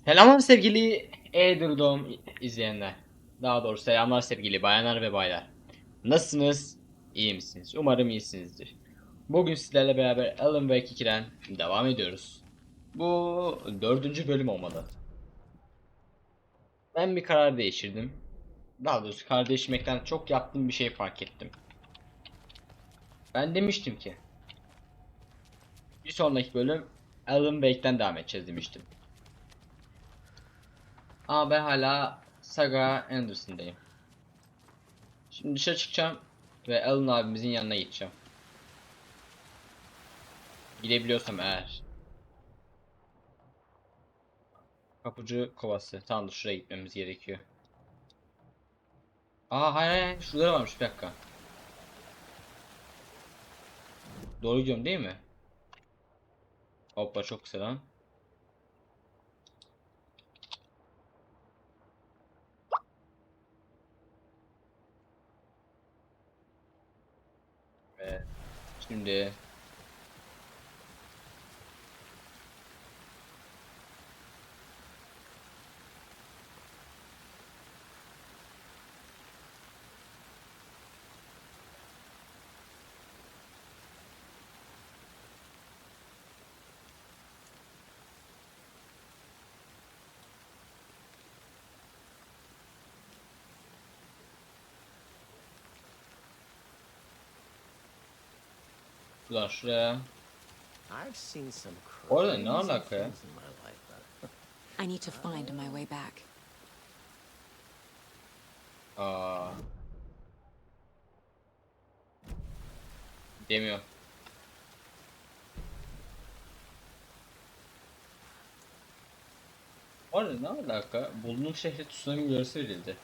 Selamlar sevgili Eğer izleyenler. Daha doğrusu selamlar sevgili bayanlar ve baylar. Nasılsınız? İyi misiniz? Umarım iyisinizdir. Bugün sizlerle beraber Alan ve 2'den devam ediyoruz. Bu dördüncü bölüm olmalı. Ben bir karar değiştirdim. Daha doğrusu karar değiştirmekten çok yaptığım bir şey fark ettim. Ben demiştim ki bir sonraki bölüm Alan Wake'den devam edeceğiz demiştim. Ama ben hala Saga Anderson'dayım. Şimdi dışarı çıkacağım ve Alan abimizin yanına gideceğim. Gidebiliyorsam eğer. Kapıcı kovası. Tamamdır, şuraya gitmemiz gerekiyor. Aa hayır hayır, şurada varmış, bir dakika. Doğru gidiyorum değil mi? Hoppa, çok kısa lan. Ve şimdi şuradan şuraya. I've seen some Orada ne crazy alaka ya? things in my life. I need to find my way back. Aa. Demiyor. Orada ne alaka? Bulunduğum şehre tsunami uyarısı verildi.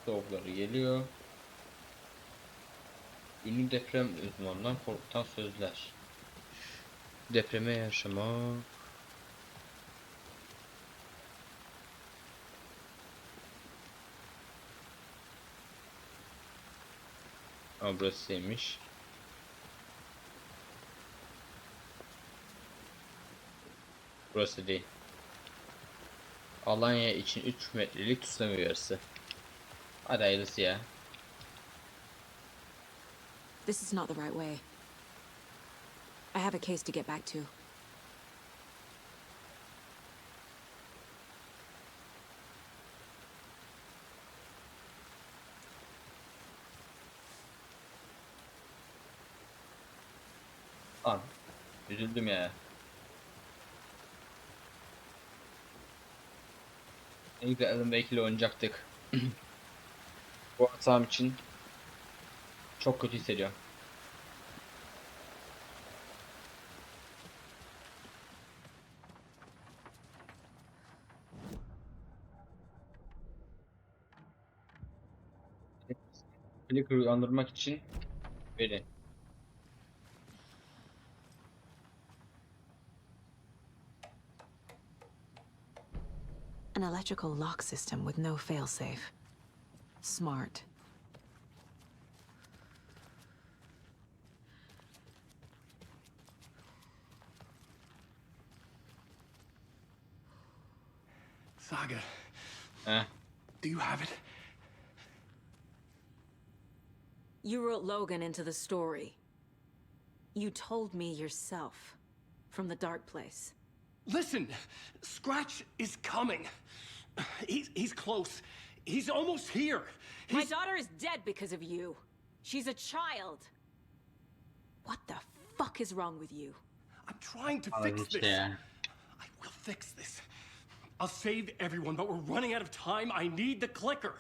Soğukları geliyor. Ünlü deprem uzmanından korkutan sözler. Depreme yaşamak. Ama burasıymış. Burası değil. Alanya için 3 metrelik tsunami uyarısı. Hadi hayırlısı ya. This is not the right way. I have a case to get back to. Lan. Üzüldüm ya. Ne güzel Alan Wake ile oynayacaktık. Bu hatam için çok kötü hissediyorum. Flicker'ı uyandırmak için verin. An electrical lock system with no failsafe. Smart. Saga, Heh. do you have it? You wrote Logan into the story. You told me yourself. From the dark place. Listen, Scratch is coming. He's close. He's almost here. My daughter is dead because of you. She's a child. What the fuck is wrong with you? I'm trying to Al fix işte this. ya. I will fix this. I'll save everyone, but we're running out of time. I need the clicker.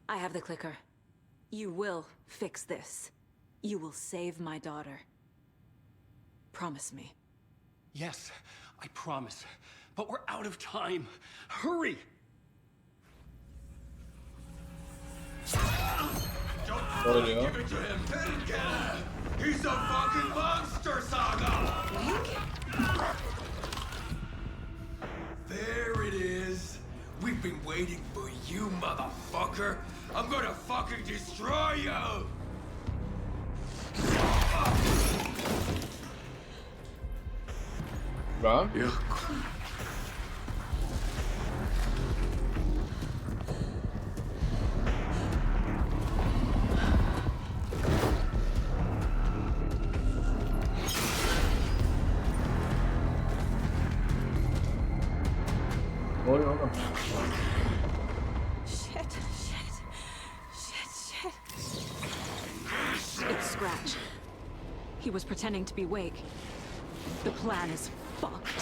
I have the clicker. You will fix this. You will save my daughter. Promise me. Yes, I promise. But we're out of time. Hurry! Ne oluyor? Give it to him. He's a fucking monster, Saga! There it is. We've been waiting for you, motherfucker. I'm gonna fucking destroy you! Bro. Yakın. Ne oluyor oğlum? Shit. It's Scratch. He was pretending to be awake. The plan is fucked.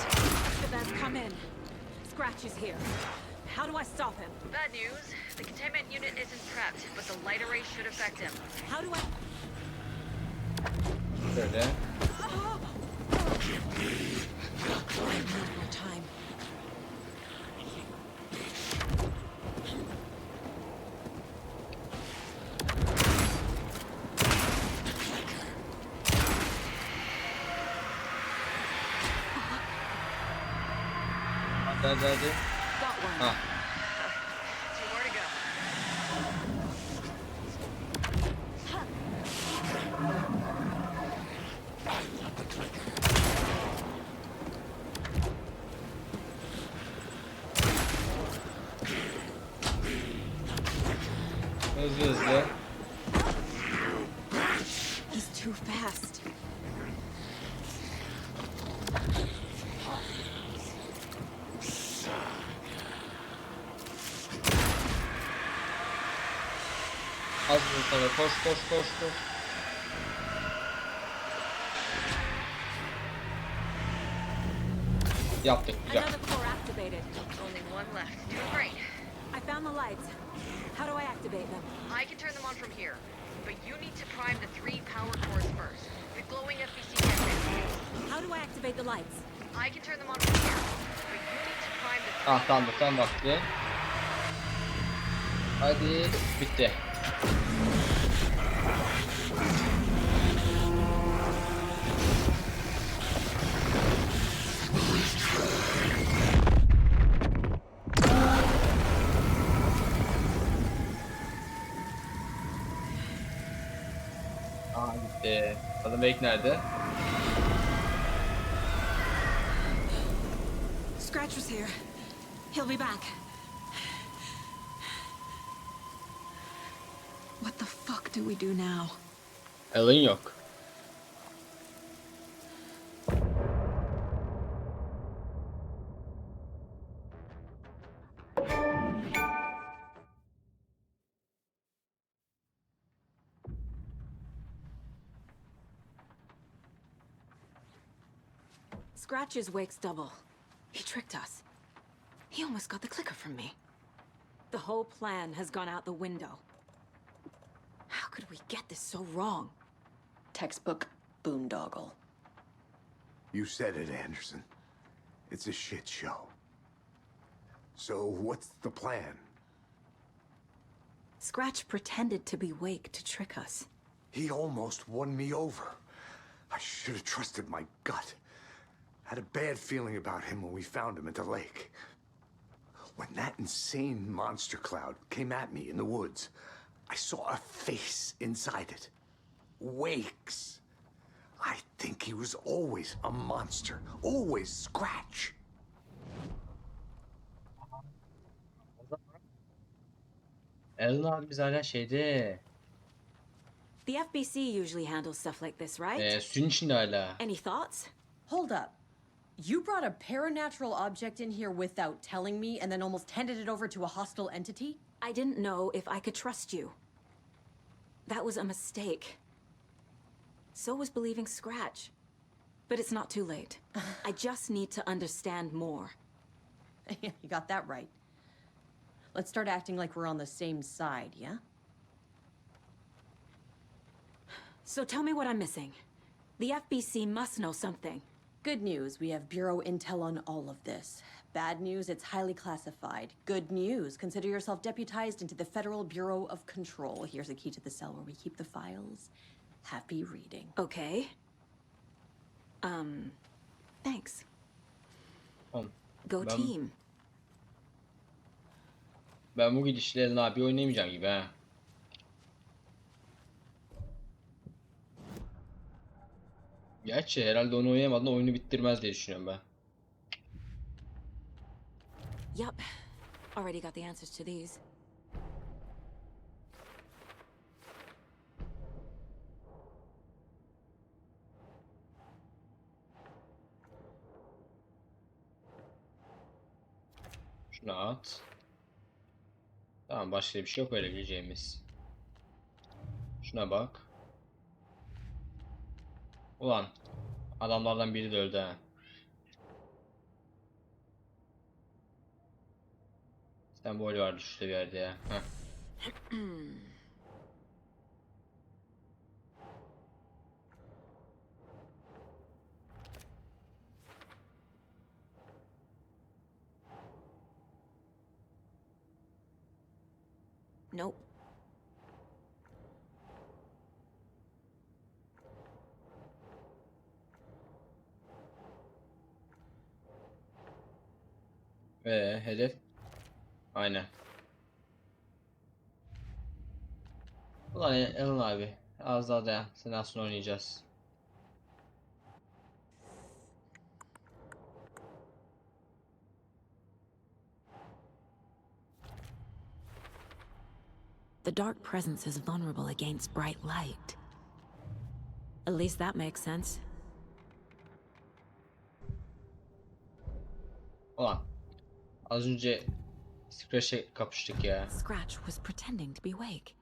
Savannah, come in. Scratch is here. How do I stop him? Bad news. The containment unit isn't prepped, but the light array should affect him. How do I... Şöyle. I need more time. Hadi. Got one. Ha. Two more to go. Hızlı. He's too fast. Az bir koş. Yaptık güzel. Another core activated. Only one left. Doing great. I found the lights. How do I activate them? I can turn them on from here, but you need to prime the 3 power cores first. The glowing FBC gets How do I activate the lights? I can turn them on from here, but you need to prime the 3 Ah tamam tam vakti. Hadi bitti. Aa gitti. Adam Beyk nerede? Scratch was here. He'll be back. What the fuck do we do now? Alan yok. Scratch's wake's double. He tricked us. He almost got the clicker from me. The whole plan has gone out the window. How could we get this so wrong? Textbook boondoggle. You said it, Anderson. It's a shit show. So what's the plan? Scratch pretended to be awake to trick us. He almost won me over. I should have trusted my gut. Had a bad feeling about him when we found him at the lake. When that insane monster cloud came at me in the woods, I saw a face inside it. Wakes. I think he was always a monster. Always Scratch. Alan abimiz hala şeyde. The FBC usually handles stuff like this, right? Suyun içinde hala. Any thoughts? Hold up. You brought a paranatural object in here without telling me and then almost handed it over to a hostile entity? I didn't know if I could trust you. That was a mistake. So was believing Scratch. But it's not too late. I just need to understand more. You got that right. Let's start acting like we're on the same side, yeah? So tell me what I'm missing. The FBC must know something. Good news, we have Bureau intel on all of this. Bad news, it's highly classified. Good news, consider yourself deputized into the Federal Bureau of Control. Here's a key to the cell where we keep the files. Happy reading. Okay. Thanks. Tamam. Go Ben- team. Ben bu gidişle abi oynayamayacağım gibi ha. Gerçi herhalde onu oynayamadan oyunu bitirmez diye düşünüyorum ben. Yup. Already got the answers to these. Şunu at. Tamam, başka bir şey yok öyle bileceğimiz. Şuna bak. Ulan adamlardan biri de öldü ha. Sembol vardı şurada bir yerde ya. Heh. Nope. Hedef. Aynen. Ulan Alan abi. Az daha dayan. Seni aslında oynayacağız. The dark presence is vulnerable against bright light. At least that makes sense. Ulan. Az önce Scratch'e kapıştık ya. Scratch was pretending to be awake,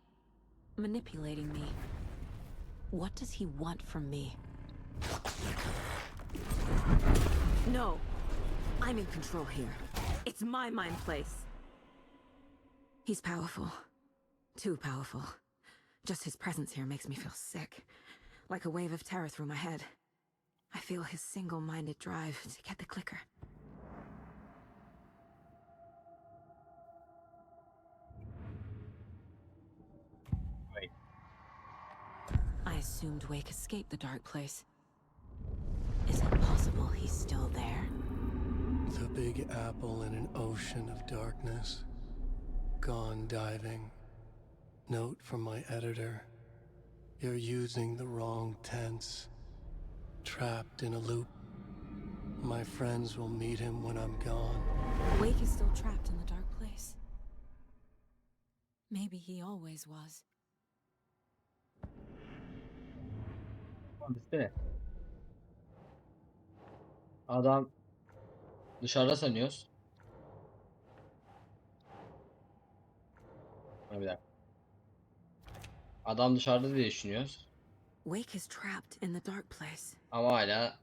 manipulating me. What does he want from me? No, I'm in control here. It's my mind place. He's powerful. Too powerful. Just his presence here makes me feel sick. Like a wave of terror through my head. I feel his single-minded drive to get the clicker. Wait. I assumed Wake escaped the dark place. Is it possible he's still there? The big apple in an ocean of darkness. Gone diving. Note from my editor. You're using the wrong tense. Trapped in a loop. My friends will meet him when I'm gone. Wake is still trapped in the dark place. Maybe he always was. Bitti. Adam dışarıda sanıyoruz. Ha, bir dakika. Adam dışarıda diye düşünüyoruz. Wake is trapped in the dark place. Ama hala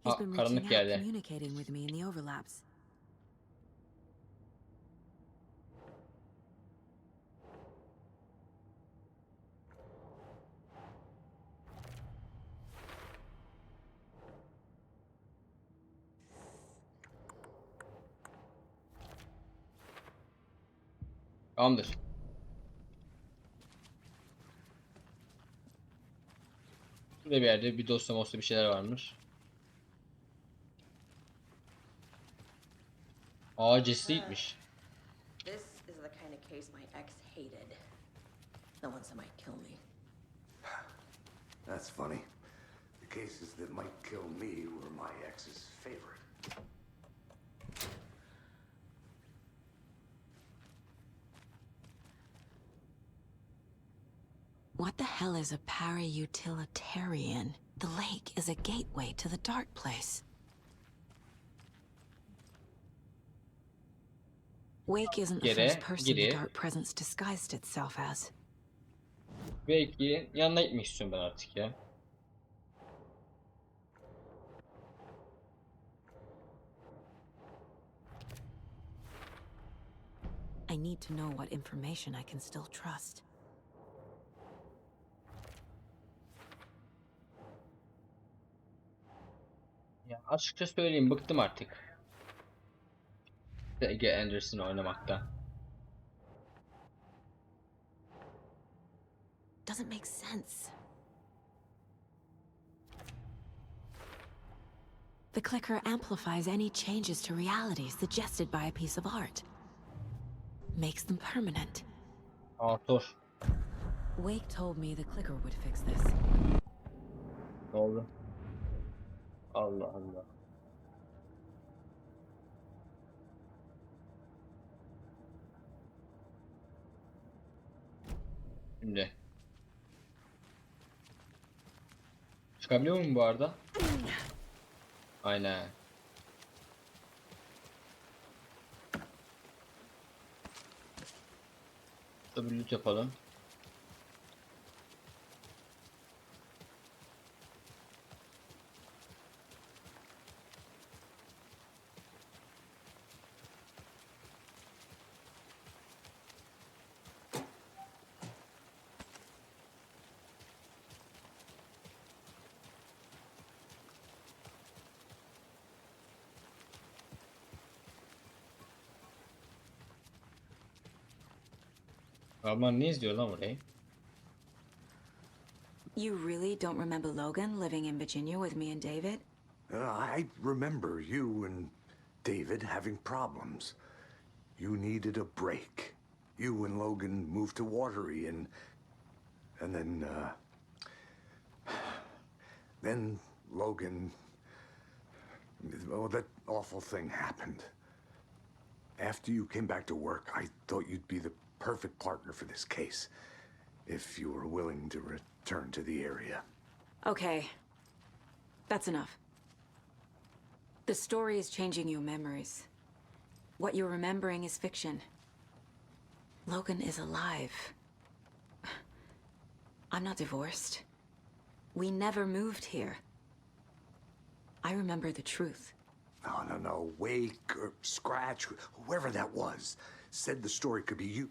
He's been reaching karanlık out, yerde. communicating with me in the overlaps. Tamamdır. Burada bir yerde bir dosya bir şeyler varmış. Aa, Jesse gitmiş. This is the kind of case my ex hated. The ones that might kill me. That's funny. The cases that might kill me were my ex's favorite. What the hell is a para-utilitarian? The lake is a gateway to the dark place. Wake isn't the first person the dark presence disguised itself as. Belki yanına gitmek istiyorum ben artık ya. I need to know what information I can still trust. Ya açıkça söyleyeyim, bıktım artık. Ege Anderson oynamakta. Doesn't make sense. The clicker amplifies any changes to reality suggested by a piece of art. makes them permanent. Autor. Wake told me the clicker would fix this. Ne oldu? Allah Allah. Şimdi. Çıkabiliyor muyum bu arada? Aynen. Burada bir loot yapalım. Aman ne izliyor lan orayı? You really don't remember Logan living in Virginia with me and David? I remember you and David having problems. You needed a break. You and Logan moved to Watery and then Logan, well, that awful thing happened. After you came back to work, I thought you'd be the perfect partner for this case, if you were willing to return to the area. Okay. That's enough. The story is changing your memories. What you're remembering is fiction. Logan is alive. I'm not divorced. We never moved here. I remember the truth. No. Wake or Scratch, whoever that was, said the story could be you.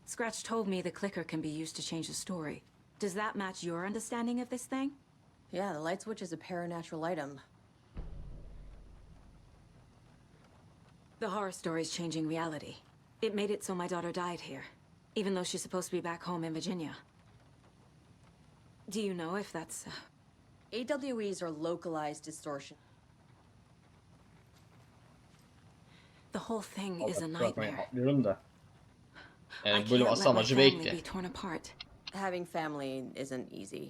Scratch told me the clicker can be used to change the story. Does that match your understanding of this thing? Yeah, the light switch is a paranatural item. The horror story is changing reality. It made it so my daughter died here, even though she's supposed to be back home in Virginia. Do you know if that's... AWEs are localized distortion. The whole thing is a nightmare. Atlıyorum da. I Yani can't bölüm let asıl my amacı family belki. be torn apart. Having family isn't easy.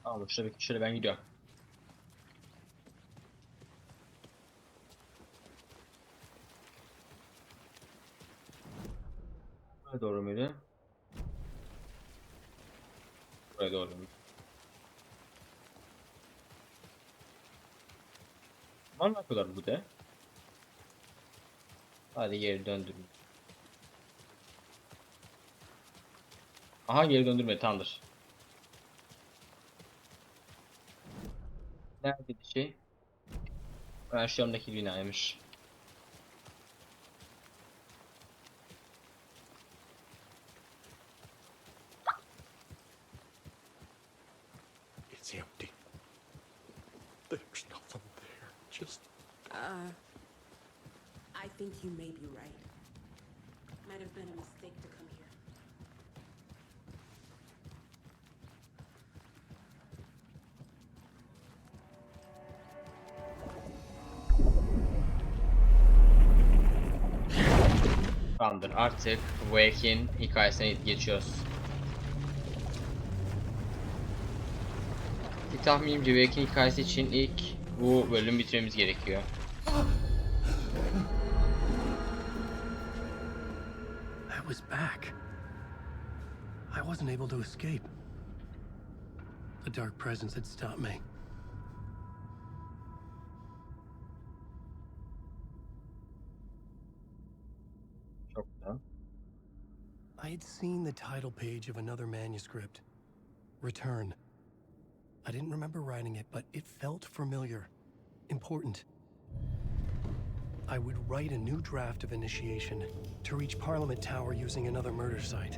Tamam şöyle ben gidiyorum. Buraya doğru muydu? Buraya doğru mu? Var mı kadar bu da? Hadi geri döndürün. Aha geri döndürme tamamdır. Neredeydi şey? Ben şu yanımdaki binaymış. It's empty. There's nothing there. Just I think you may be right. Might have been a mistake to come here. Tamamdır artık Wake'in hikayesine geçiyoruz. Bir tahminimce Wake'in hikayesi için ilk bu bölümü bitirmemiz gerekiyor. That was back. I wasn't able to escape. A dark presence had stopped me. Çok da. I had seen the title page of another manuscript, Return. I didn't remember writing it, but it felt familiar, important. I would write a new draft of initiation to reach Parliament Tower using another murder site.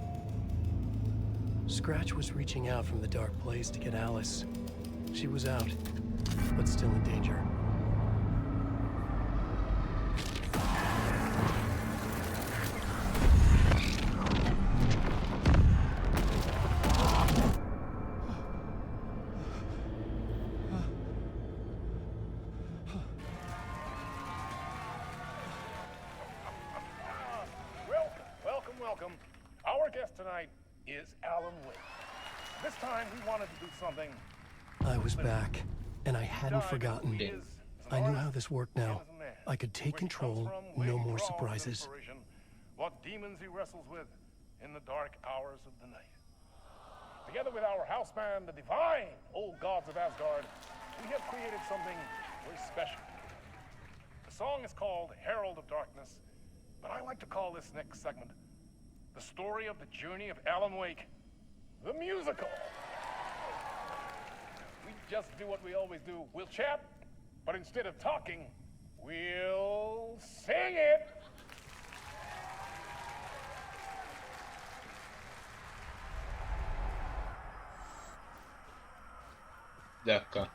Scratch was reaching out from the dark place to get Alice. She was out, but still in danger. tonight is Alan Wake. This time he wanted to do something. I was back, and I hadn't forgotten. I knew how this worked now. I could take control, no more surprises. What demons he wrestles with in the dark hours of the night. Together with our house band, the divine old gods of Asgard, we have created something very special. The song is called Herald of Darkness, but I like to call this next segment the story of the journey of Alan Wake, the musical. We just do what we always do. We'll chat, but instead of talking, we'll sing it. Bir dakika.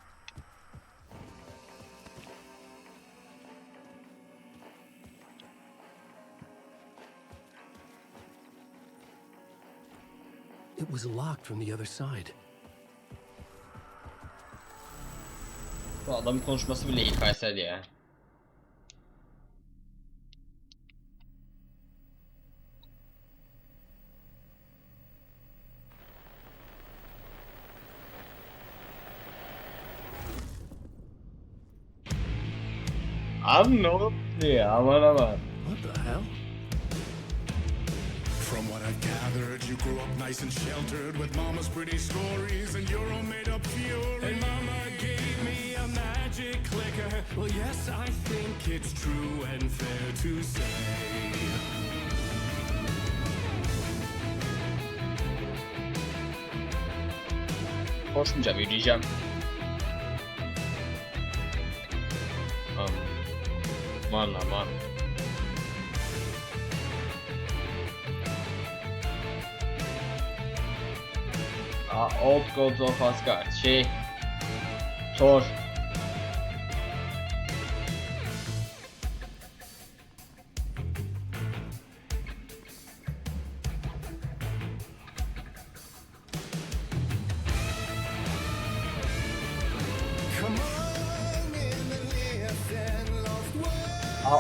It was locked from the other side. Bu adamın konuşması bile iyi Kayseri ya. Abi ne oldu ya? Aman aman. What the hell? From what I've gathered, you grew up nice and sheltered with mama's pretty stories and your own made-up fury. And mama gave me a magic clicker. Well, yes, I think it's true and fair to say. Koşmayacağım, yürüyeceğim. Aman aman. Old Gods of Asgard. Thor.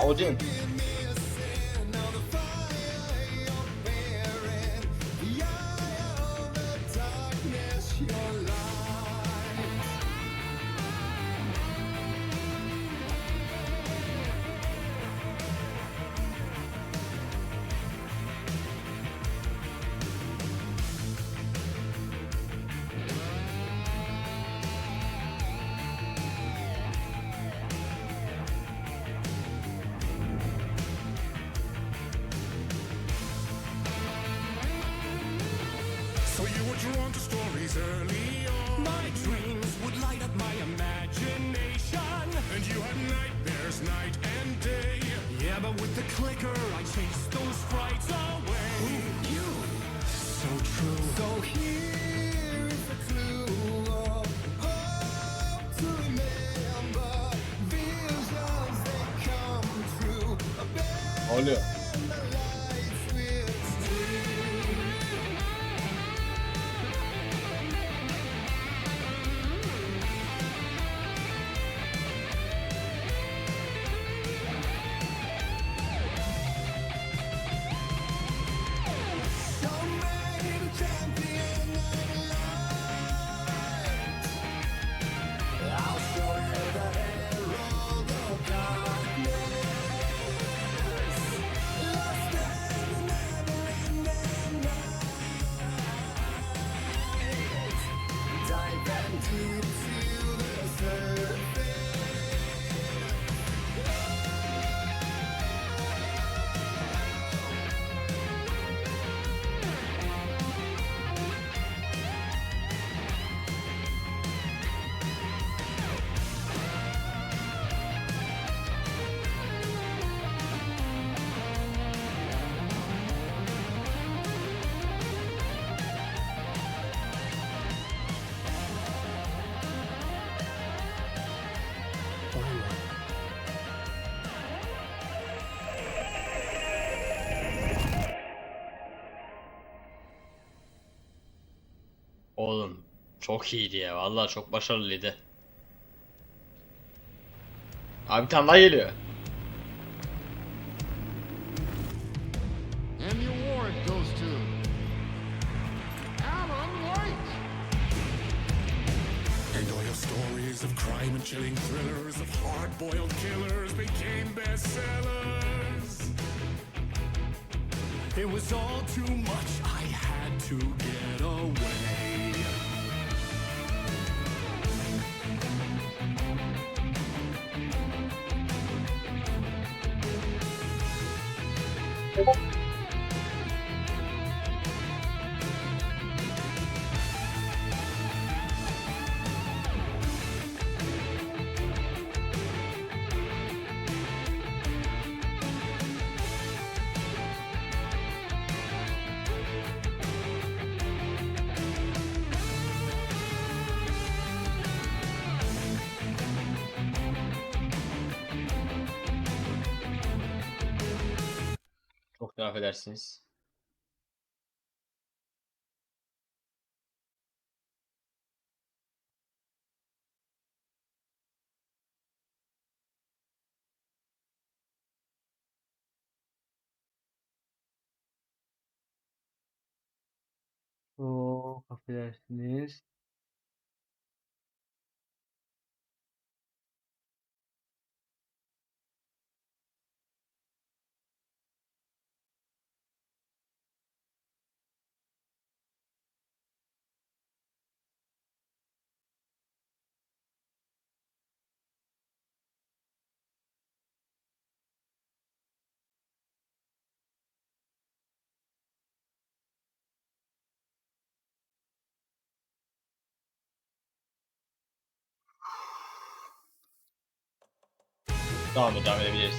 Odin. So you were drawn to stories early on. My dreams would light up my imagination. And you had nightmares night and day. Yeah, but with the clicker, I chased those frights away. Ooh, you. So true. So here is a clue of hope to remember. Visions that come true. Oluyor. Oğlum çok iyiydi ya. Vallahi çok başarılıydı. Abi bir tane daha geliyor. And the award goes to of stories of crime and chilling thrillers, of hard-boiled killers became bestsellers. It was all too much, I had to get away. Çok da affedersiniz. Çok affedersiniz. Devam edebiliriz.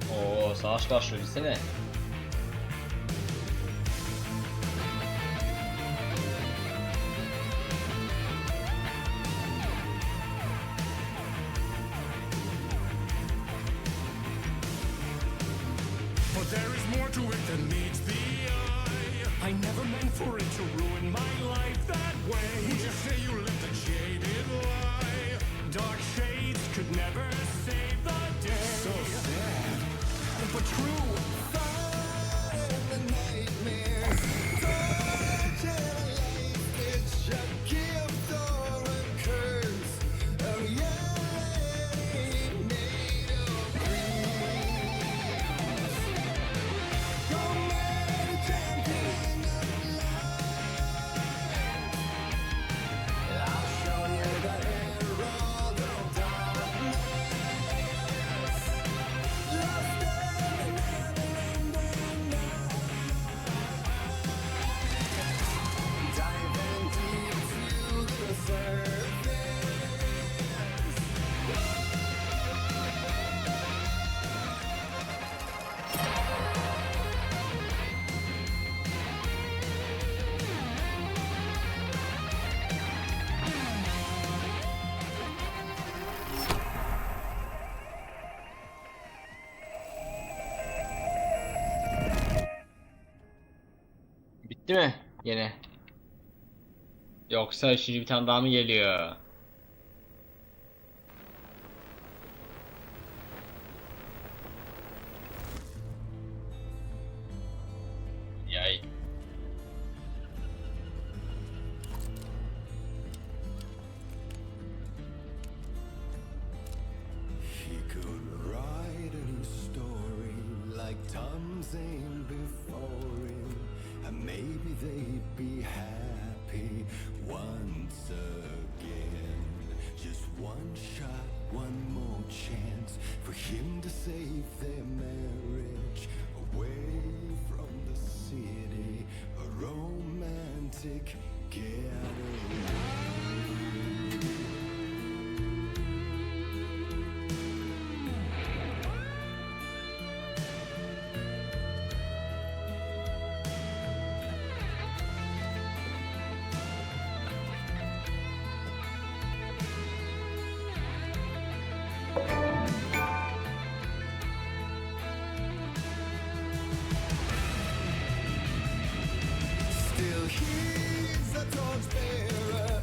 Oo, savaş başlıyor desene. But there is more to it than meets the eye. I never meant for it to ruin my life that way. Would you say you lived a jaded lie? Dark shades could never save the day. So sad, but true. Fire in the nightmares. Torture life, it's a gift or a curse. A reality made of dreams. Don't let it champion of life. I'll show you the herald of darkness. Lost in the never-ending night. Diving deep to the surface. Bitti mi yine? Yoksa şimdi bir tane daha mı geliyor? Yay. same before him, and maybe they'd be happy once again. Just one shot, one more chance for him to save their marriage away from the city, a romantic getaway. Still he's a torchbearer,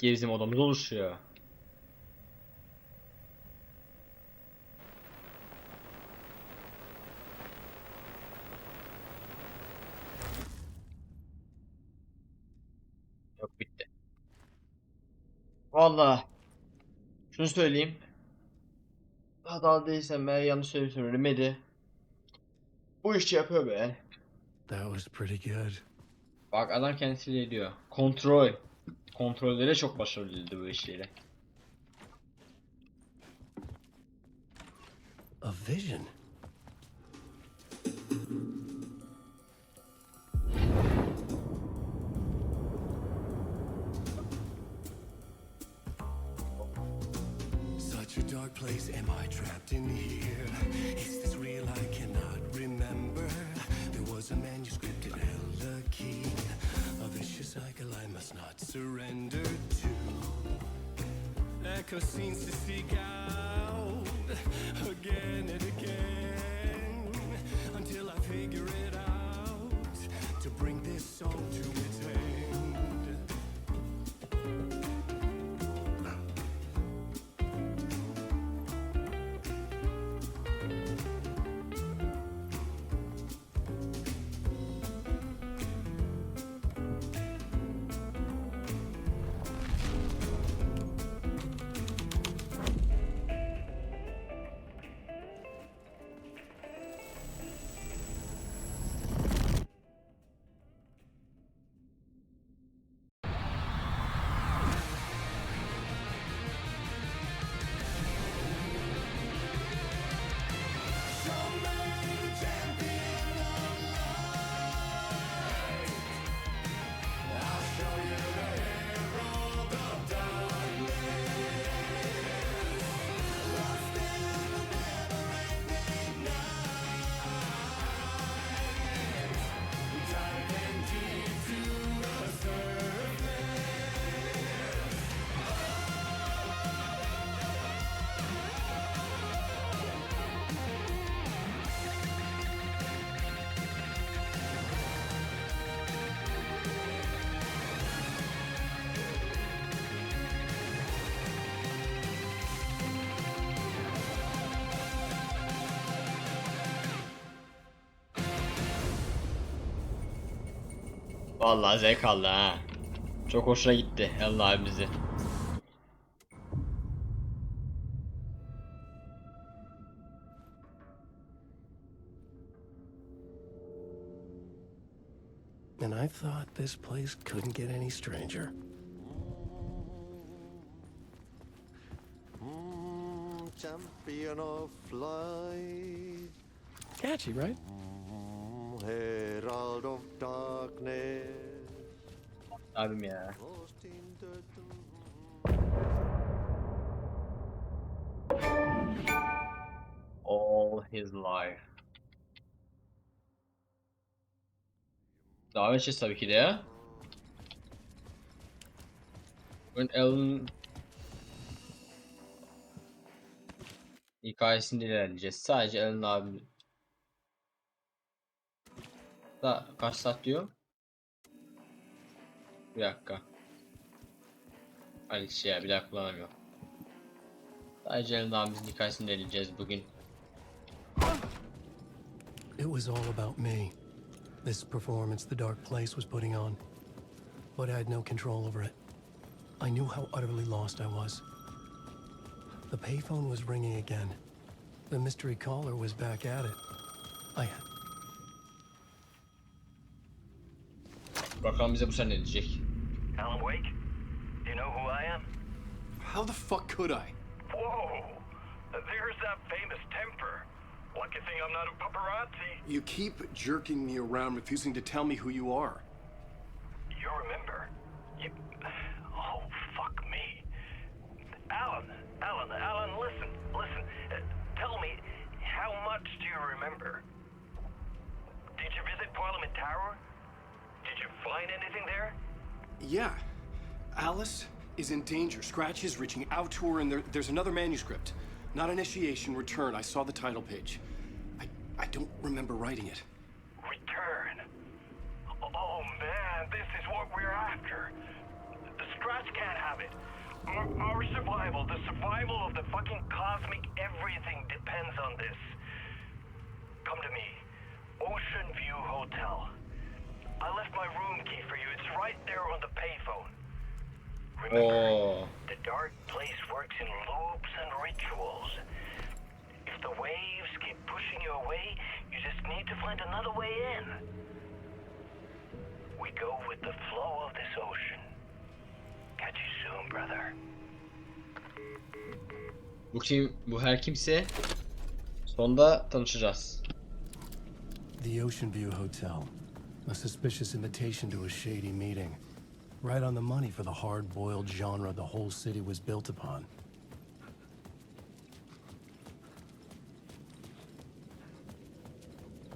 Gerizim odamız oluşuyor. Yok, bitti. Vallahi şunu söyleyeyim. Hatalı değilsem ben, yanlış söylüyorsam Remedy bu işi yapıyor be. That was pretty good. Bak, adam kendisiyle ediyor. Kontrol. Kontrollere çok başarılıydı bu işleri. A vision. Such a dark place, am I trapped in here? Is this real? I cannot remember. There was a manuscript that held a key. A vicious cycle I must not surrender to. Echo seems to seek out again and again until I figure it out to bring this song to its end. Vallahi zevk aldı ha. Çok hoşuna gitti Allah abimizi. And I thought this place couldn't get any stranger. Champion of light, Catchy, right? herald of darkness, Abim ya. lost in the All his life. Devam edeceğiz tabii ki de ya. Bugün Alan'ın hikayesinde ilerleyeceğiz. Sadece Alan abi. Da kaç saat diyor? Bir dakika. Hadi ya, bir dakika kullanamıyorum. Sadece Alan abimizin hikayesinde ilerleyeceğiz bugün. It was all about me. This performance the dark place was putting on. But I had no control over it. I knew how utterly lost I was. The payphone was ringing again. The mystery caller was back at it. Bakalım bize bu sene ne diyecek. Alan Wake? Do you know who I am? How the fuck could I? Whoa! There's that famous temper. Lucky thing I'm not a paparazzi. You keep jerking me around, refusing to tell me who you are. You remember? Oh, fuck me. Alan, listen. Tell me, how much do you remember? Did you visit Parliament Tower? Did you find anything there? Yeah. Alice is in danger. Scratch is reaching out to her, and there's another manuscript. Not initiation, return. I saw the title page. I don't remember writing it. Return? Oh man, this is what we're after. Scratch can't have it. Our survival, the survival of the fucking cosmic everything depends on this. Come to me. Ocean View Hotel. I left my room key for you. It's right there on the payphone. Remember, the dark place works in loops and rituals. If the waves keep pushing you away, you just need to find another way in. We go with the flow of this ocean. Catch you soon, brother. Bu kim? Bu her kimse sonda tanışacağız. The Ocean View Hotel. A suspicious invitation to a shady meeting. Right on the money for the hard-boiled genre the whole city was built upon.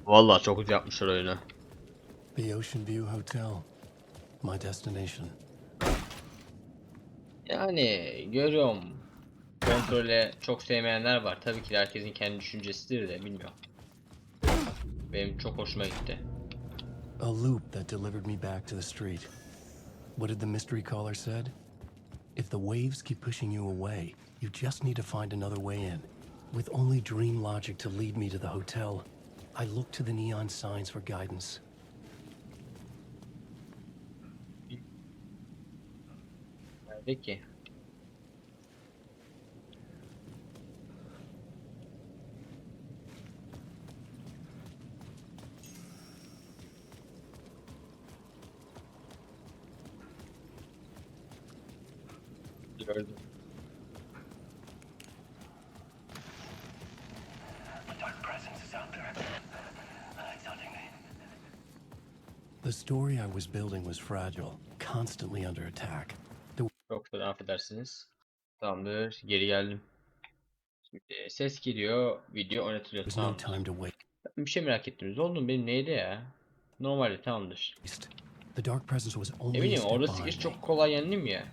Vallahi çok güzel yapmışlar oyunu. The Ocean View Hotel. My destination. Yani görüyorum. Kontrole çok sevmeyenler var. Tabii ki de herkesin kendi düşüncesidir de bilmiyorum. Benim çok hoşuma gitti. A loop that delivered me back to the street. What did the mystery caller said? If the waves keep pushing you away, you just need to find another way in. With only dream logic to lead me to the hotel, I looked to the neon signs for guidance. Nerede ki? Gördüm. The story I was building was fragile, constantly under attack. Çok da affedersiniz. Tamamdır. Geri geldim. Şimdi ses geliyor. Video oynatılıyor. There's no Tamam. time to wait. Bir şey merak ettim. Oğlum benim neydi ya? Normalde tamamdır. The dark presence was only a Eminim step orada behind sıkış me. çok kolay yendim ya.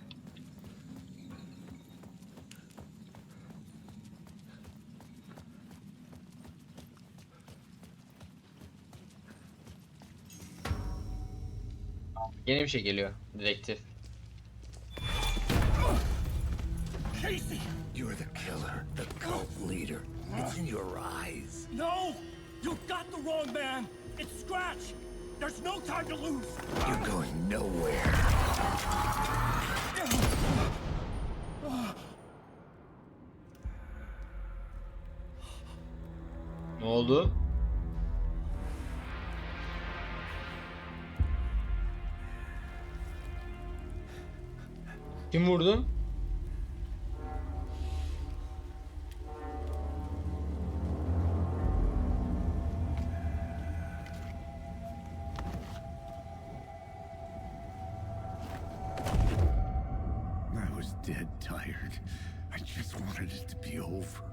Yine bir şey geliyor. Dedektif. Casey! You're the killer, the cult leader. It's in your eyes. No! You got the wrong man! It's Scratch! There's no time to lose! You're going nowhere. Ne oldu? Kim vurdu? I was dead tired. I just wanted it to be over.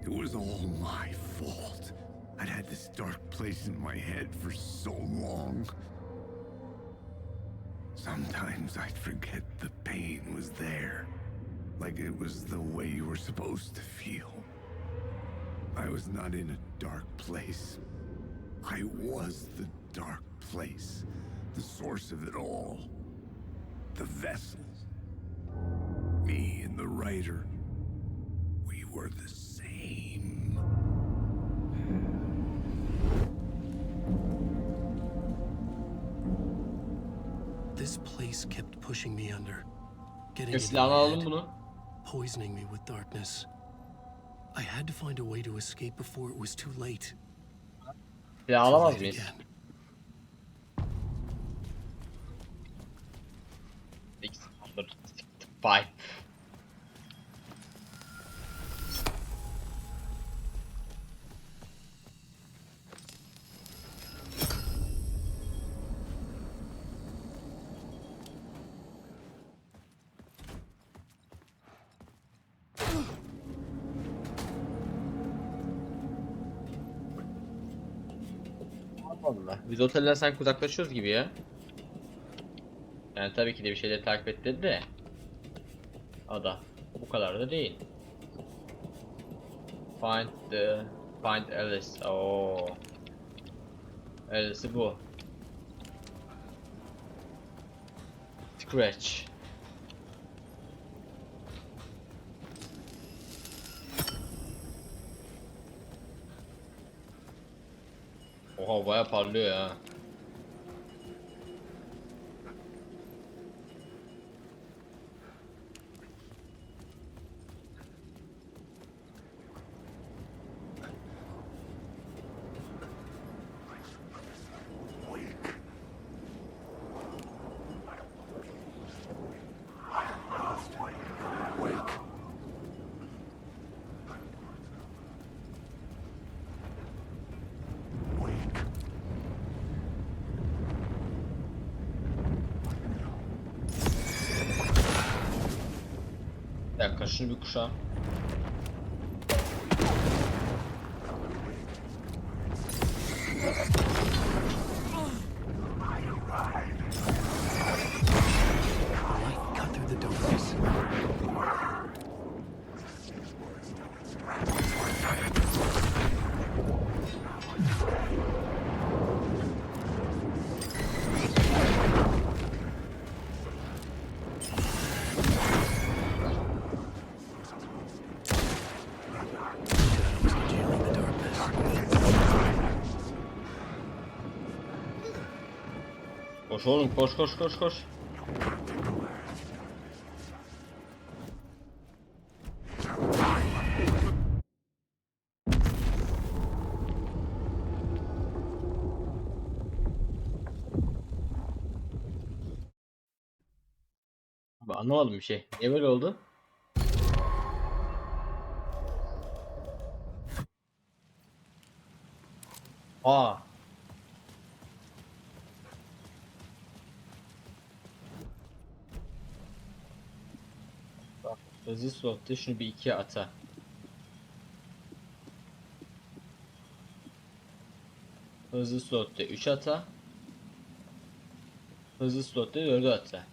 It was all my fault. I'd had this dark place in my head for so long. Sometimes I'd forget the pain was there. Like it was the way you were supposed to feel. I was not in a dark place. I was the dark place. The source of it all. The vessel. Me and the writer. We were the same. This place kept pushing me under, getting into Silahını my alalım head, bunu. poisoning me with darkness. I had to find a way to escape before it was too late. Silah Too alamaz late mıyız? again. 5. Allah. Biz otelden sanki uzaklaşıyoruz gibi ya. Yani tabii ki de bir şeyleri takip et dedi de. Ada. Bu kadar da değil. Find Alice. Oo. Alice'i bu. Scratch. Oha baya parlıyor ya. Bir dakika şunu bir kuşa. Cut through the darkness. Shadows congealing the darkness. Koş oğlum koş koş koş koş. Abi anlamadım bir şey. Niye böyle oldu? Aa. Bak hızlı slotta şunu bir ikiye ata. Hızlı slotta 3 ata. Hızlı slotta 4'ü ata.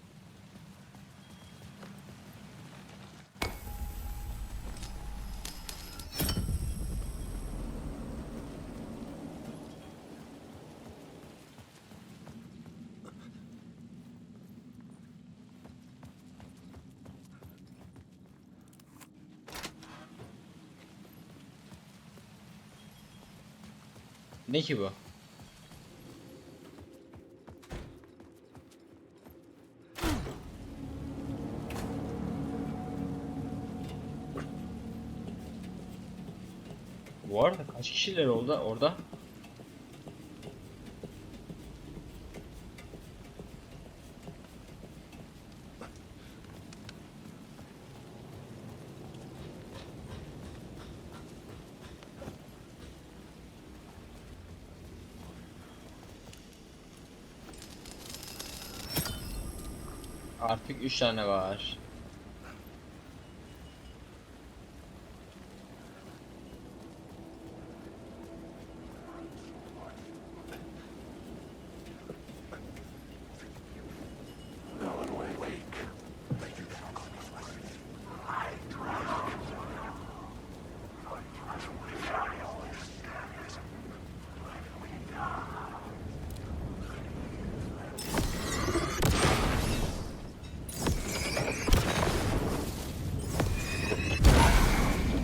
Ne ki bu? Bu arada kaç kişiler oldu orada? Artık 3 tane var.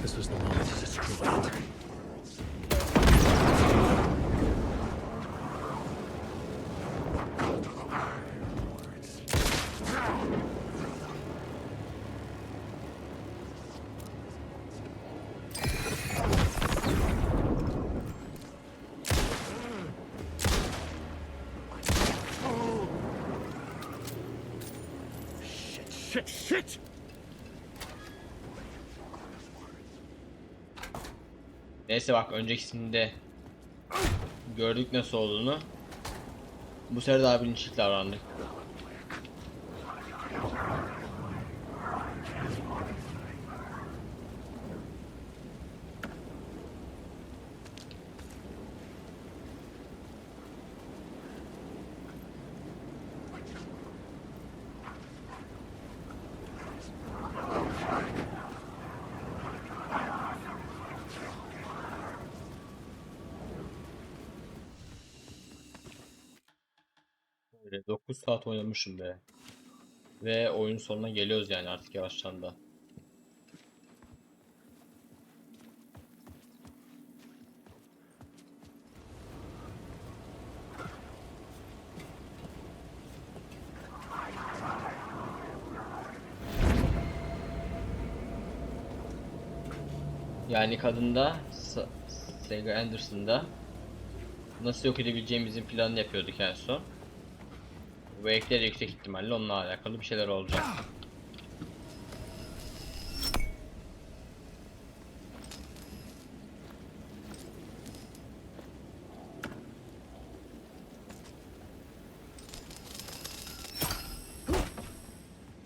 This was the moment to destroy it. Shit! Neyse bak öncekisinde gördük nasıl olduğunu. Bu sefer daha bilinçli davrandık. Böyle 9 saat oynamışım be. Ve oyun sonuna geliyoruz yani artık yavaştan da. Yani kadında Sega Anderson'da nasıl yok edebileceğimizin planını yapıyorduk en son. Bu ekler yüksek ihtimalle onunla alakalı bir şeyler olacak.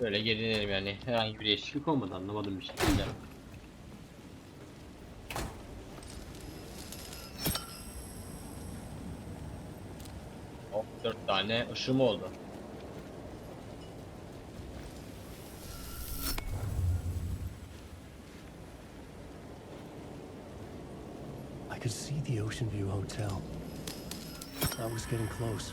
Böyle gerilelim yani, herhangi bir değişiklik olmadı, anlamadım bir şekilde. Oh, 4 tane ışığım oldu. I could see the Ocean View Hotel. I was getting close.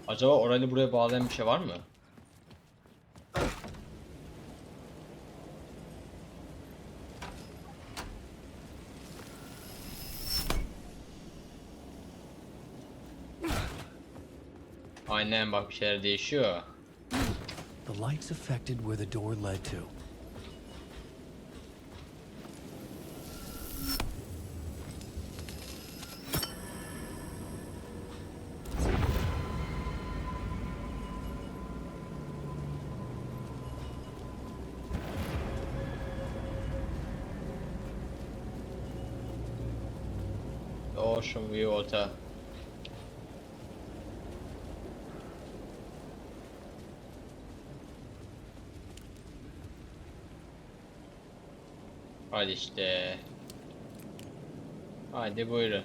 Acaba orayı buraya bağlayan bir şey var mı? Aynen, bak bir şeyler değişiyor. The lights affected where the door led to. Ocean View Hotel. Hadi işte. Hadi buyurun.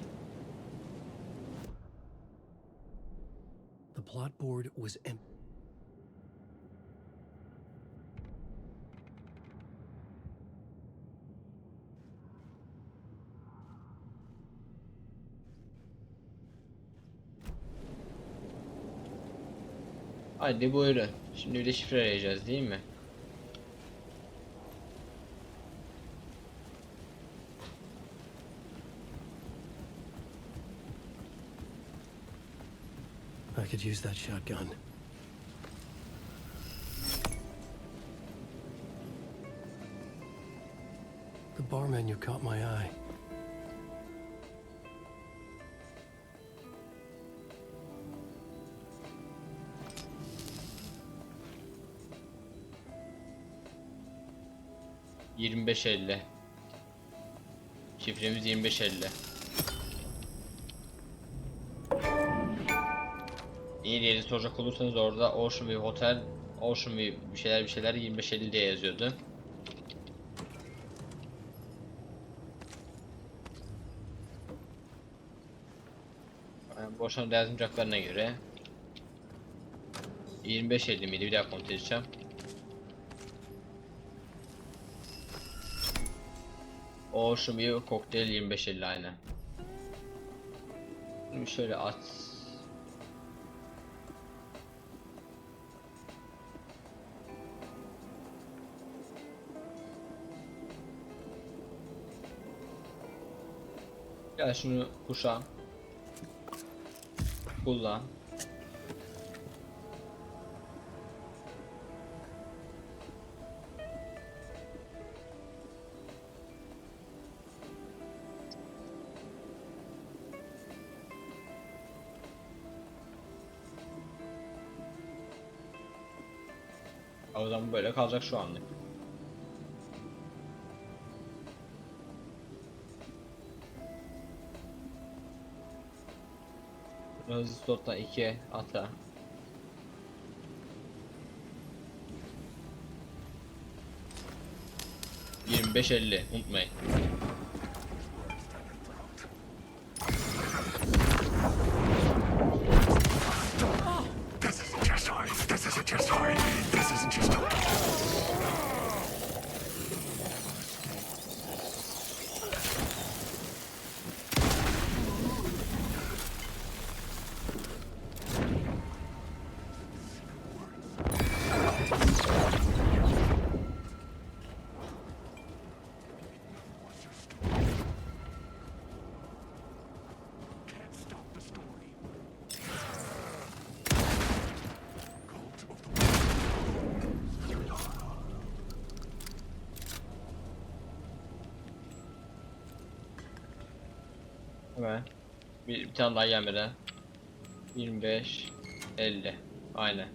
The plot board was empty. Hadi buyurun. Şimdi bir de şifre arayacağız değil mi? I could use that shotgun. The bar menu caught my eye. ...25.50. Şifremiz 25.50. İyi diye soracak olursanız orada Ocean View Hotel, Ocean View bir şeyler 25.50 diye yazıyordu. Yani boşuna da yazmayacaklarına göre 25.50 miydi, bir daha kontrol edeceğim. Ocean View kokteyl 25.50 aynen. Şimdi şöyle at. Gel şunu kuşan. Kullan. O zaman böyle kalacak şu anlık. Hızlı slottan 2 ata. ...25.50 unutmayın. This isn't just art. This is a Ve bir tane daha gelmeden 25 50 aynen.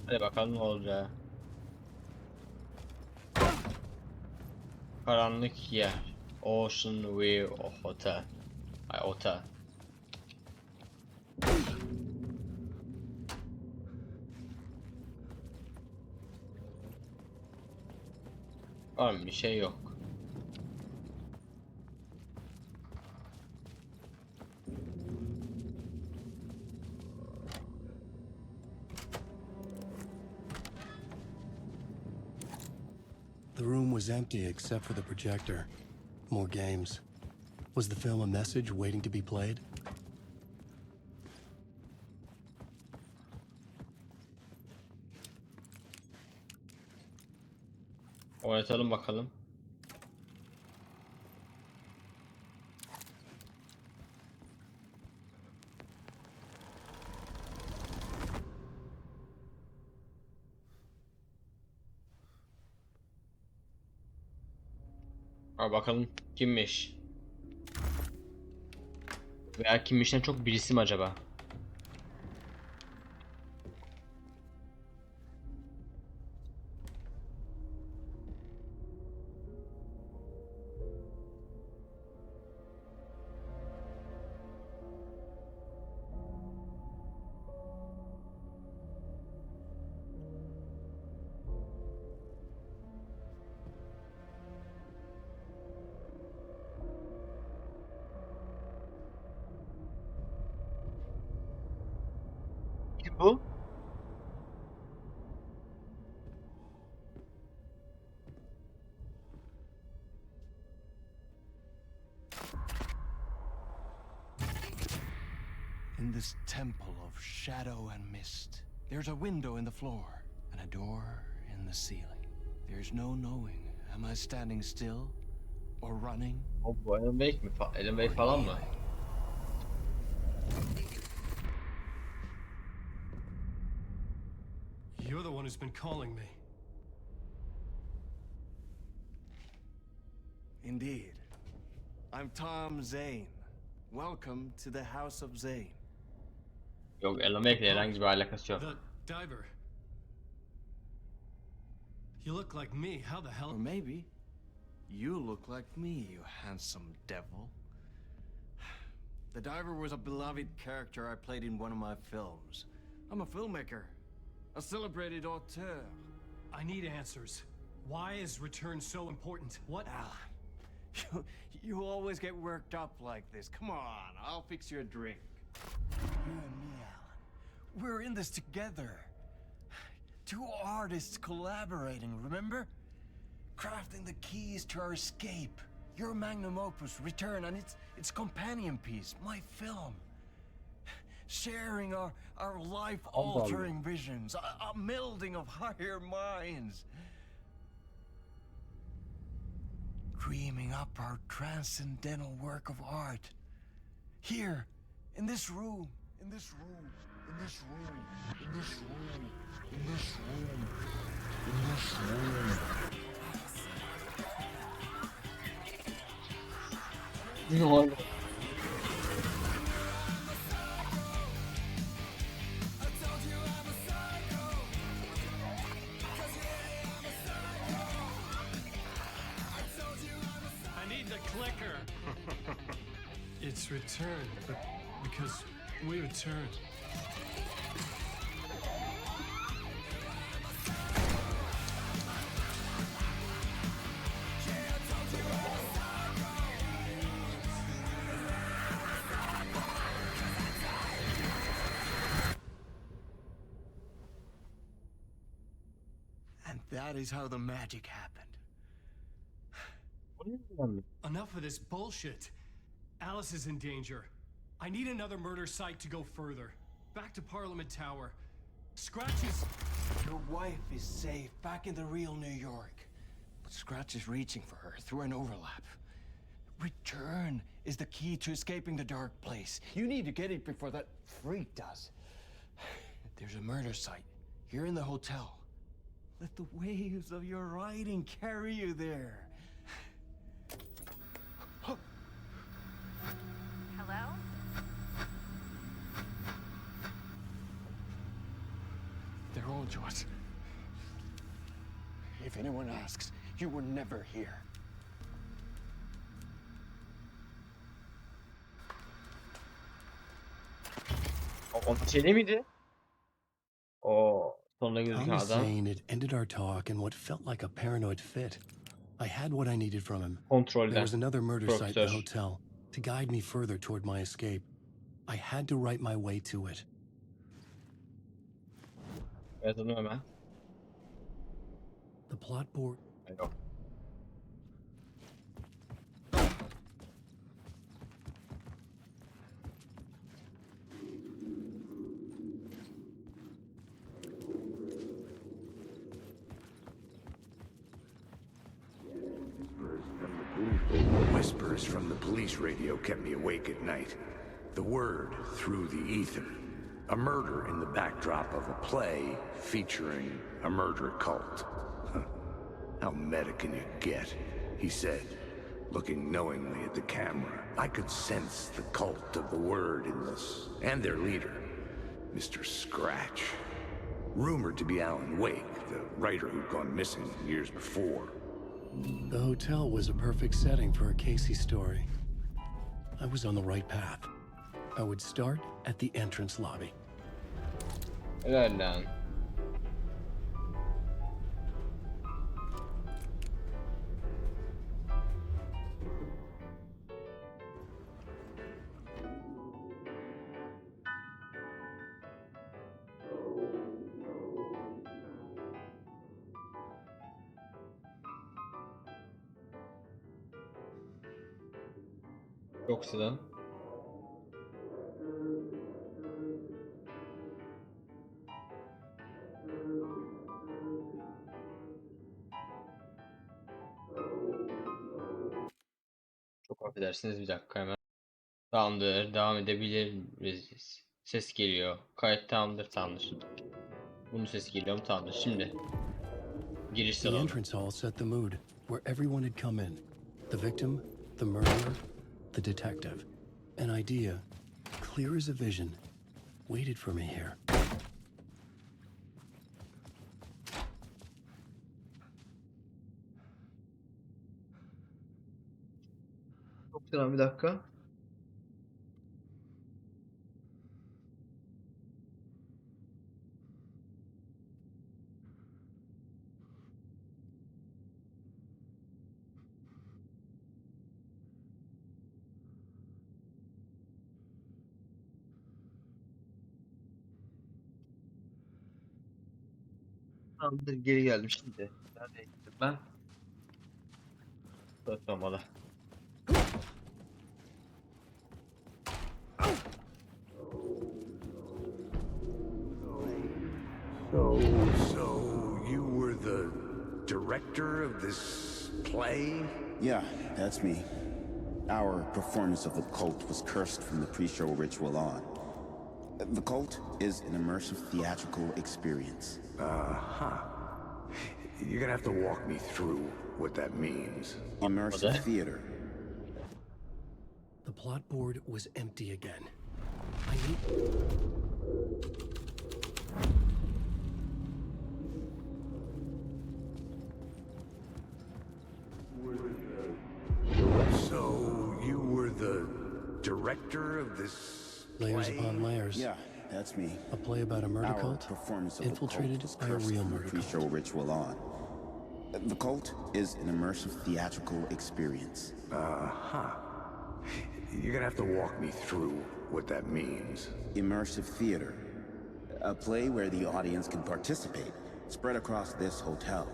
Hadi bakalım ne olacak. Karanlık yer. Ocean View Hotel. Ay otel. Var mı bir şey yok. The room was empty except for the projector. More games. Was the film a message waiting to be played? Oynatalım bakalım. Abi bakalım kimmiş? Veya kimmişten çok birisi mi acaba? Kim bu? In this temple of shadow and mist, there's a window in the floor and a door in the ceiling. There's no knowing, am I standing still or running? O bu Alan Wake mi? Alan Wake falan mı? You're the one who's been calling me. Indeed. I'm Tom Zane. Welcome to the House of Zane. Yok, Alan Wake'le herhangi bir alakası yok. The diver. You look like me. How the Or hell? maybe you look like me, you handsome devil. The diver was a beloved character I played in one of my films. I'm a filmmaker, a celebrated auteur. I need answers. Why is return so important? What? Alan, you always get worked up like this. Come on, I'll fix you a drink. You and me, Alan. We're in this together. Two artists collaborating, remember? Crafting the keys to our escape. Your magnum opus, Return, and its companion piece, my film. Sharing our life-altering visions, a melding of higher minds. Dreaming up our transcendental work of art. Here, in this room, in this room, in this room, in this room, in this room, in this room. Ne oldu? I need the clicker. It's return, but because we return. And that is how the magic happened. Enough of this bullshit. Alice is in danger. I need another murder site to go further. Back to Parliament Tower. Scratch is... Your wife is safe back in the real New York. But Scratch is reaching for her through an overlap. Return is the key to escaping the dark place. You need to get it before that freak does. There's a murder site here in the hotel. Let the waves of your writing carry you there. Hello? They're all yours. If anyone asks, you were never here. O şey değil miydi? O sonunda gözüken I'm adam. saying it ended our talk in what felt like a paranoid fit. I had what I needed from him. Kontrolden. There was another murder site in the Profesör. hotel to guide me further toward my escape. I had to write my way to it. Yazalım hemen. The plot board. Yok. Whispers from the police radio kept me awake at night. The word through the ether. A murder in the backdrop of a play featuring a murder cult. How meta can you get? He said, looking knowingly at the camera. I could sense the cult of the word in this, and their leader, Mr. Scratch. Rumored to be Alan Wake, the writer who'd gone missing years before. The hotel was a perfect setting for a Casey story. I was on the right path. I would start at the entrance lobby. Helal lan. Yoksa da. Çok affedersiniz, bir dakika hemen. Tamamdır, devam edebiliriz. Ses geliyor. Kayıt tamamdır. Bunun sesi geliyor mu? Tamamdır. Şimdi giriş The salonu. entrance hall set the mood, where everyone had come in. The victim, the murderer, the detective. An idea, clear as a vision, waited for me here. Çok selam, bir dakika. Tamamdır, geri geldim şimdi. Nereye gittim ben? Tutmamalı. So you were the director of this play? Yeah, that's me. Our performance of the cult was cursed from the pre-show ritual on. The cult is an immersive theatrical experience. Uh-huh. You're gonna have to walk me through what that means. Immersive theater. The plot board was empty again. I need... So you were the director of this Layers play? upon layers. Yeah, that's me. A play about a murder Our cult, performance of infiltrated the cult by a was cursed real from the murder pre-show cult. ritual on. The cult is an immersive theatrical experience. Uh-huh. You're gonna have to walk me through what that means. Immersive theater. A play where the audience can participate, spread across this hotel.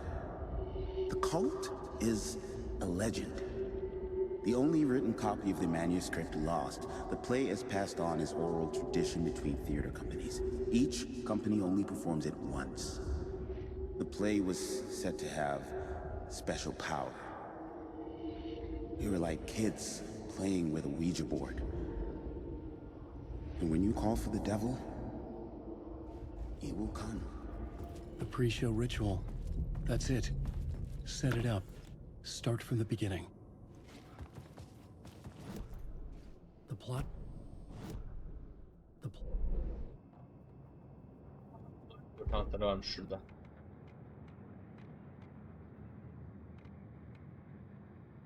The cult is a legend. The only written copy of the manuscript lost, the play is passed on as oral tradition between theater companies. Each company only performs it once. The play was said to have special power. We were like kids playing with a Ouija board. And when you call for the devil, he will come. The pre-show ritual. That's it. Set it up. Start from the beginning. The plot. Kanatları varmış şurada.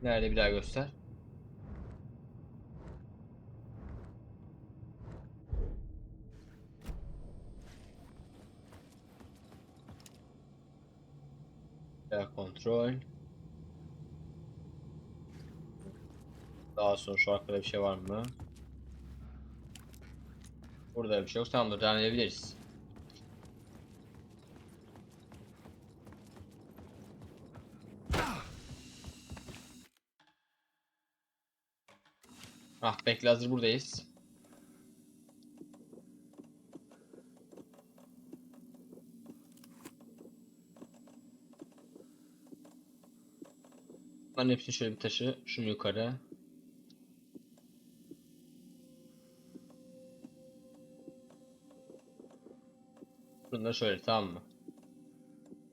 Nerede, bir daha göster. Ya kontrol. Daha sonra şu arkada bir şey var mı? Burada bir şey yok. Tamamdır, devam edebiliriz. Ah, bekle, hazır buradayız. Ben hepsini şöyle bir taşı. Şunu yukarı. Bunları şöyle, tamam mı?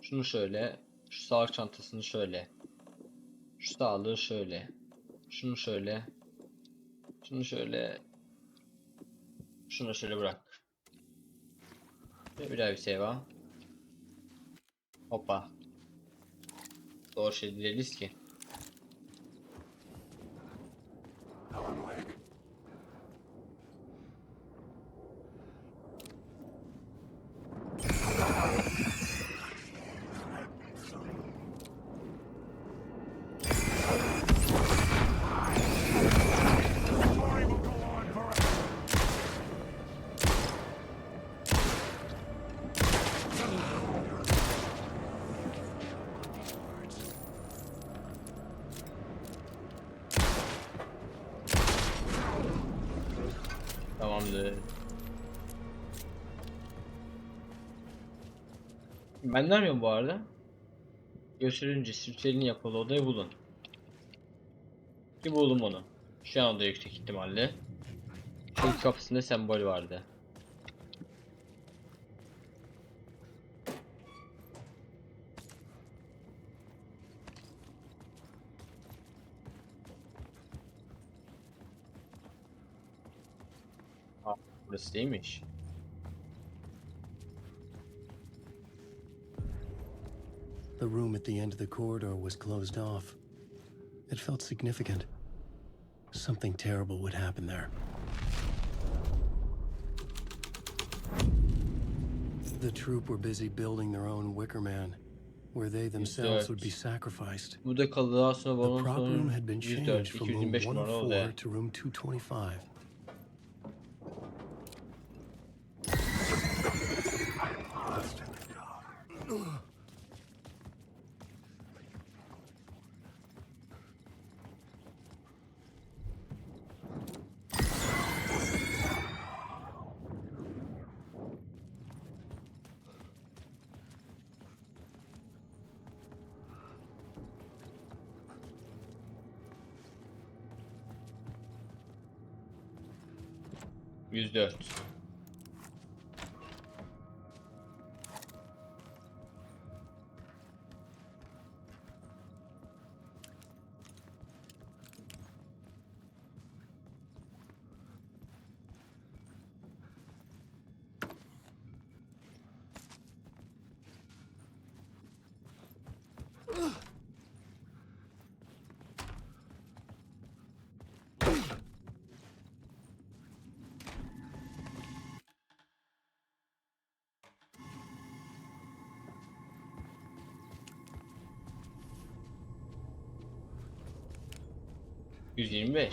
Şunu şöyle. Şu sağlık çantasını şöyle. Şu sağlığı şöyle. Şunu şöyle. Şunu şöyle. Şunu şöyle bırak. Ve bir daha bir save. Hoppa. Doğru şey değiliz ki. Tamamdır. Ben ne arıyorum bu arada? Gösterince sürçelini yapılı odayı bulun. Ki buldum onu. Şu anda yüksek ihtimalle. Şu kapısında sembol vardı. Burası değilmiş. The room at the end of the corridor was closed off. It felt significant. Something terrible would happen there. The troop were busy building their own Wicker Man, where they themselves would be sacrificed. Burada kaldığı sonra The prop room had been changed from room 104 to room 225. %4. %25.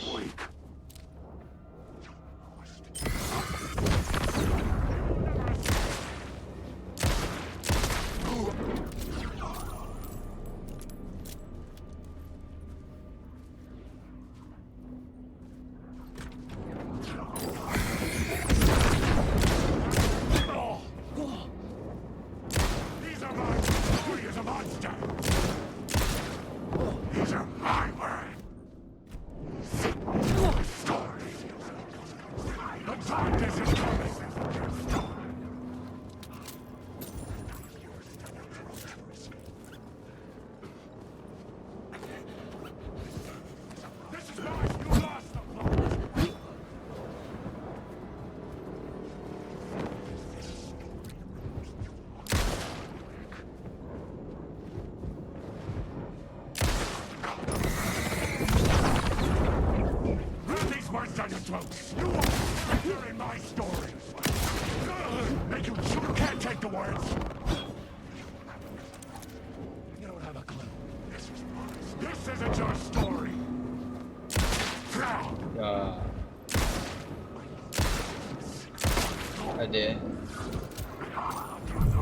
Hadi.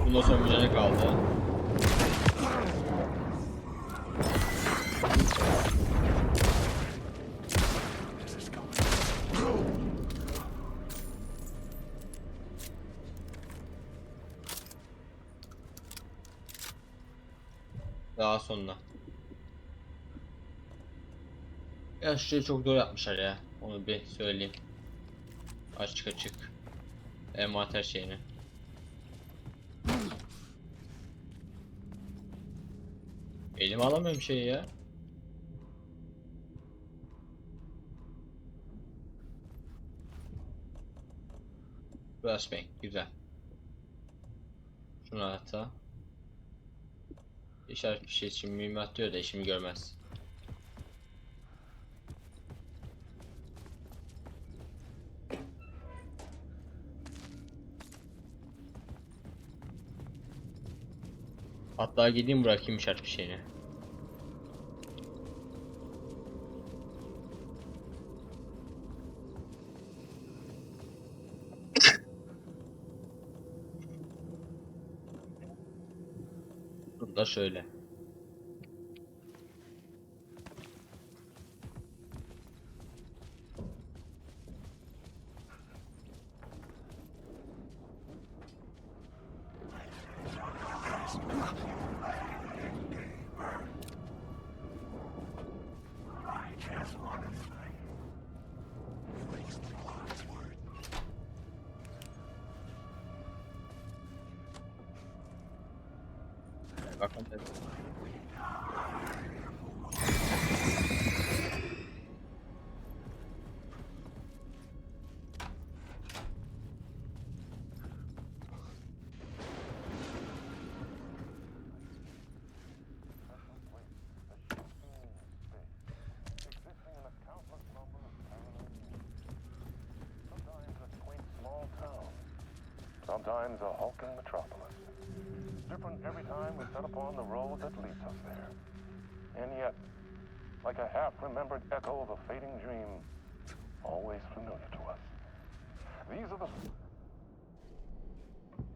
Bundan sonra bir canı kaldı. Daha sonra. Ya şu şeyi çok doğru yapmışlar ya. Onu bir söyleyeyim. Açık açık. Envanter şeyini. Elime alamıyorum şeyi ya. Flashbang güzel. Şunu hatta. İşaret bir şey için mühimmat diyor da işimi görmez. Hatta gideyim bırakayım işaret bir şeyini. Bunu da şöyle. Bakın tabii. Sometimes a hulking metropolis. Different every time we set upon the road that leads us there. And yet, like a half-remembered echo of a fading dream, always familiar to us. These are the...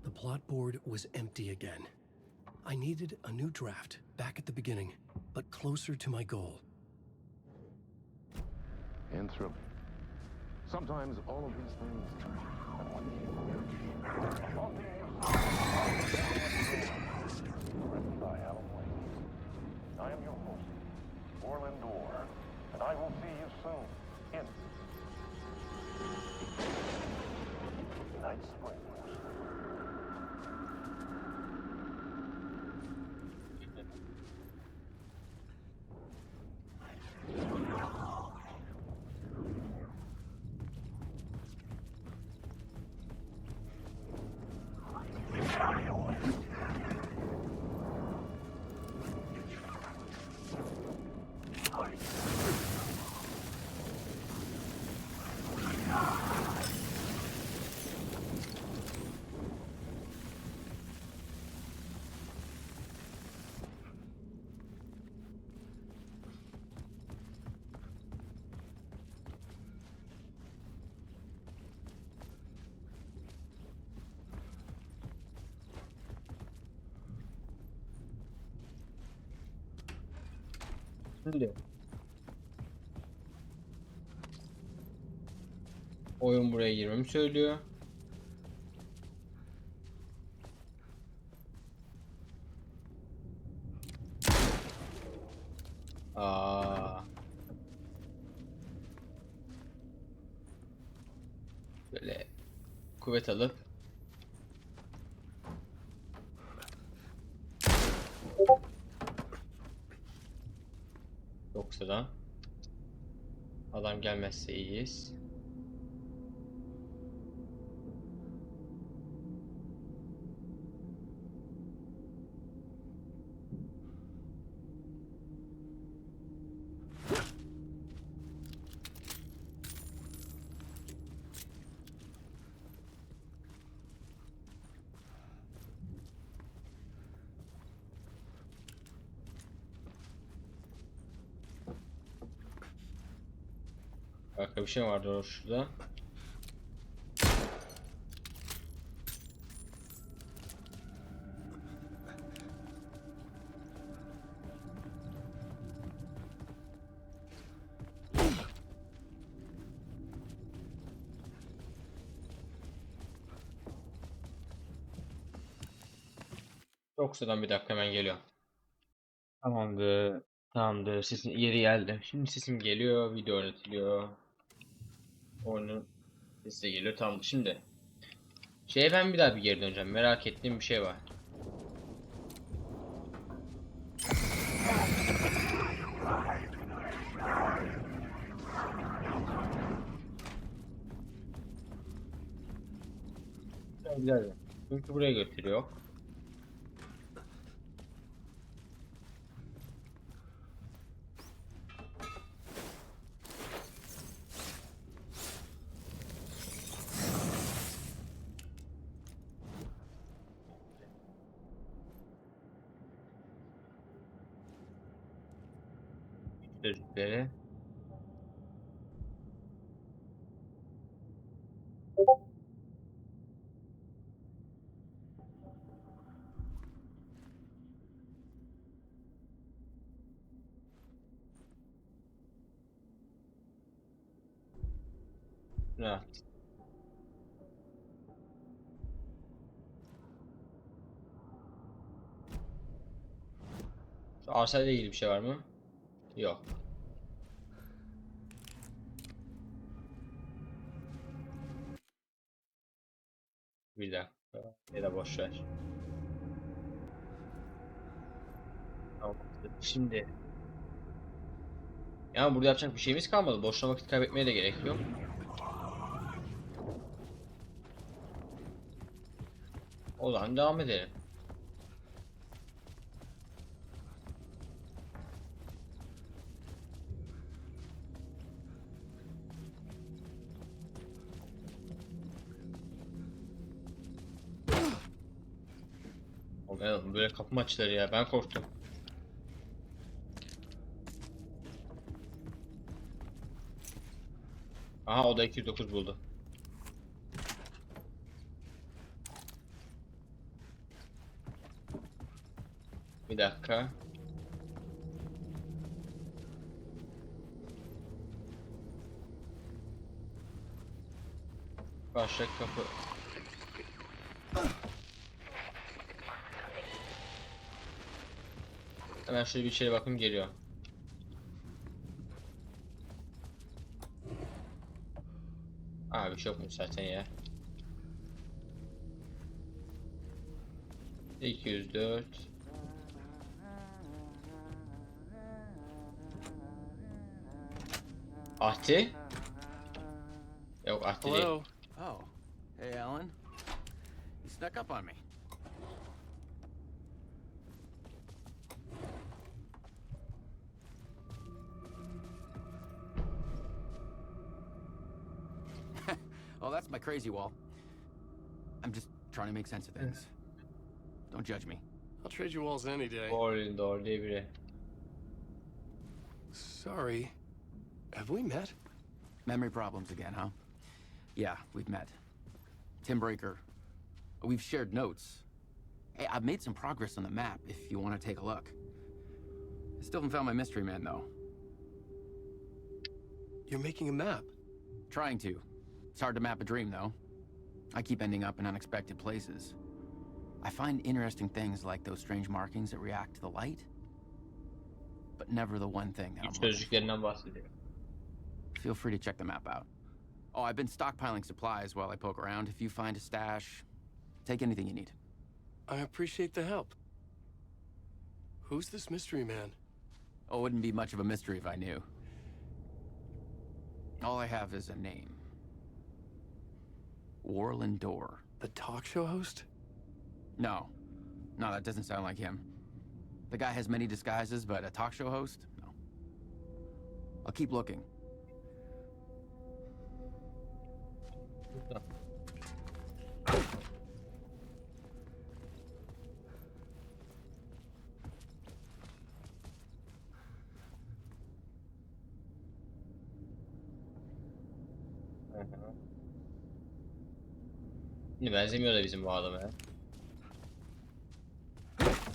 The plot board was empty again. I needed a new draft, back at the beginning, but closer to my goal. And through. Sometimes all of these things at once. Written by Alan Wake. I am your host, Orland Orr, and I will see you soon in Night Springs. Şimdi oyun buraya girmemi söylüyor. Böyle kuvvet alıp yoksa da adam gelmezse iyiyiz. Başka bir şey vardı şurada. Yoksa bir dakika hemen geliyor. Tamamdır. Tamamdır. Sesim yeri geldi. Şimdi sesim geliyor. Video oynatılıyor. Oyunun sesi de geliyor. Tamam. Şimdi ben bir daha bir geri döneceğim. Merak ettiğim bir şey var. Güzel. Çünkü buraya götürüyor. Çocukları. Evet. Şu arsayla ilgili bir şey var mı? Yok. Bir dakika. Ya da boş ver. Tamam. Şimdi. Ya burada yapacak bir şeyimiz kalmadı. Boşuna vakit kaybetmeye de gerek yok. O zaman devam edelim. Oğlum böyle kapı maçları ya, ben korktum. Aha, o da 209 buldu. Bir dakika. Başka kapı. Hemen şöyle bir içeri bakayım, geliyor. Abi bir şey yokmuş zaten ya. 204. Ahti? Yok, Ahti değil. Hello. Oh, hey, Alan. You snuck up on me. Oh, that's my crazy wall. I'm just trying to make sense of things. Don't judge me. I'll trade you walls any day. Doğru diye biri. Sorry. Have we met? Memory problems again, huh? Yeah, we've met. Tim Breaker. We've shared notes. Hey, I've made some progress on the map if you want to take a look. I still haven't found my mystery man, though. You're making a map? Trying to. It's hard to map a dream, though. I keep ending up in unexpected places. I find interesting things like those strange markings that react to the light, but never the one thing that I'm Çocuklarından bahsediyor. Feel free to check the map out. Oh, I've been stockpiling supplies while I poke around. If you find a stash, take anything you need. I appreciate the help. Who's this mystery man? Oh, it wouldn't be much of a mystery if I knew. All I have is a name. Warland Door. The talk show host? No. No, that doesn't sound like him. The guy has many disguises, but a talk show host? No. I'll keep looking. Benzemiyor da bizim bu adama ya.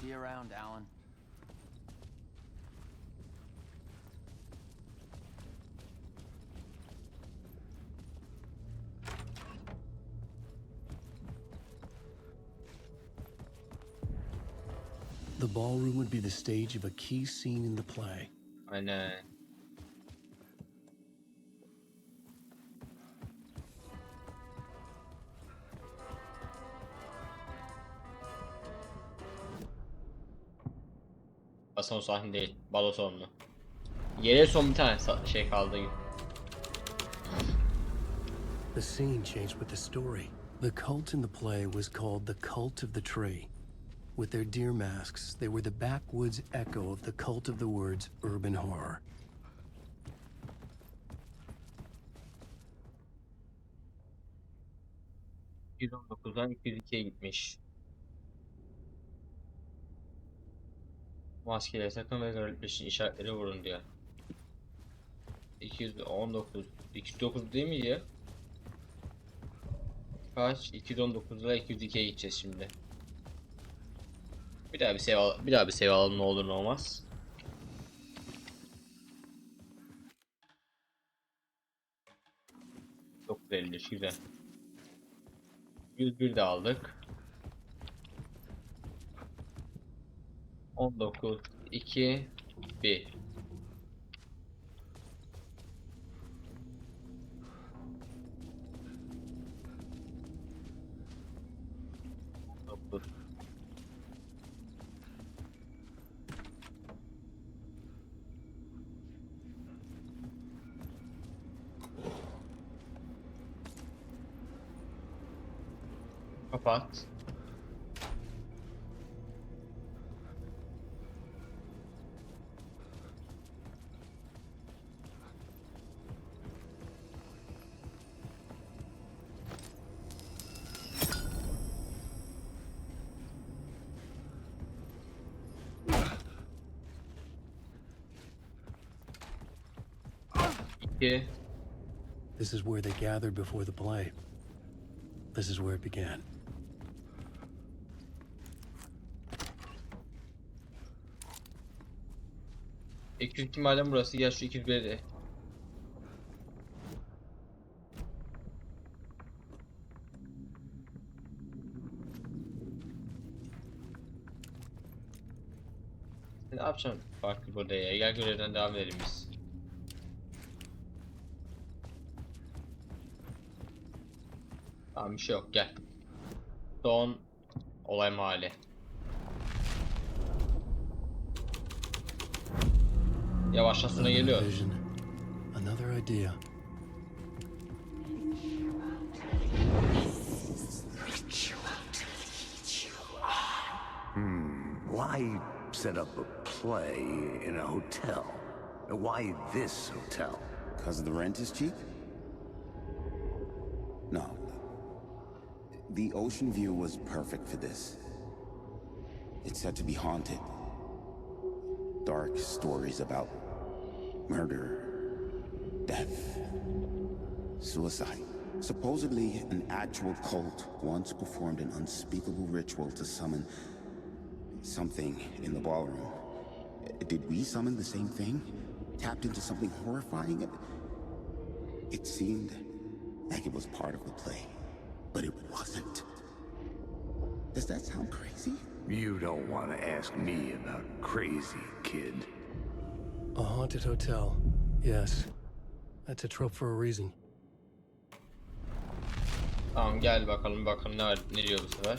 See you around, Alan. The ballroom would be the stage of a key scene in the play. Aynen. Son sahne değil. Balo sonlu. Yere son bir tane şey kaldı. The scene changed with the story. The cult in the play was called the Cult of the Tree. With their deer masks, they were the backwoods echo of the cult of the words urban horror. ...219'dan 202'ye gitmiş. Maskeleri sakın ve garipleşin, işaretleri vurun diyor. 219, 209 değil mi ya? Kaç? 219'da 202'ye gideceğiz şimdi. Bir daha bir save alalım, ne olur ne olmaz. Çok belli, güzel. 101 de aldık. 19, 2, 1. Kapat. İki. This is where they gathered before the play. This is where it began. İki madem burası, gel şu 201'e de. Ne yapacağım farklı burada ya? Gel görevden devam edelim biz. Tamam, bir şey yok, gel. Son olay mahalli. Yavaşlasına geliyor. Another idea. Why set up a play in a hotel? Why this hotel? Because the rent is cheap? No. The ocean view was perfect for this. It's said to be haunted. Dark stories about murder, death, suicide. Supposedly, an actual cult once performed an unspeakable ritual to summon something in the ballroom. Did we summon the same thing? Tapped into something horrifying? It seemed like it was part of the play, but it wasn't. Does that sound crazy? You don't want to ask me about crazy, kid. A haunted hotel. Yes. That's a trope for a reason. Tamam, gel bakalım ne diyor bu sefer.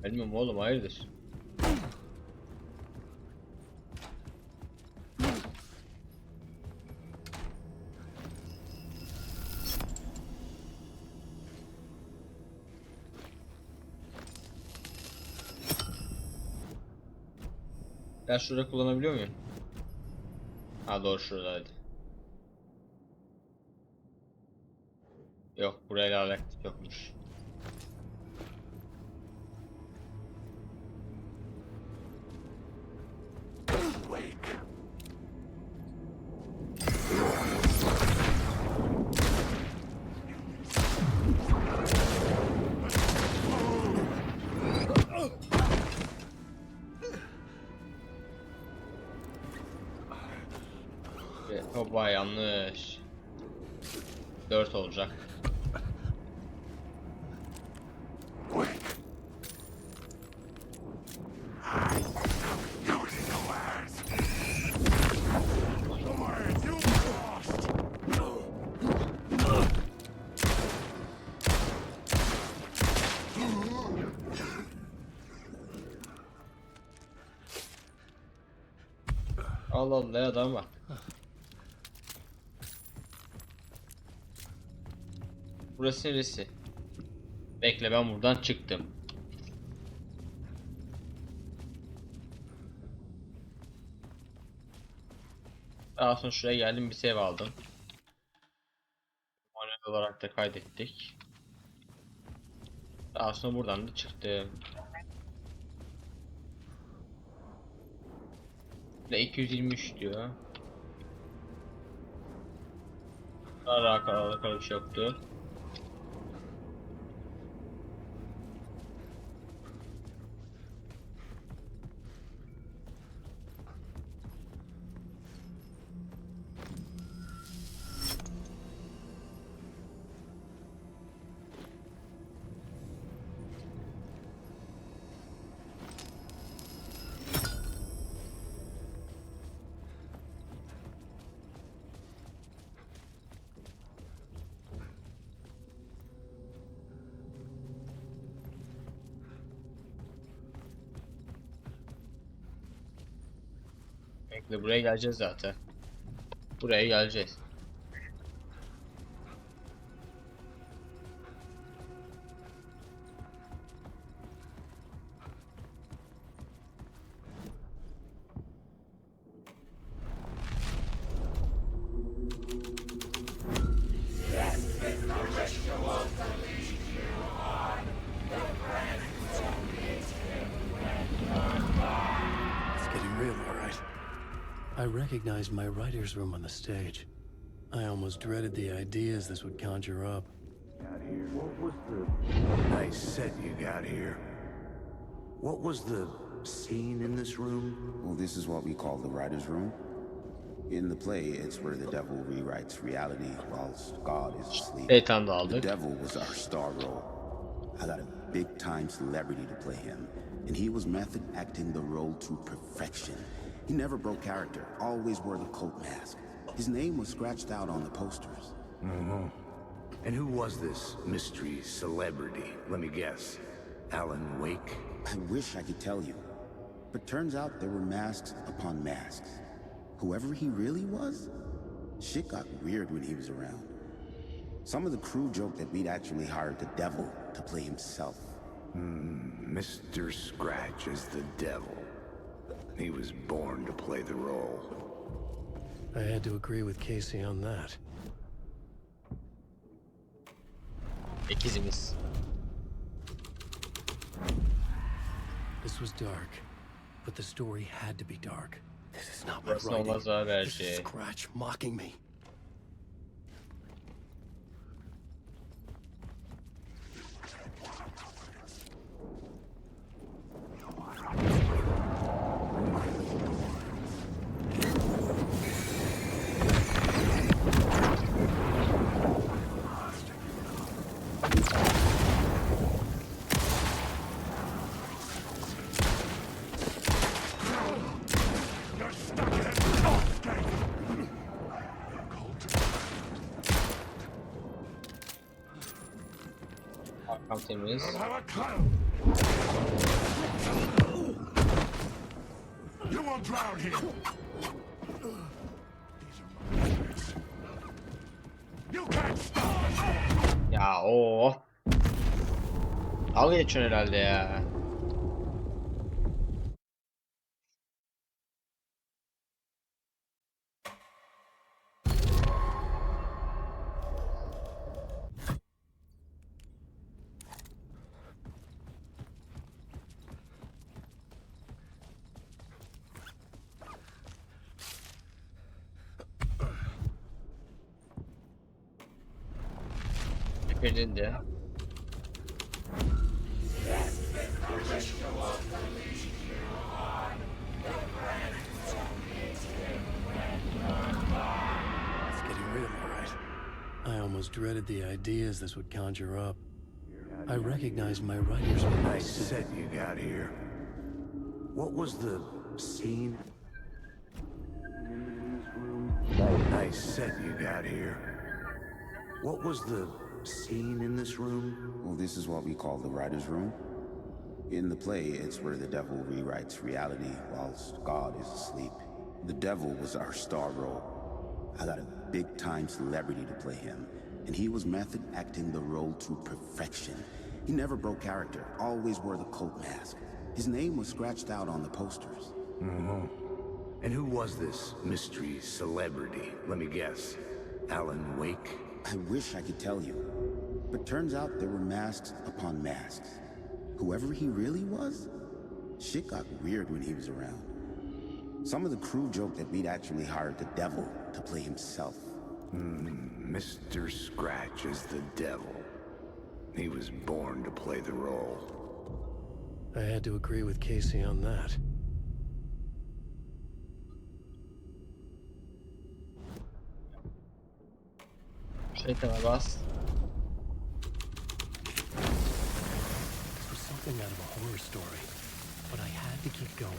Bilmiyorum oğlum, hayırdır? Ben şurada kullanabiliyor muyum? Ha doğru, şuradaydı. Yok, burayla alakası yokmuş. Hoppa yanlış. 4 olacak. Allah Allah adam var. Burası neresi? Bekle ben buradan çıktım. Daha sonra şuraya geldim bir save aldım. Manuel olarak da kaydettik. Daha sonra buradan da çıktım. Ve 223 diyor. Daha alakalı bir şey yoktu. Bekle buraya geleceğiz zaten. Buraya geleceğiz. I recognized my writer's room on the stage. I almost dreaded the ideas this would conjure up. Got here. What was the nice set you got here? What was the scene in this room? Well, this is what we call the writer's room. In the play, it's where the devil rewrites reality whilst God is asleep. The devil was our star role. I got a big-time celebrity to play him, and he was method acting the role to perfection. He never broke character, always wore the coat mask. His name was scratched out on the posters. Mm-hmm. And who was this mystery celebrity? Let me guess. Alan Wake? I wish I could tell you. But turns out there were masks upon masks. Whoever he really was, shit got weird when he was around. Some of the crew joked that we'd actually hired the devil to play himself. Mr. Scratch is the devil. He was born to play the role. I had to agree with Casey on that. İkizimiz. This was dark, but the story had to be dark. This is not my Burası writing. olmaz abi her This şey. is Scratch mocking me. Arkam temiz. You won't drown here. You can't stop us. Ya o. Dalga geçiyorsun herhalde ya. Birinde. dreaded the ideas this would conjure up. I recognized my writer's room. I said you got here. What was the scene? I said you got here. What was the scene in this room? Well, this is what we call the writer's room. In the play, it's where the devil rewrites reality whilst God is asleep. The devil was our star role. I got a big-time celebrity to play him, and he was method acting the role to perfection. He never broke character, always wore the cult mask. His name was scratched out on the posters. Mm-hmm. And who was this mystery celebrity? Let me guess. Alan Wake? I wish I could tell you, but turns out there were masks upon masks. Whoever he really was, shit got weird when he was around. Some of the crew joked that we'd actually hired the devil to play himself. Mr. Scratch is the devil. He was born to play the role. I had to agree with Casey on that. Şeytana bas. This was something out of a horror story, but I had to keep going.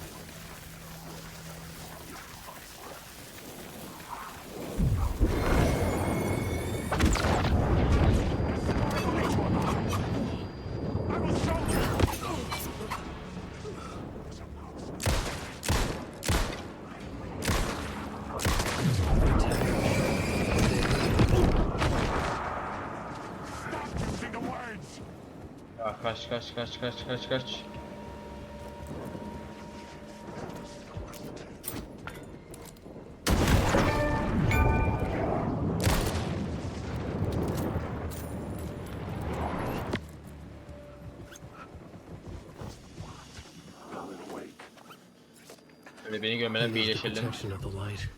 Ya kaç. Böyle beni görmeden bir iyileşelim. Protection of the light.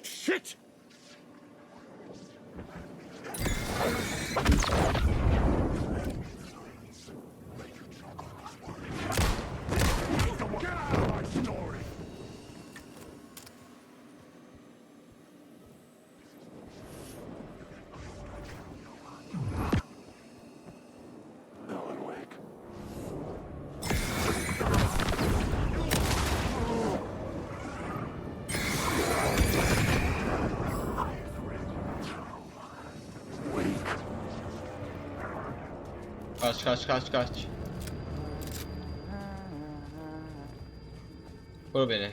Shit! Kaç. Vur beni.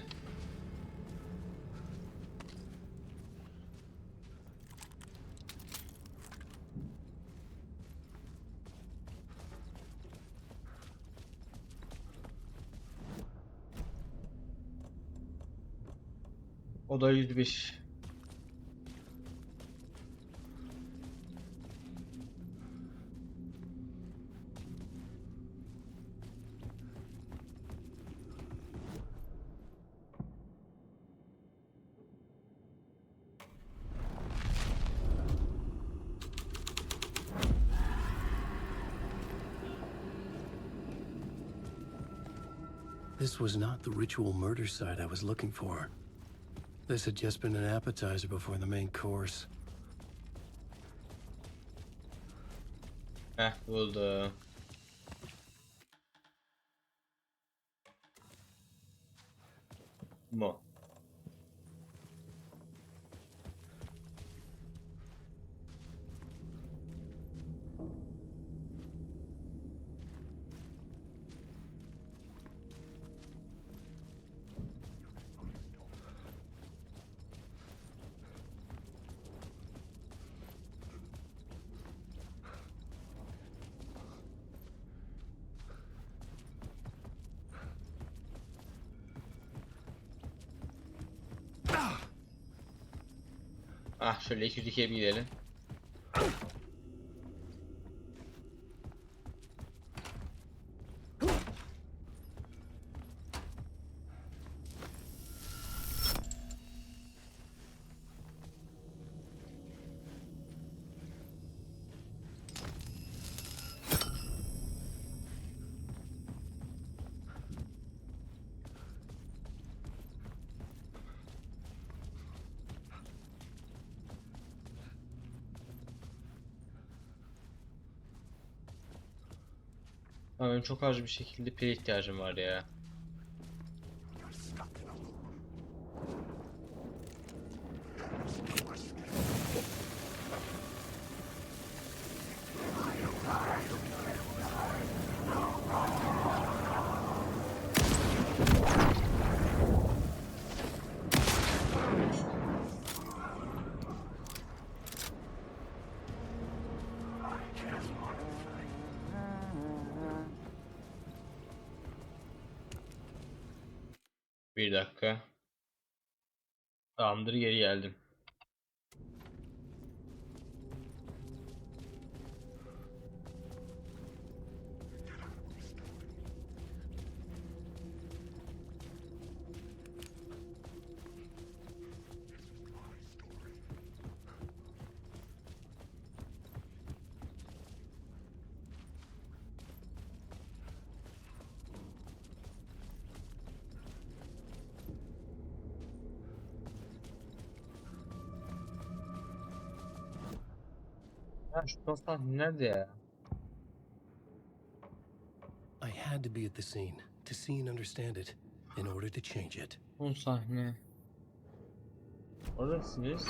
Oda 101. This was not the ritual murder site I was looking for. This had just been an appetizer before the main course. Buldu. Mu. Şöyle 202'ye bir gidelim. Benim çok acil bir şekilde pil ihtiyacım var ya. Bir dakika. Tamamdır, geri geldim. Ya şu son sahne nerede ya? I had to be at the scene to see and understand it in order to change it. Son sahne. Oradasınız.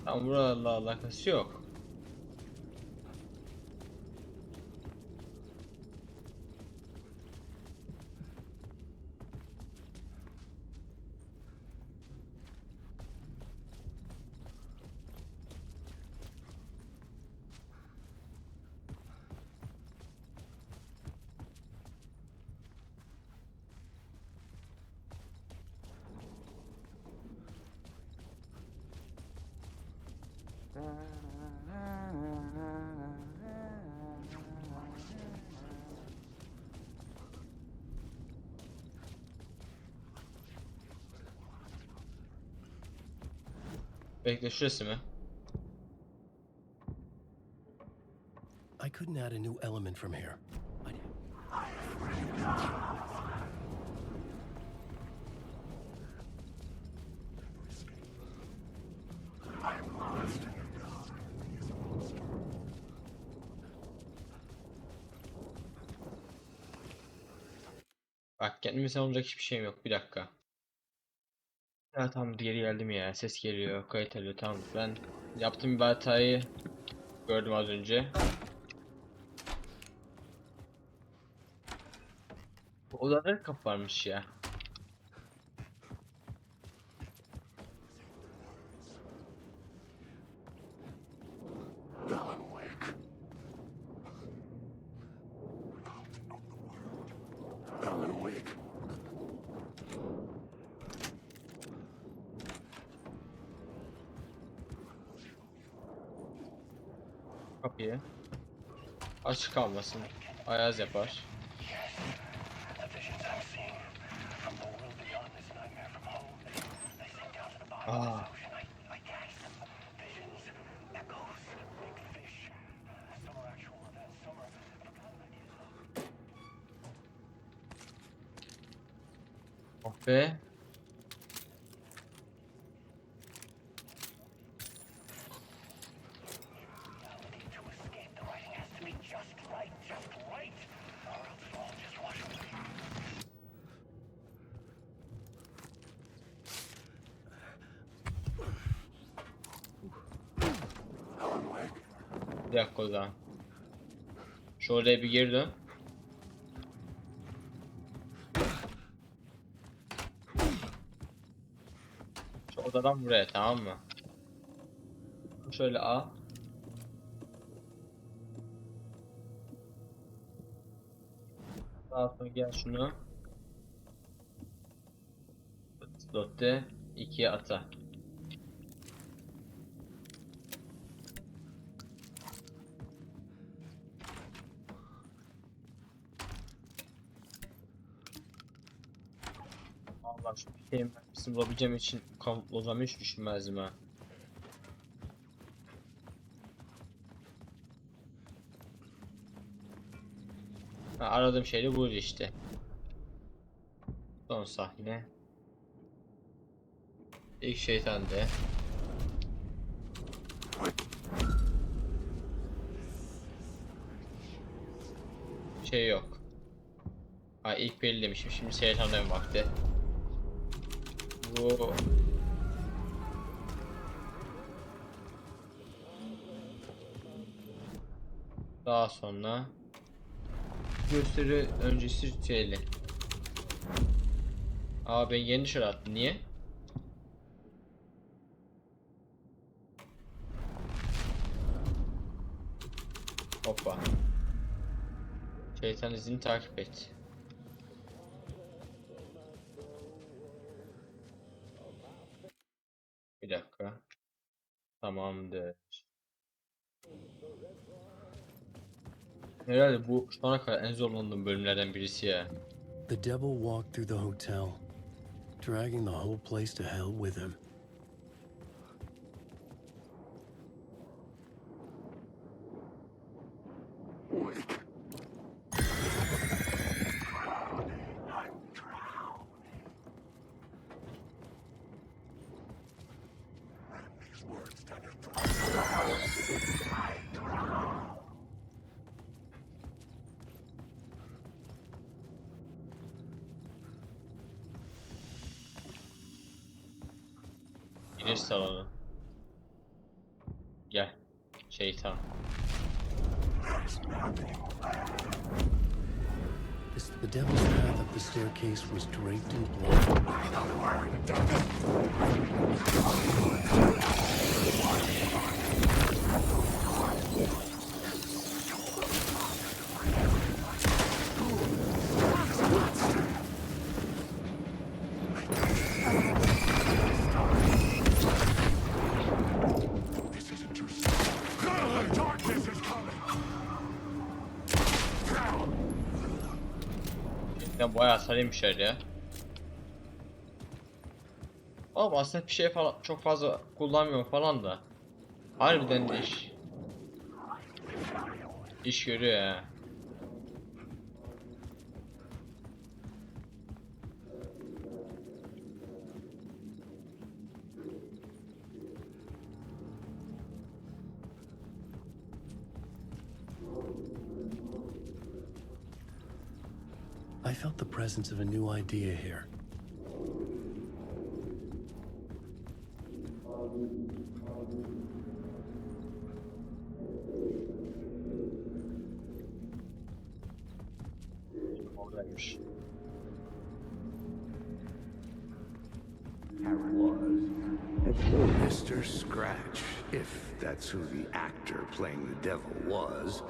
Tam buralarla alakası yok. Bekle, şurası mı? I couldn't add a new element from here. Bak, kendime savunacak hiçbir şeyim yok. Bir dakika. Ya tamam, geri geldim ya. Ses geliyor, kayıt alıyor. Tamam, ben yaptığım bir hatayı gördüm az önce. Bu odada kapı varmış ya. Kapıyı açık kalmasın. Ayaz yapar. Aa. Oh be. Bir dakika o zaman. Şu odaya bir geri dön. Şu odadan buraya, tamam mı? Şöyle al. Daha sonra gel şunu. Slot'te 2'ye ata. Allah, şu bir şeyin mermisini bulabileceğim için o zaman hiç düşünmezdim ha. Aradığım şey de buydu işte. Son sahne. İlk şeytan de. Şey yok. Ha ilk belli demişim. Şimdi şeytanların vakti. Bu daha sonra gösteri öncesi ritüeli. Aa ben yeni dışarı attım. Niye? Hoppa. Şeytan izini takip et. Bir dakika. Tamamdır. Herhalde bu şu ana kadar en zorlandığım bölümlerden birisi ya. The devil walked through the hotel, dragging the whole place to hell with him. Giriş salonu. Gel. Şeytan. The devil's path up the staircase was draped in blood. Ya bayağı sarıymışlar ya. Ama aslında bir şey falan çok fazla kullanmıyorum falan da. Harbiden de iş görüyor ya. I felt the presence of a new idea here. Oradaymış. Mr. Scratch, if that's who the actor playing the devil was,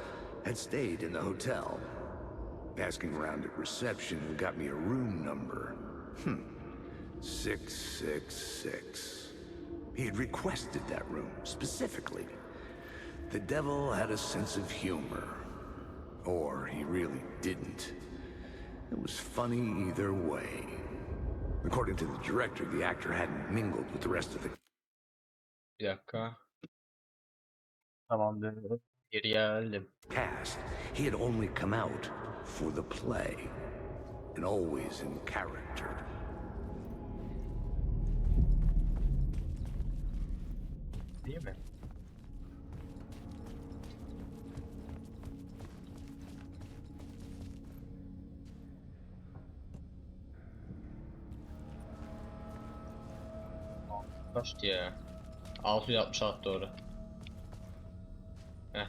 had stayed in the hotel. Asking around at reception got me a room number. 666. He had requested that room, specifically. The devil had a sense of humor. Or he really didn't. It was funny either way. According to the director, the actor hadn't mingled with the rest of the... Bir dakika. Tamamdır. Geri geldim. Cast. He had only come out for the play. And always in character. Değil mi? Kaçtı ya? 666 doğru.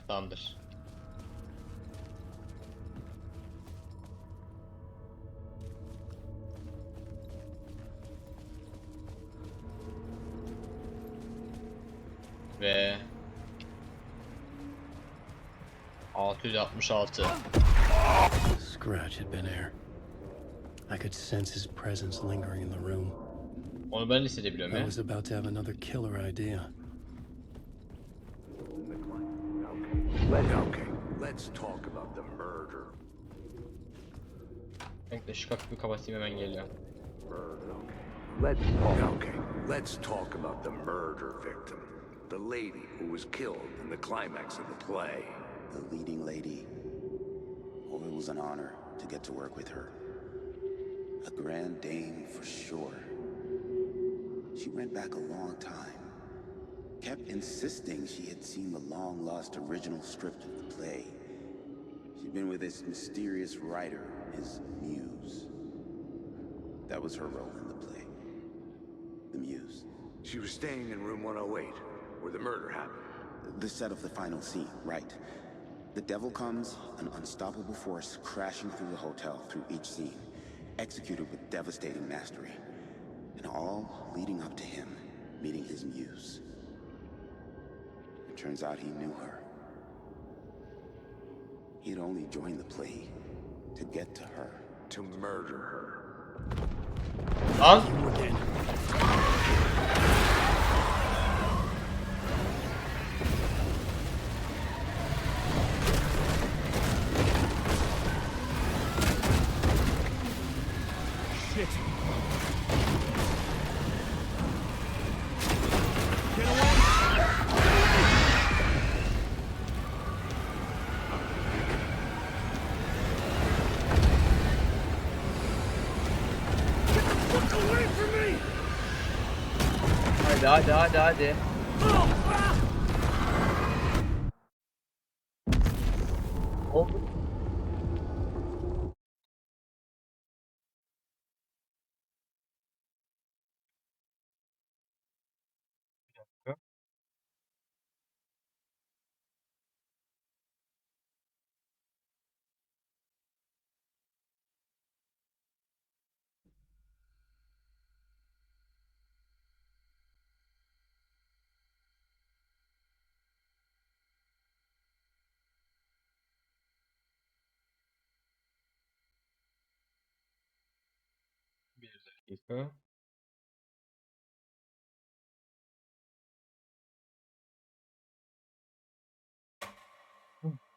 Tamamdır. Ve 666. Scratch had been here. I could sense his presence lingering in the room. Onu ben hissedebiliyorum I ya. was about to have another killer idea. Okay, let's talk about the murder. Bekle şu kapıyı kapatayım hemen geliyor. Let's talk about the murder victim. The lady who was killed in the climax of the play. The leading lady. Well, it was an honor to get to work with her. A grand dame for sure. She went back a long time. Kept insisting she had seen the long-lost original script of the play. She'd been with this mysterious writer, his muse. That was her role in the play. The muse. She was staying in room 108, where the murder happened. The set of the final scene, right. The devil comes, an unstoppable force crashing through the hotel through each scene, executed with devastating mastery. And all leading up to him meeting his muse. It turns out he knew her. He'd only joined the play to get to her. To murder her. Lan. Shit. Get away! Get the fuck away from me! Hadi. Oldu. Bir dakika.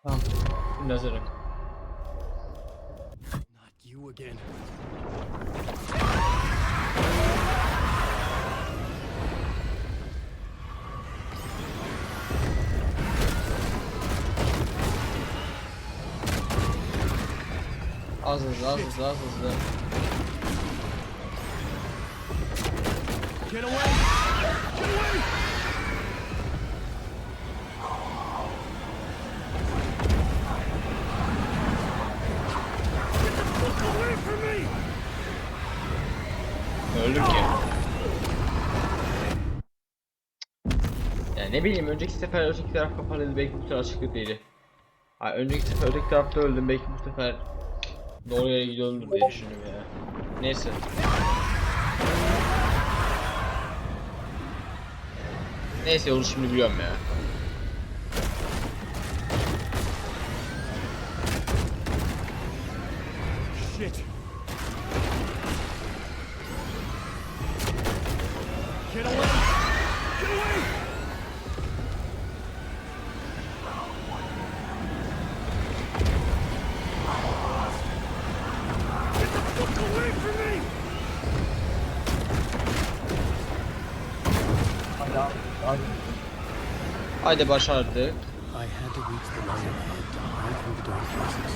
Tamam. Şimdi hazırım. Not you again. Az hızlı. Get away! Get away! Get the fuck away from me! Öldüm ki. Yani ne bileyim, önceki sefer öteki taraf kapalıydı, belki bu sefer açıklık değildi. Önceki sefer öteki tarafta öldüm, belki bu sefer doğru yere gidiyorumdur diye düşündüm ya. Neyse. Neyse, yolu şimdi biliyorum ya. Shit. Get away! Get away! Get the fuck away from me! Haydi başardık. I had to reach the light ahead to hide through the dark places.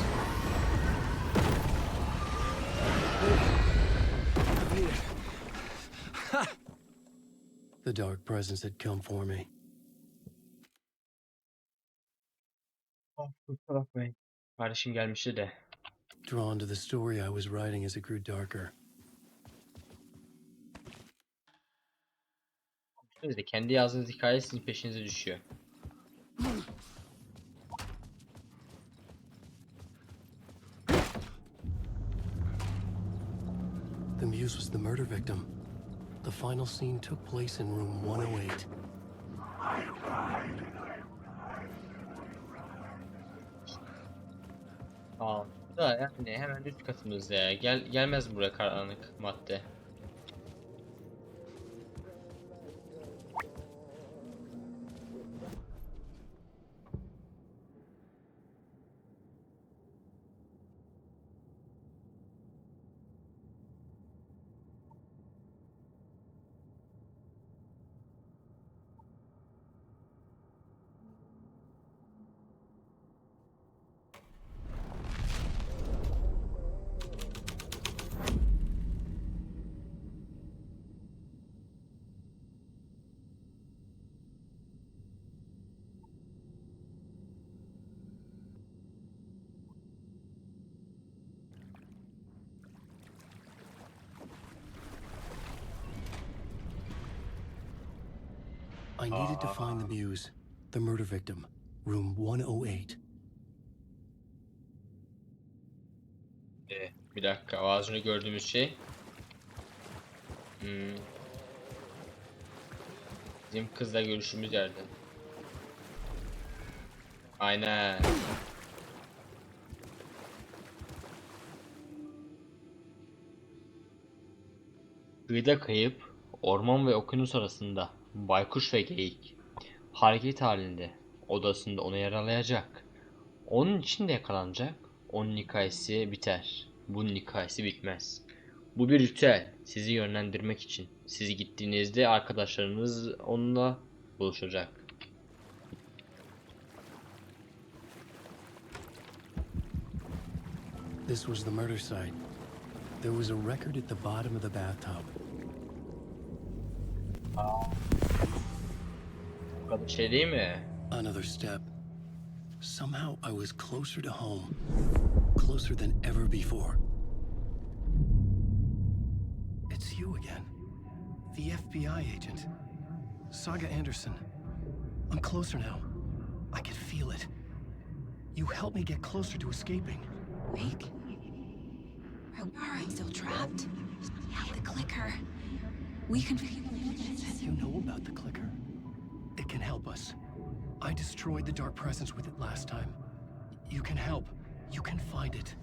The dark presence had come for me. Kusura bakmayın. Kardeşim gelmişti de. Drawn to the story I was writing as it grew darker. Siz de kendi yazdığınız hikaye sizin peşinize düşüyor. The muse was the murder victim. The final scene took place in room 108. Aa, da yani hemen üst katımızda ya. Gelmez buraya karanlık madde. I needed to find the muse, the murder victim, room 108. Bir dakika, az önce gördüğümüz şey. Bizim kızla görüşümüz yerde. Aynen. Kıyıda kayıp, orman ve okyanus arasında baykuş ve geyik hareket halinde odasında onu yaralayacak. Onun için de yakalanacak. Onun hikayesi biter. Bunun hikayesi bitmez. Bu bir ritüel. Sizi yönlendirmek için. Siz gittiğinizde arkadaşlarınız onunla buluşacak. This was the murder site. There was a record at the bottom of the bathtub. Bu kadar şey değil mi? Another step. Somehow I was closer to home. Closer than ever before. It's you again. The FBI agent. Saga Anderson. I'm closer now. I can feel it. You helped me get closer to escaping. Wake? Are I still trapped? I have the clicker. We can... You know about the clicker. It can help us. I destroyed the dark presence with it last time. You can help. You can find it.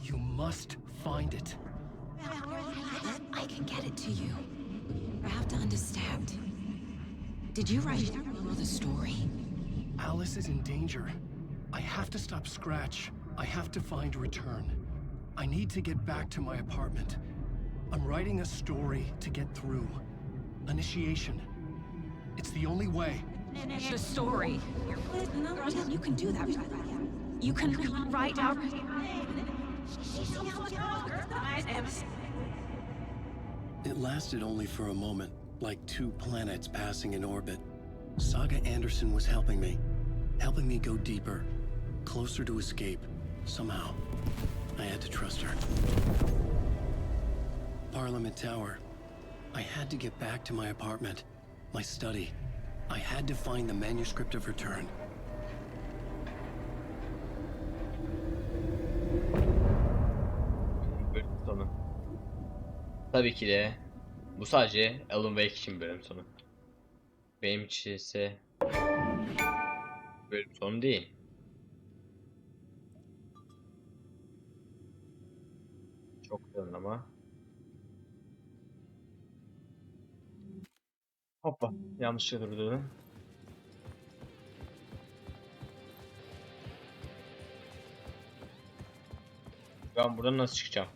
You must find it. I can get it to you. I have to understand. Did you write the story? Alice is in danger. I have to stop Scratch. I have to find Return. I need to get back to my apartment. I'm writing a story to get through. Initiation. It's the only way. The story. You can do that. You can write out... It lasted only for a moment, like two planets passing in orbit. Saga Anderson was helping me go deeper, closer to escape, somehow. I had to trust her. Parliament Tower. I had to get back to my apartment, my study. I had to find the manuscript of Return. Bölüm sonu. Tabii ki de bu sadece Alan Wake için bölüm sonu. Benim için ise bölüm sonu değil. Çok güzel ama. Hoppa, yanlışlıkla durdurdum. Ben buradan nasıl çıkacağım?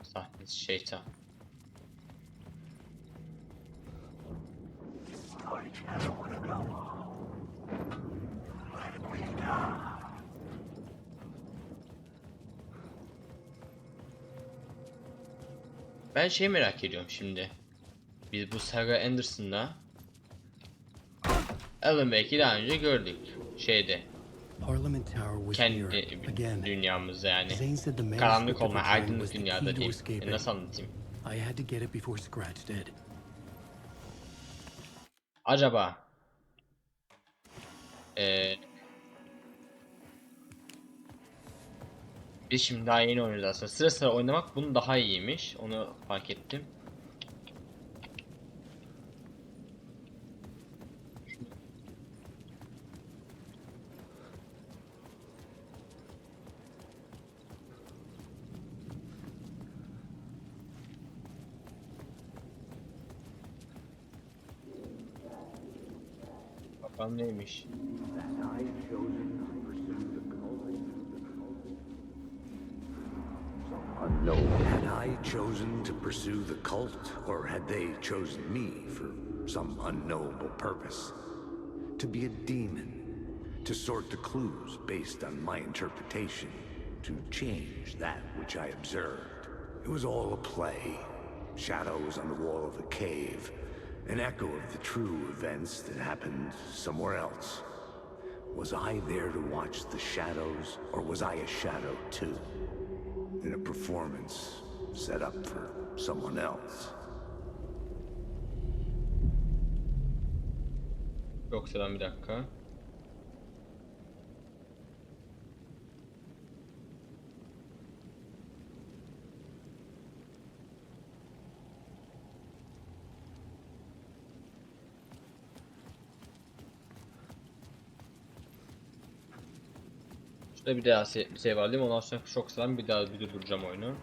Sahnesi şeytan. Ben şey merak ediyorum şimdi. Biz bu Saga Anderson'la Alan Wake'i daha önce gördük. Şeyde. Kendi dünyamızda yani. Karanlık olma, aydınlık dünyada diyeyim. Nasıl anlatayım? Acaba biz şimdi daha yeni oynuyoruz aslında. Sıra sıra oynamak bunun daha iyiymiş. Onu fark ettim. Bakalım neymiş? Had I chosen to pursue the cult, or had they chosen me for some unknowable purpose? To be a demon, to sort the clues based on my interpretation, to change that which I observed. It was all a play. Shadows on the wall of the cave, an echo of the true events that happened somewhere else. Was I there to watch the shadows, or was I a shadow too? In a performance set up for someone else. Yoksa bir dakika. Şurada bir daha save alayım. Ondan sonra çok sıram bir daha durduracağım oyunu.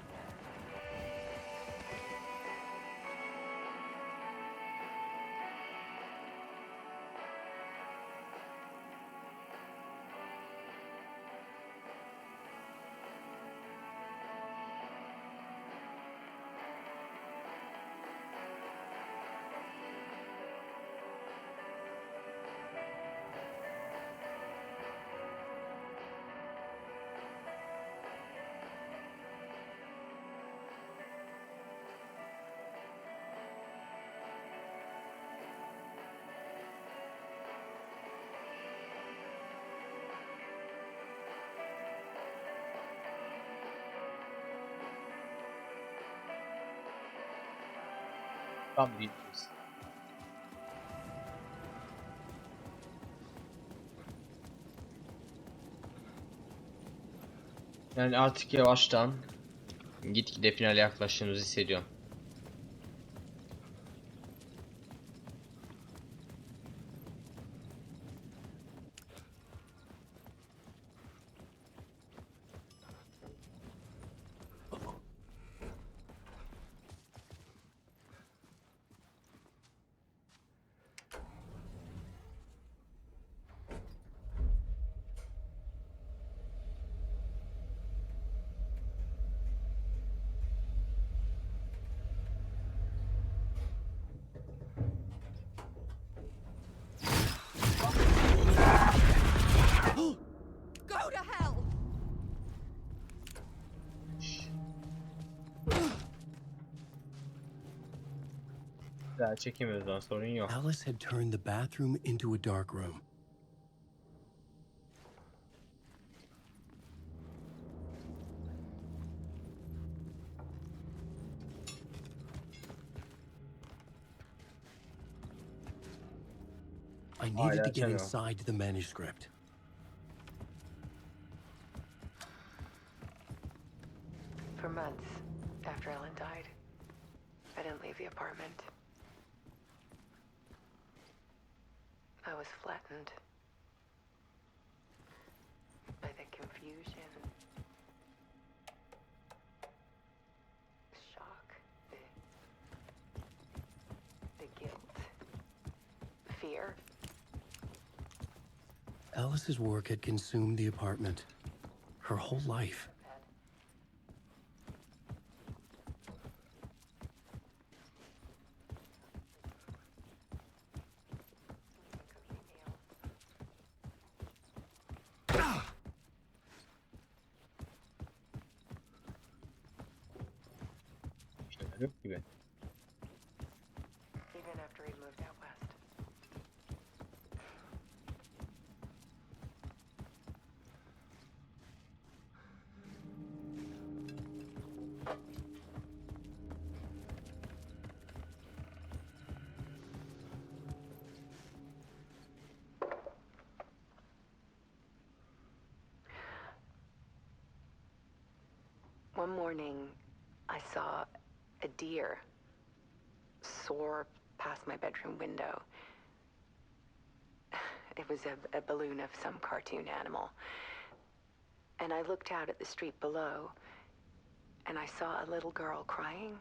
Tam değiliz. Yani artık yavaştan gitgide finale yaklaştığımızı hissediyorum. Go to hell! Daha çekemiyoruz lan, sorun yok. Alice had turned the bathroom into a dark room. I needed to get inside the manuscript. For months after Ellen died, I didn't leave the apartment. I was flattened by the confusion, shock, the guilt, fear. Alice's work had consumed the apartment. Her whole life. Yok gibi. Even after he moved out west. One morning, I saw a deer soar past my bedroom window. It was a balloon of some cartoon animal. And I looked out at the street below, and I saw a little girl crying.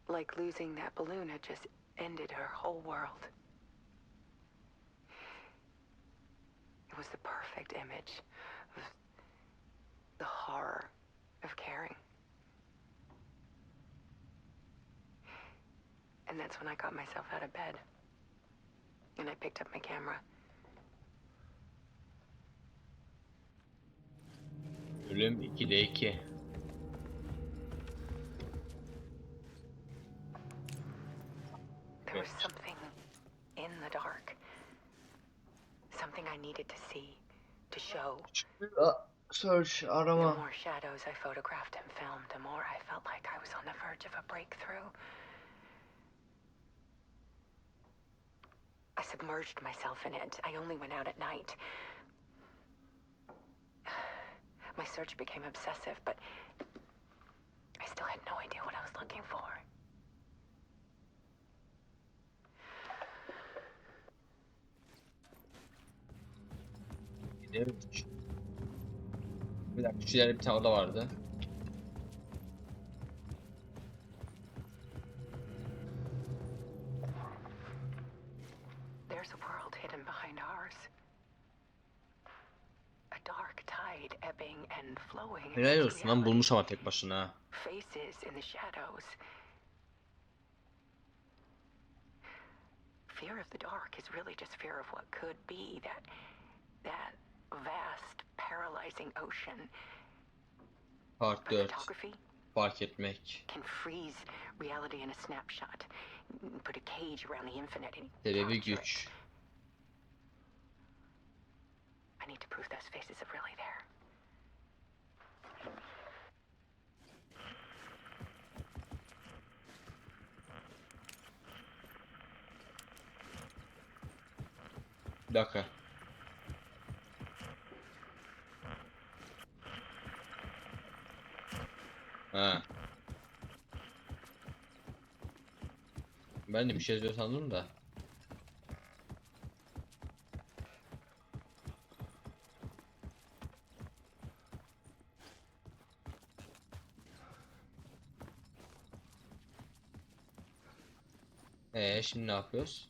Like losing that balloon had just ended her whole world. It was the perfect image of the horror of caring. And that's when I got myself out of bed. And I picked up my camera. Bölüm 2'de 2. There was something in the dark. Something I needed to see, to show. Search, The arama. more shadows I photographed and filmed, the more I felt like I was on the verge of a breakthrough. I submerged myself in it. I only went out at night. My search became obsessive, but I still had no idea what I was looking for. Bir dakika, şu ileride bir tane oda vardı. There's a world hidden behind ours. A dark tide ebbing and flowing. Helal olsun lan, bulmuş ama tek başına. Faces in the shadows. Fear of the dark is really just fear of what could be, that vast, paralyzing ocean. Part 4. Fark etmek. Can freeze reality in a snapshot. Put a cage around the infinite and Sebebi güç. I need to prove those faces are really there. Bir dakika. Ha. Ben de bir şey yazıyor sandım da. Şimdi ne yapıyoruz?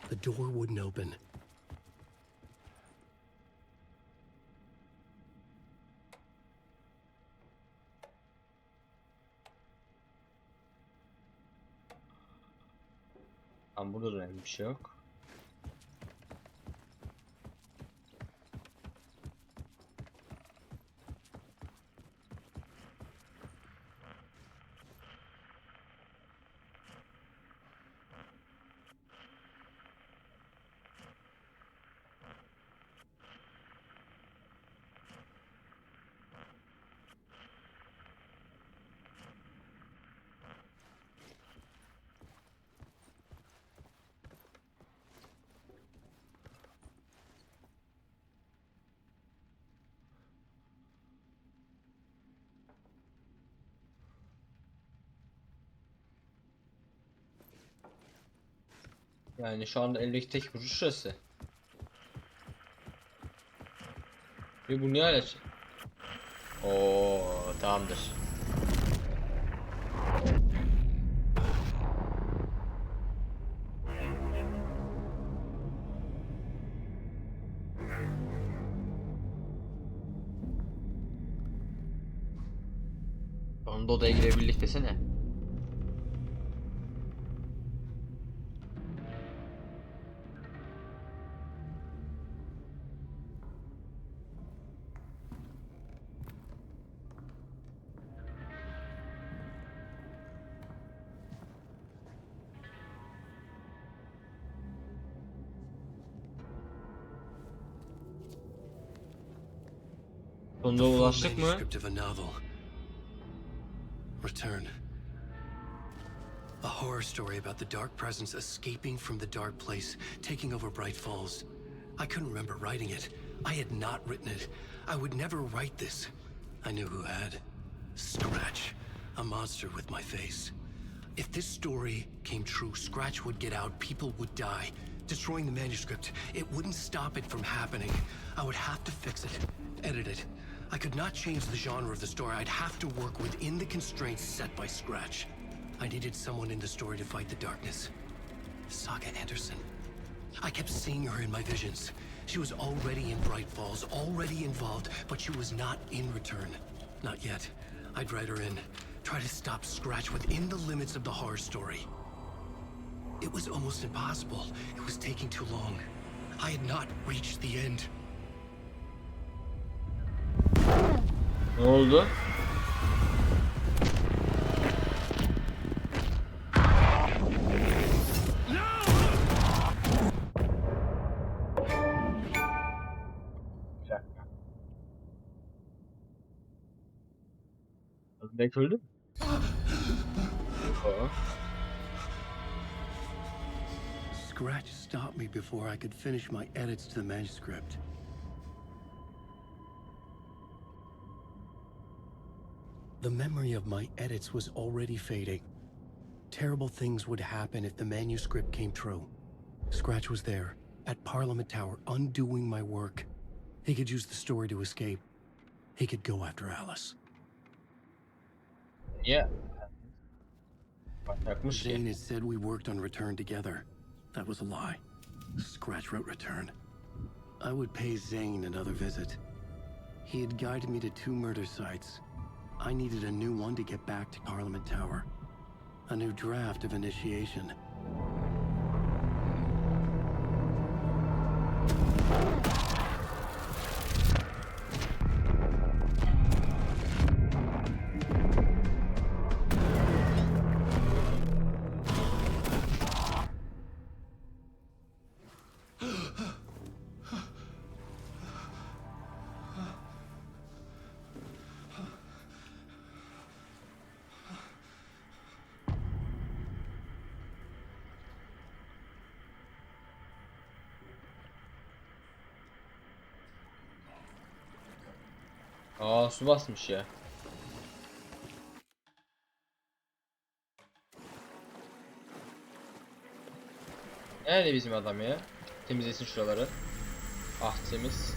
The door wouldn't open. Tam burada da bir şey yok. Yani şu anda elimdeki tek vuruş şurası. Ve bu niye öyle? Oo, tamamdır. Sonunda odaya girebildik desene. Sonunda ulaştık mı? Manuscript of a novel. Return. A horror story about the dark presence escaping from the dark place, taking over Bright Falls. I couldn't remember writing it. I had not written it. I would never write this. I knew who had. Scratch. A monster with my face. If this story came true, Scratch would get out, people would die. Destroying the manuscript, it wouldn't stop it from happening. I would have to fix it, edit it. I could not change the genre of the story. I'd have to work within the constraints set by Scratch. I needed someone in the story to fight the darkness. Saga Anderson. I kept seeing her in my visions. She was already in Bright Falls, already involved, but she was not in Return. Not yet. I'd write her in, try to stop Scratch within the limits of the horror story. It was almost impossible. It was taking too long. I had not reached the end. Ne oldu? Belki öldü mü? Yo. Scratch stopped me before I could finish my edits to the manuscript. The memory of my edits was already fading. Terrible things would happen if the manuscript came true. Scratch was there, at Parliament Tower, undoing my work. He could use the story to escape. He could go after Alice. Yeah. Zane had said we worked on Return together. That was a lie. Scratch wrote Return. I would pay Zane another visit. He had guided me to 2 murder sites. I needed a new one to get back to Parliament Tower. A new draft of initiation. Aa, su basmış ya. Nerede bizim adam ya? Temizlesin şuraları. Ah, temiz.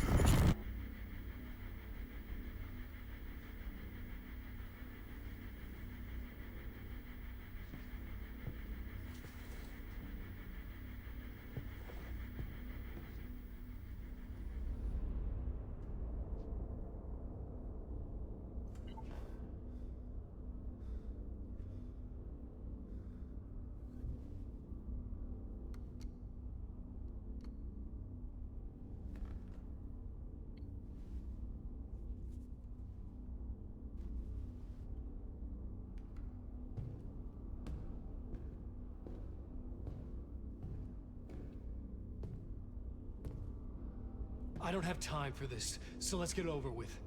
I don't have time for this, so let's get it over with.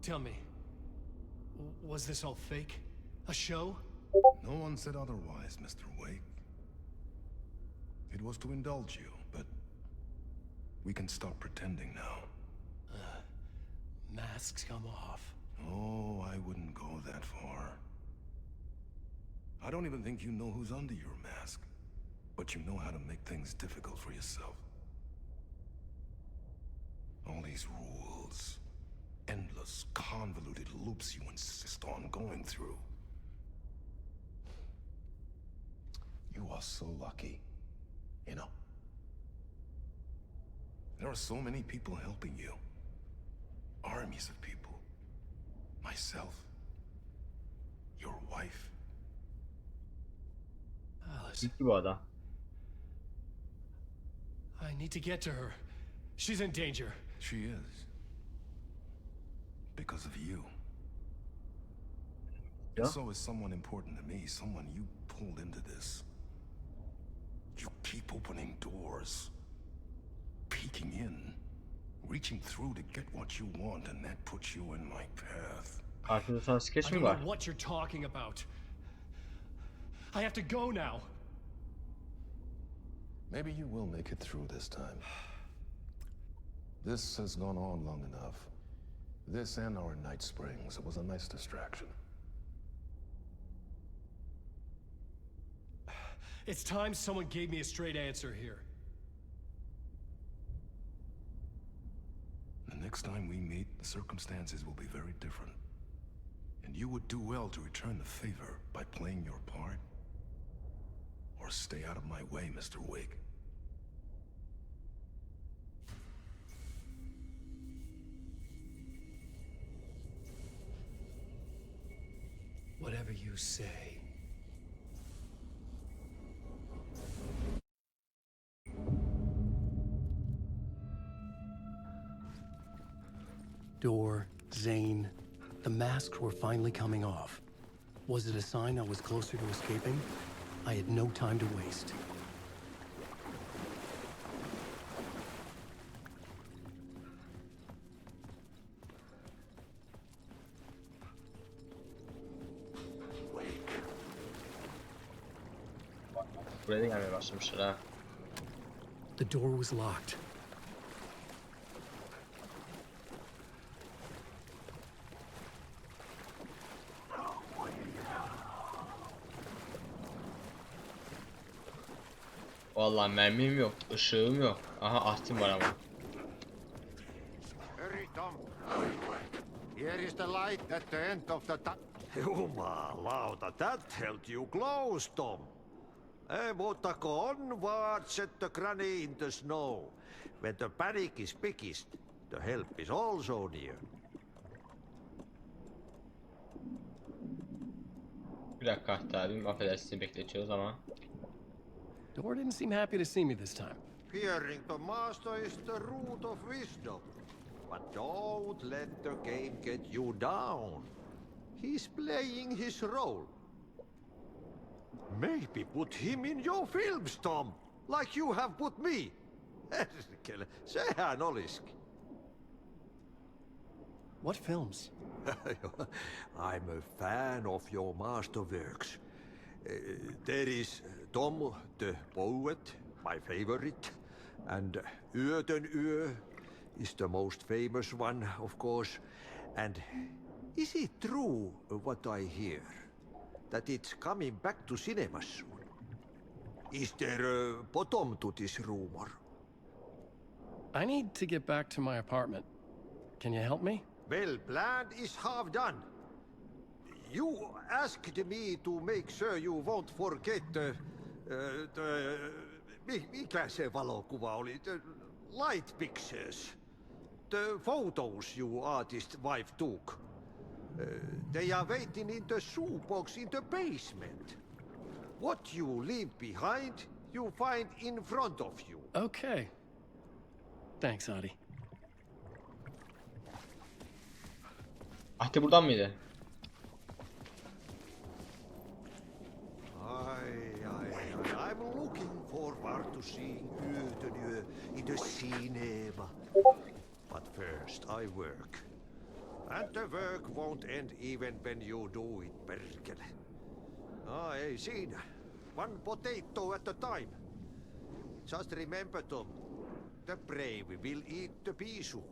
Tell me, was this all fake? A show? No one said otherwise, Mr. Wake. It was to indulge you, but we can stop pretending now. Masks come off. Oh, I wouldn't go that far. I don't even think you know who's under your mask, but you know how to make things difficult for yourself. All these rules, endless, convoluted loops you insist on going through. You are so lucky, you know. There are so many people helping you. Armies of people. Myself. Your wife. Alice. Gitti bu adam. I need to get to her. She's in danger. She is. Because of you. Yeah? And so is someone important to me, someone you pulled into this. You keep opening doors, peeking in, reaching through to get what you want, and that puts you in my path. Karşında sana skeç I mi don't var? know what you're talking about. I have to go now. Maybe you will make it through this time. This has gone on long enough. This and our night springs. It was a nice distraction. It's time someone gave me a straight answer here. The next time we meet, the circumstances will be very different. And you would do well to return the favor by playing your part. Or stay out of my way, Mr. Wake. Whatever you say. Door, Zane, the masks were finally coming off. Was it a sign I was closer to escaping? I had no time to waste. Buraya da gelmeye başlamışlar ha. The door was locked. Vallahi mermim yok, ışığım yok. Aha ahtim var ama. Hurry, Tom. Here is the light at the end of the Jumalauta, that held you close, Tom. Mutta on what set the granny in the snow. When the panic is biggest, the help is also near. Bir dakika hatta abim, affedersiniz bekletiyoruz ama. Door didn't seem happy to see me this time. Hearing the master is the root of wisdom. But don't let the game get you down. He's playing his role. Maybe put him in your films, Tom, like you have put me. Sehän olisikin. What films? I'm a fan of your masterworks. There is Tom the Poet, my favorite, and Yöten Yö is the most famous one, of course. And is it true what I hear, that it's coming back to cinemas soon? Is there a bottom to this rumor? I need to get back to my apartment. Can you help me? Well, plan is half done. You asked me to make sure you won't forget mikä se valokuva oli? The light pictures. The photos your artist wife took. They are waiting in the shoebox in the basement. What you leave behind, you find in front of you. Okay. Thanks, Adi. Ahti buradan mıydı? I'm looking forward to seeing Yöten Yö in the cinema. But first I work. And the work won't end even when you do it, perkele. Ei siinä. One potato at a time. Just remember, Tom, the brave will eat the pea soup.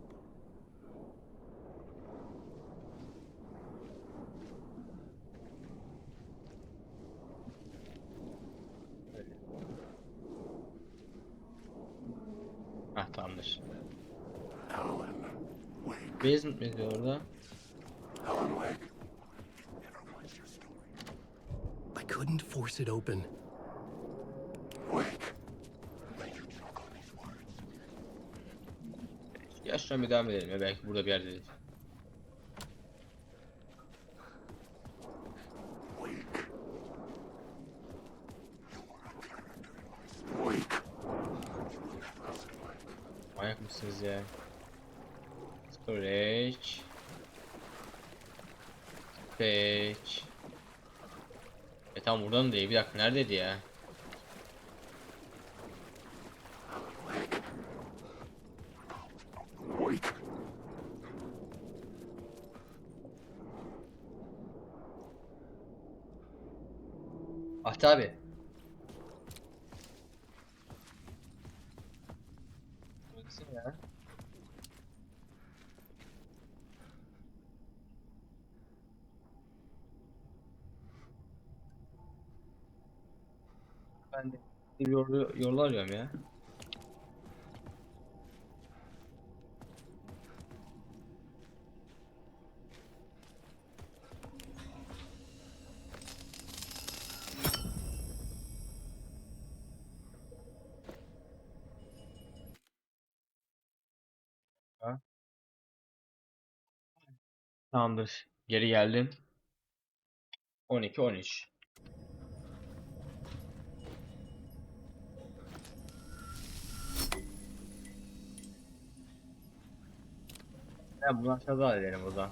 Hah tamamdır. Basement mi diyor orada? I couldn't force it open. Ya şuna bir devam edelim ya, belki burada bir yerdedir. Manyak mısınız ya? Storage. Page. Tam buradan değil, bir dakika neredeydi ya? Ahti abi. Baksana ya. Ben de yol arıyorum ya. Ha? Tamamdır. Geri geldim. 12-13. Ben bunu aşağıda edelim o zaman.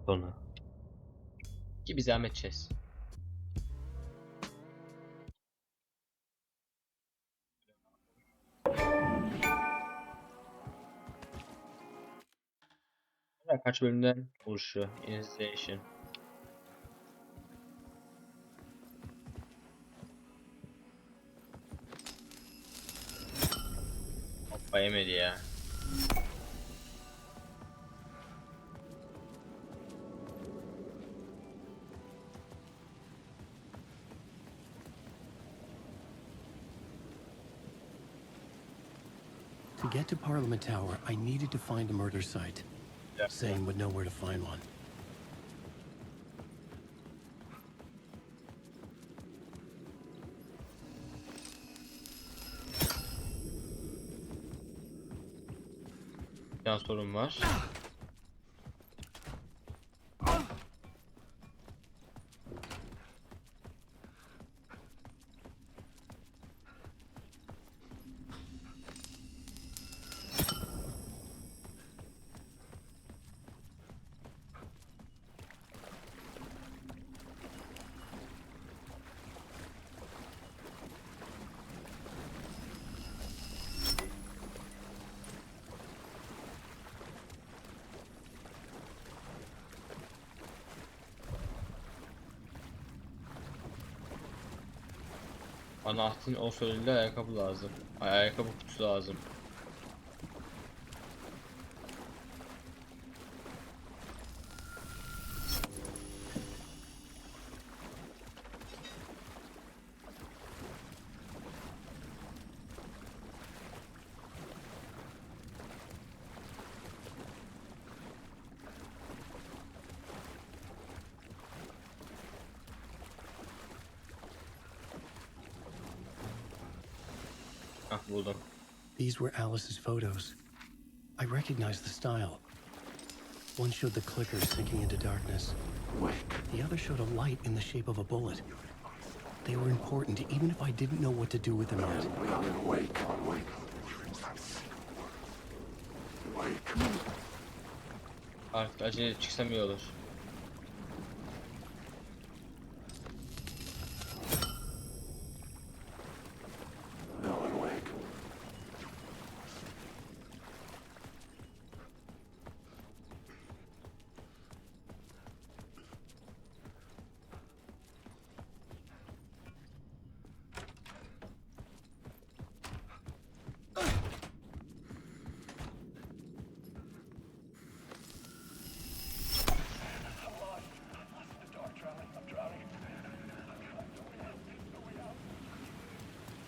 Sonra. Ki bir zahmet çez. Kaç bölümden oluşuyor? Initiation. Hoppa yemedi ya. To get to Parliament Tower, I needed to find a murder site. Zane would know where to find one. Bir sorun var. Anahtarın o sözünde ayakkabı lazım. Ayakkabı kutusu lazım. Ah, buldum. These were Alice's photos. I recognized the style. One showed the clicker sinking into darkness. The other showed a light in the shape of a bullet. They were important, even if I didn't know what to do with them yet. Artık acele çıksam iyi olur.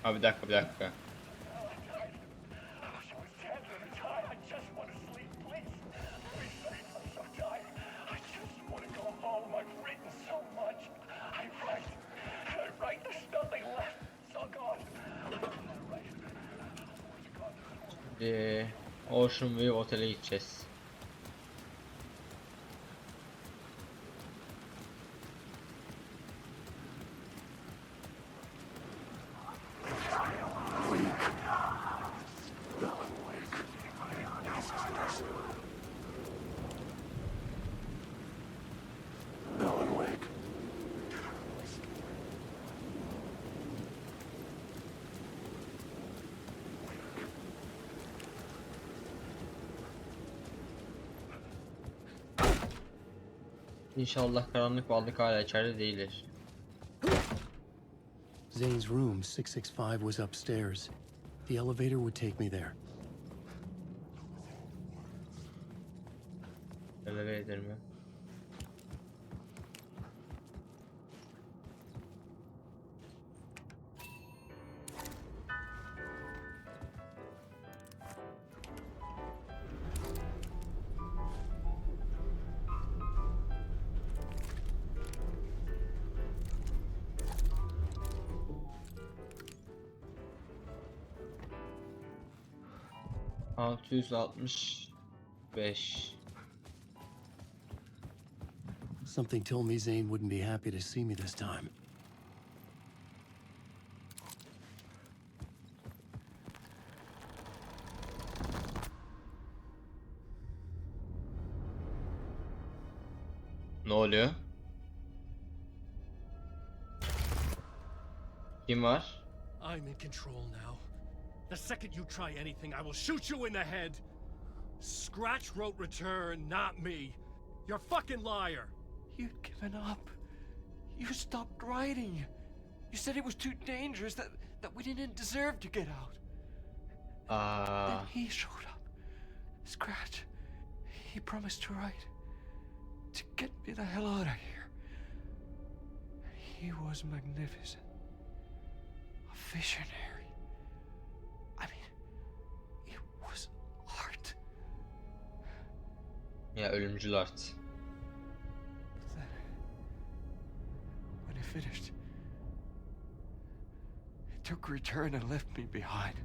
Abi bir dakika. Ocean View Otel'e gideceğiz. İnşallah karanlık varlık hala içeride değildir. Zane's room, 665, was upstairs. The elevator would take me there. Elevator mi? ...665. Something told me Zane wouldn't be happy to see me this time. Ne oluyor? Kim var? I'm in control now. The second you try anything, I will shoot you in the head. Scratch wrote return, not me. You're a fucking liar. You'd given up. You stopped writing. You said it was too dangerous, that we didn't deserve to get out. Then he showed up. Scratch. He promised to write. To get me the hell out of here. He was magnificent. A visionary. I mean, it was art. Ya ölümcül art. Then, when he finished, he took a return and left me behind.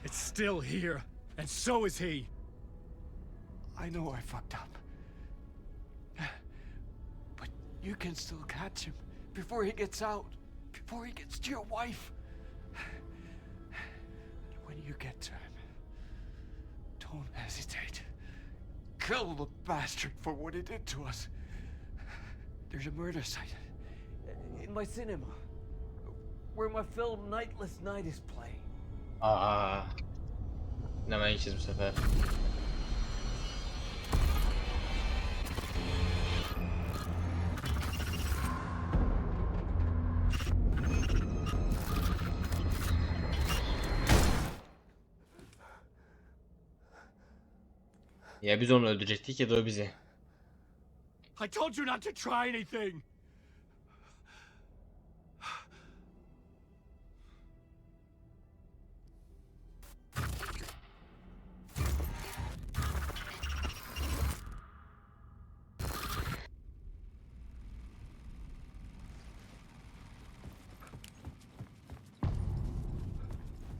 It's still here, and so is he. I know I fucked up. But you can still catch him before he gets out, before he gets to your wife. And when you get to him, don't hesitate. Kill the bastard for what he did to us. There's a murder site in my cinema where my film Nightless Night is playing. Hemen gideceğiz bu sefer. Ya biz onu öldürecektik ya da o bizi. I told you not to try anything.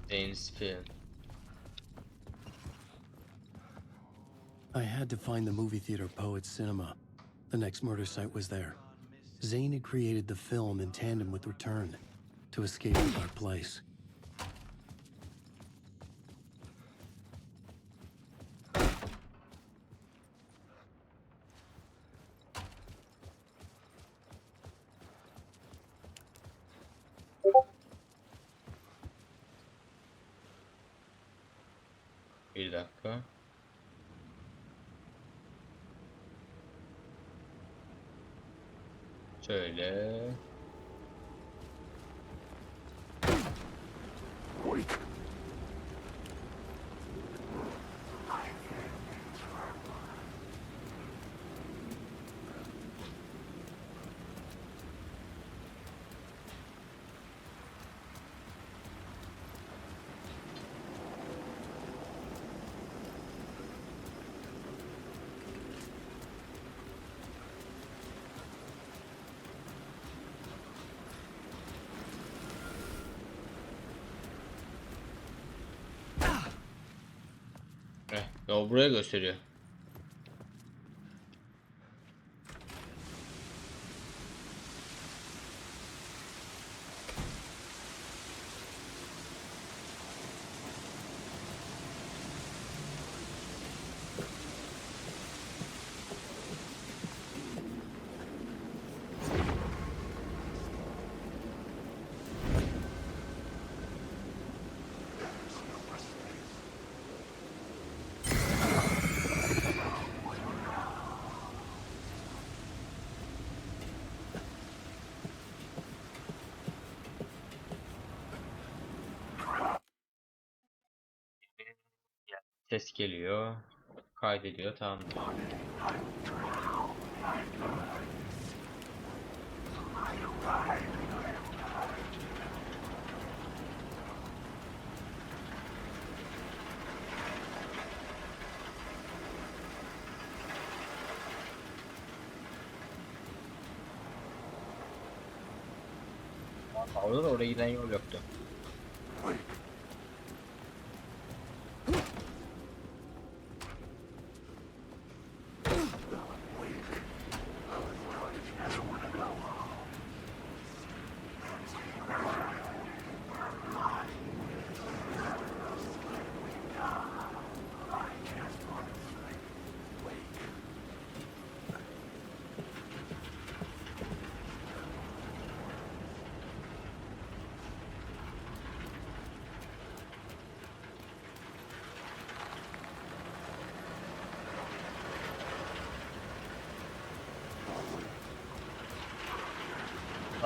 James film. I had to find the movie theater Poets Cinema. The next murder site was there. Zane had created the film in tandem with Return to escape the dark place. Bir dakika. Şöyle. Yol buraya gösteriyor. Ses geliyor. Kaydediyor. Tamam. Orada da oraya giden yol yoktu.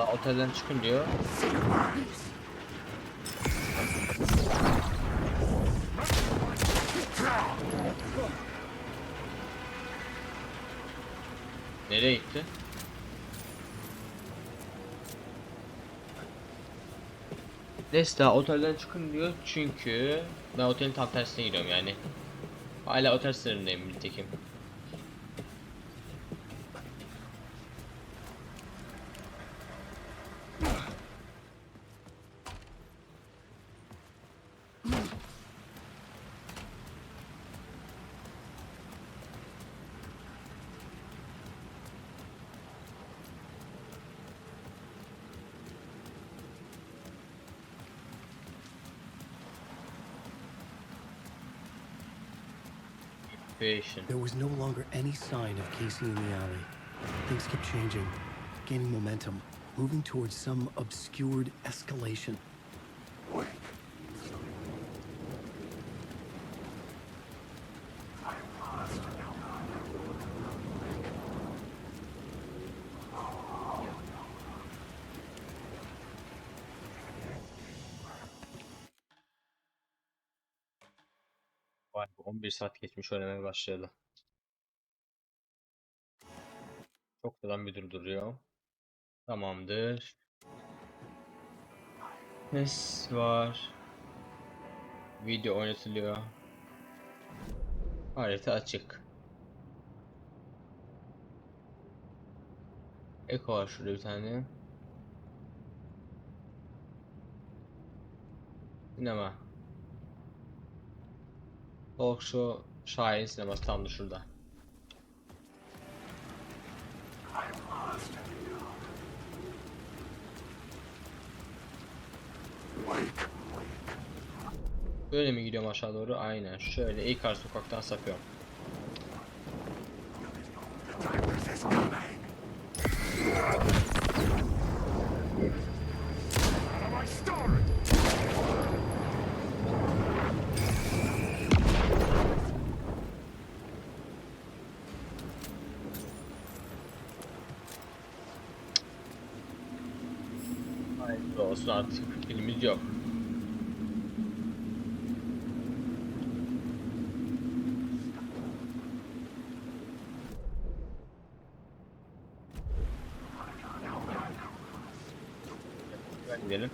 Otelden çıkın diyor. Nereye gitti? Neyse daha otelden çıkın diyor çünkü ben otelin tam tersine gidiyorum yani. Hala otel sınırındayım nitekim. There was no longer any sign of Casey in the alley. Things kept changing, gaining momentum, moving towards some obscured escalation. Vay be, 11 saat geçmiş öğrenmeye başladı. Çok da bir durduruyor. Tamamdır. Ses var. Video oynatılıyor. Harita açık. Eko var şurada bir tane. Sinema. Talk show, şahin sineması tam da şurada. Böyle mi gidiyorum aşağı doğru? Aynen. Şöyle ilk arka sokaktan sapıyorum. Hayırlı olsun, artık filmimiz yok. Gidelim.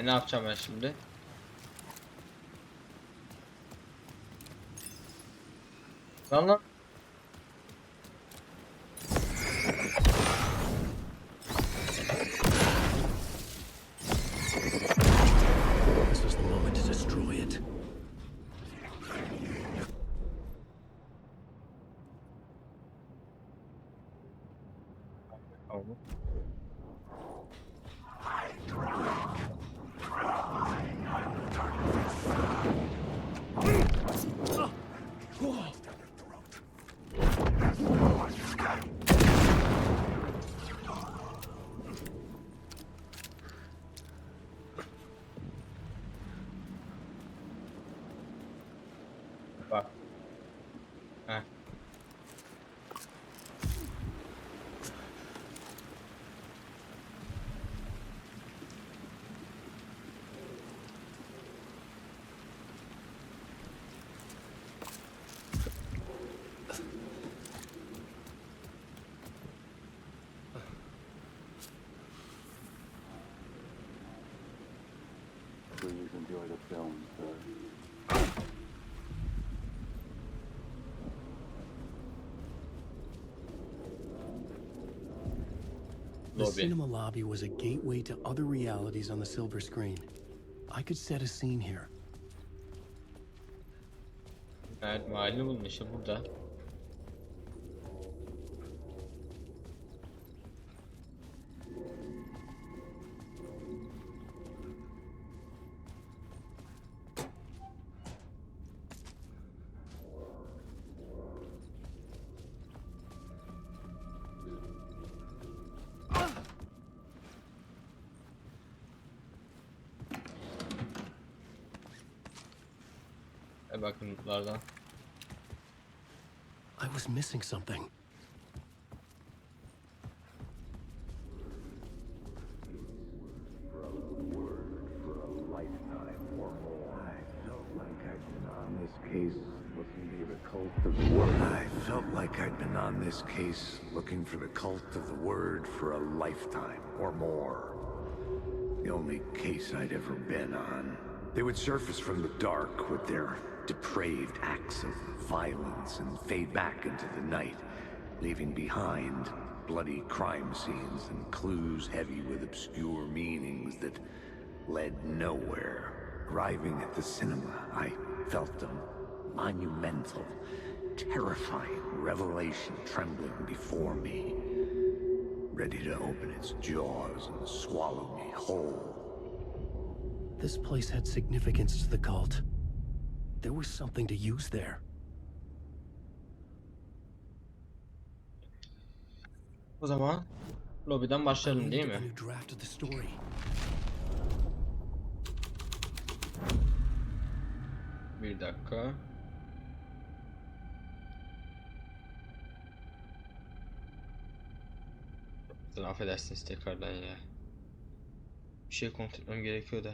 Ne yapacağım ben şimdi? Lan. This was the moment to destroy it. Tamam. Bak. Heh. Please enjoy the film, sir. The cinema lobby was a gateway to other realities on the silver screen. I could set a scene here. Evet, mahalli bulun işte burada. Bakın notlardan. I was missing something. I felt like I'd been on this case looking for the cult of the word for a lifetime or more. The only case I'd ever been on. They would surface from the dark with their depraved acts of violence and fade back into the night, leaving behind bloody crime scenes and clues heavy with obscure meanings that led nowhere. Arriving at the cinema, I felt a monumental, terrifying revelation trembling before me, ready to open its jaws and swallow me whole. This place had significance to the cult. There was something to use there. O zaman lobiden başlayalım değil mi? Bir dakika. Affedersiniz tekrardan ya. Bir şey kontrol etmem gerekiyor da.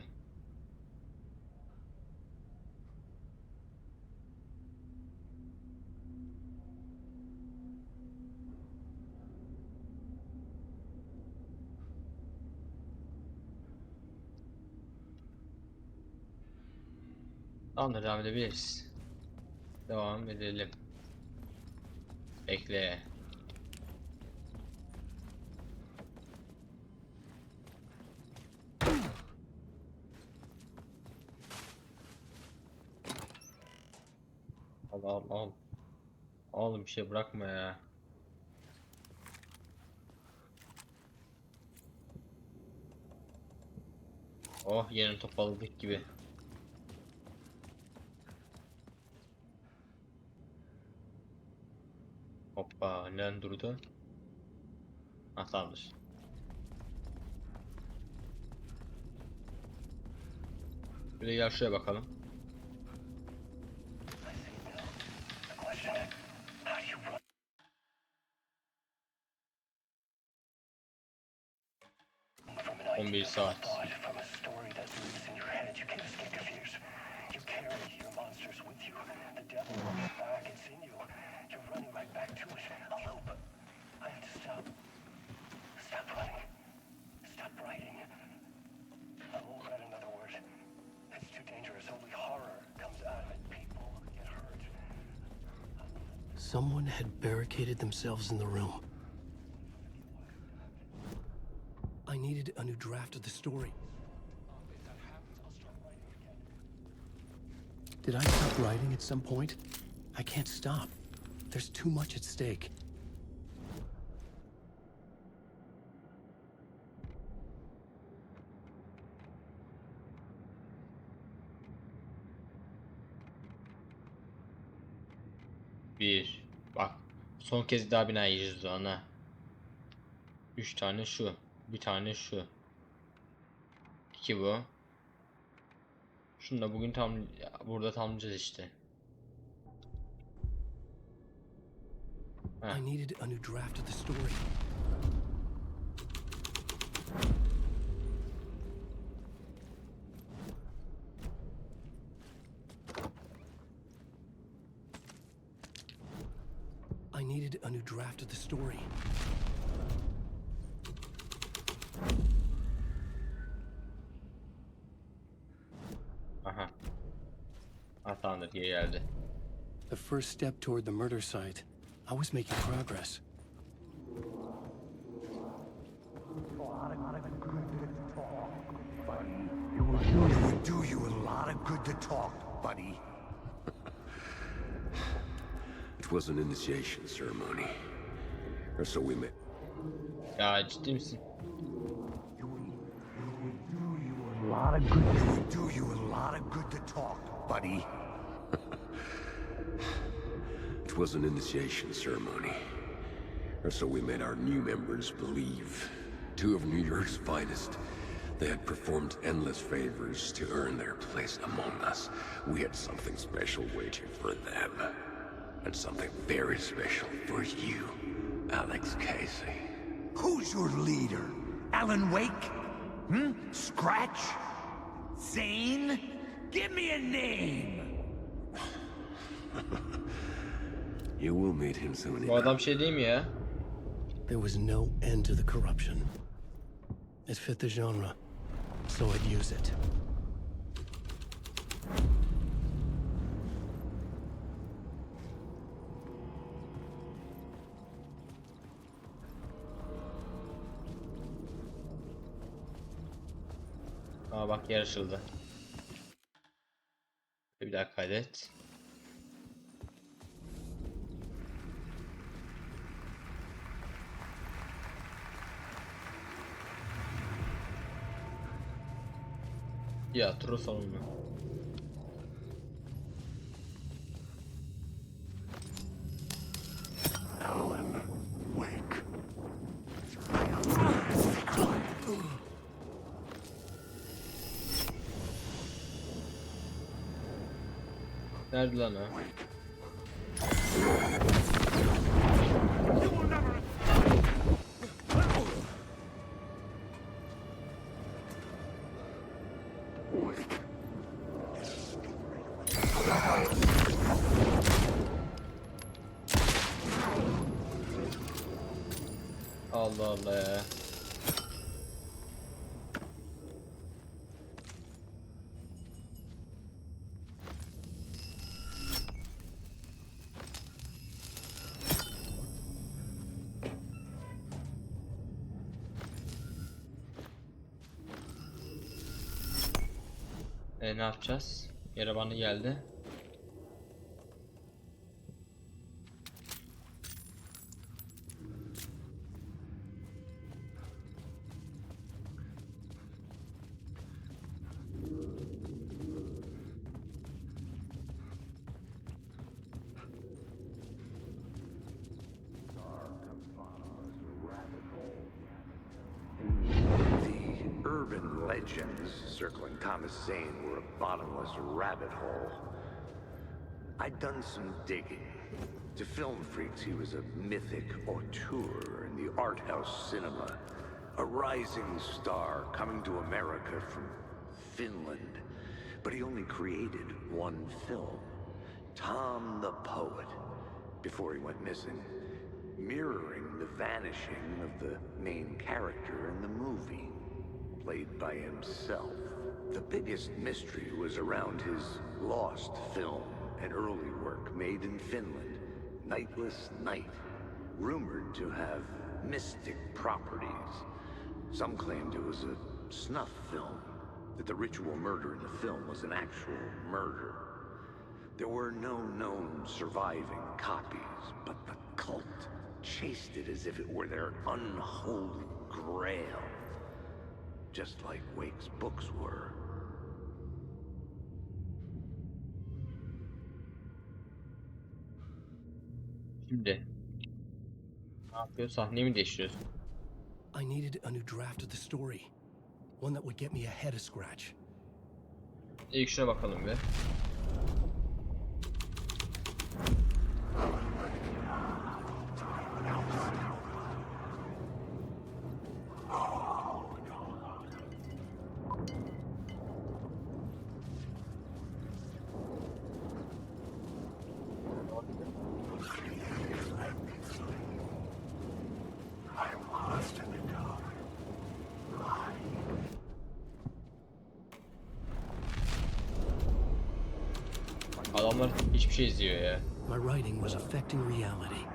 Tamam, devam edebiliriz. Devam edelim. Bekle. Al. Al bir şey bırakma ya. Oh, yeni toparladık gibi. Hoppa, neden durdu? Ha, tamamdır. Bir de gel şuraya bakalım. On bir saat. Someone had barricaded themselves in the room. I needed a new draft of the story. Did I stop writing at some point? I can't stop. There's too much at stake. Bir. Bak. Son kez daha binaya gireceğiz ona. 3 tane şu. Bir tane şu. 2 bu. Şunu da bugün burada tamamlayacağız işte. I needed a new draft of the story. I needed a new draft of the story. Aha. Hatandır diye geldi. The first step toward the murder site. I was making progress. It would do you a lot of good to talk, buddy. It was an initiation ceremony. Or so we met. Ya ciddi misin? It would do you a lot of good to talk, buddy. It was an initiation ceremony. Or so we made our new members believe. Two of New York's finest. They had performed endless favors to earn their place among us. We had something special waiting for them. And something very special for you, Alex Casey. Who's your leader? Alan Wake? Scratch? Zane? Give me a name! You will meet him soon. Bu adam şey değil mi ya? There was no end to the corruption. It fit the genre, so I'd use it. Aa bak yer açıldı. Bir daha kaydet. Tiyatro salonu. Alan Wake. Nerede lan o? Allah Allah ya. Ne yapacağız? Yere bana geldi. Urban legends circling Thomas Zane were a bottomless rabbit hole. I'd done some digging. To film freaks, he was a mythic auteur in the art house cinema. A rising star coming to America from Finland. But he only created one film, Tom the Poet, before he went missing, mirroring the vanishing of the main character in the movie, played by himself. The biggest mystery was around his lost film, an early work made in Finland, Nightless Night, rumored to have mystic properties. Some claimed it was a snuff film, that the ritual murder in the film was an actual murder. There were no known surviving copies, but the cult chased it as if it were their unholy grail. Just like Wake's books were. Şimdi ne yapıyor? Sahneyi mi değiştiriyorsun? I needed a new draft of the story. One that would get me ahead of Scratch. İlk şuna bakalım bir. Adamlar hiçbir şey izliyor ya. My writing was affecting reality.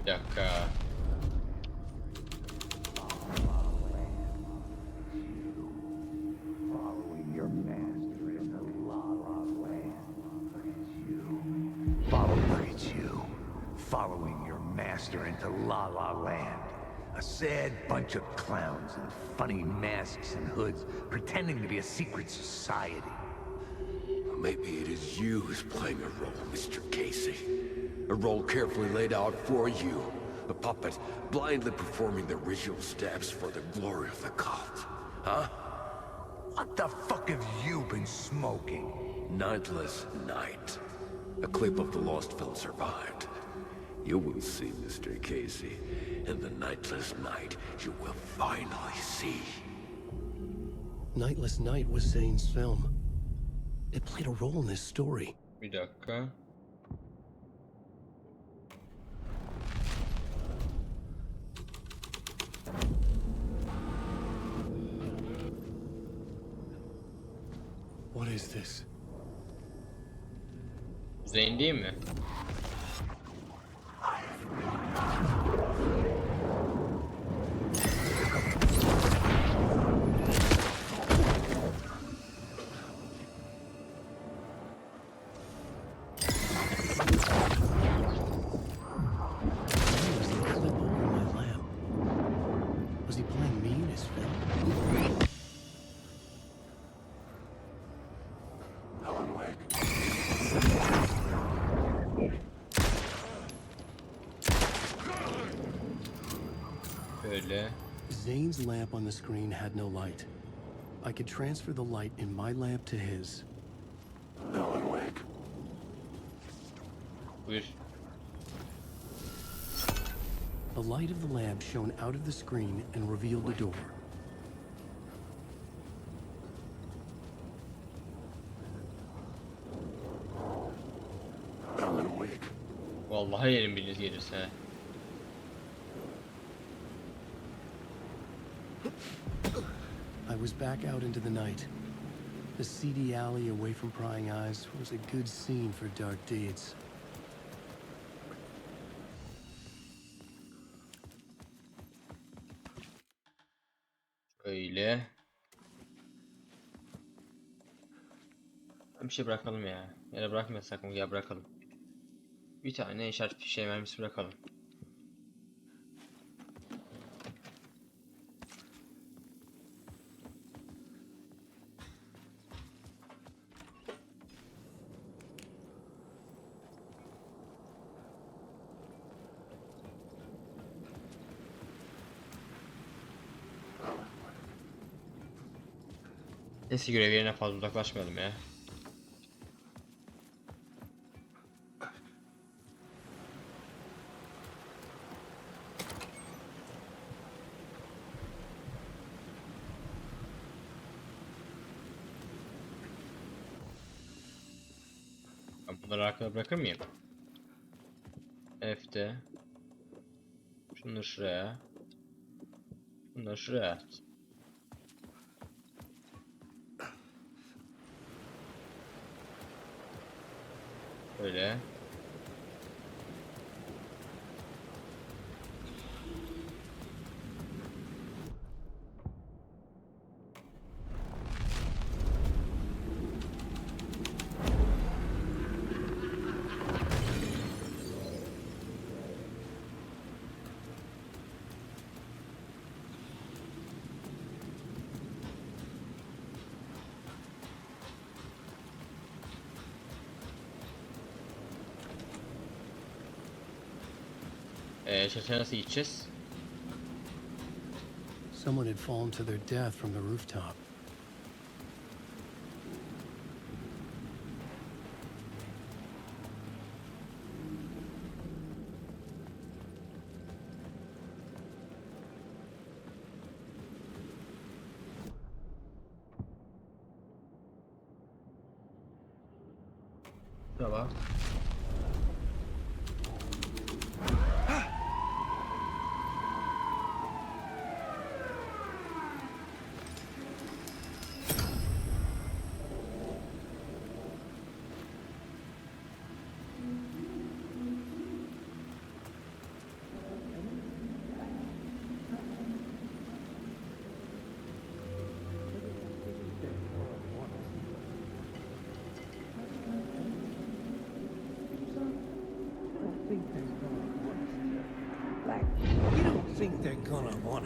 Bir dakika. Following your master into La La Land. A sad bunch of clowns in funny masks and hoods pretending to be a secret society. Maybe it is you who's playing a role, Mr. Casey. A role carefully laid out for you. A puppet blindly performing the ritual steps for the glory of the cult. Huh? What the fuck have you been smoking? Nightless Night. A clip of the lost film survived. You will see, Mr. Casey. In the Nightless Night, you will finally see. Nightless Night was Zane's film. It played a role in this story. Bir dakika. What is this? Zane değil mi? Was he playing me in his film? Alan Wake. Böyle. Zane's lamp on the screen had no light. I could transfer the light in my lamp to his. Alan Wake. Buyur. The light of the lamp shone out of the screen and revealed the door. Alan Wake. Vallahi yerim biriniz gelirse. I was back out into the night. The seedy alley away from prying eyes was a good scene for dark deeds. Öyle. Bir şey bırakalım ya. Ya da bırakmasak mı? Ya bırakalım. Bir tane işaret fişeği mermisi bırakalım. Eski görev yerine fazla uzaklaşmayalım ya. Ben bunları arkada bırakır mıyım? F'de. Şunları şuraya. Bunları şuraya at. Öyle. Şaşa nasıl gideceğiz? Someone had fallen to their death from the rooftop. Tamam.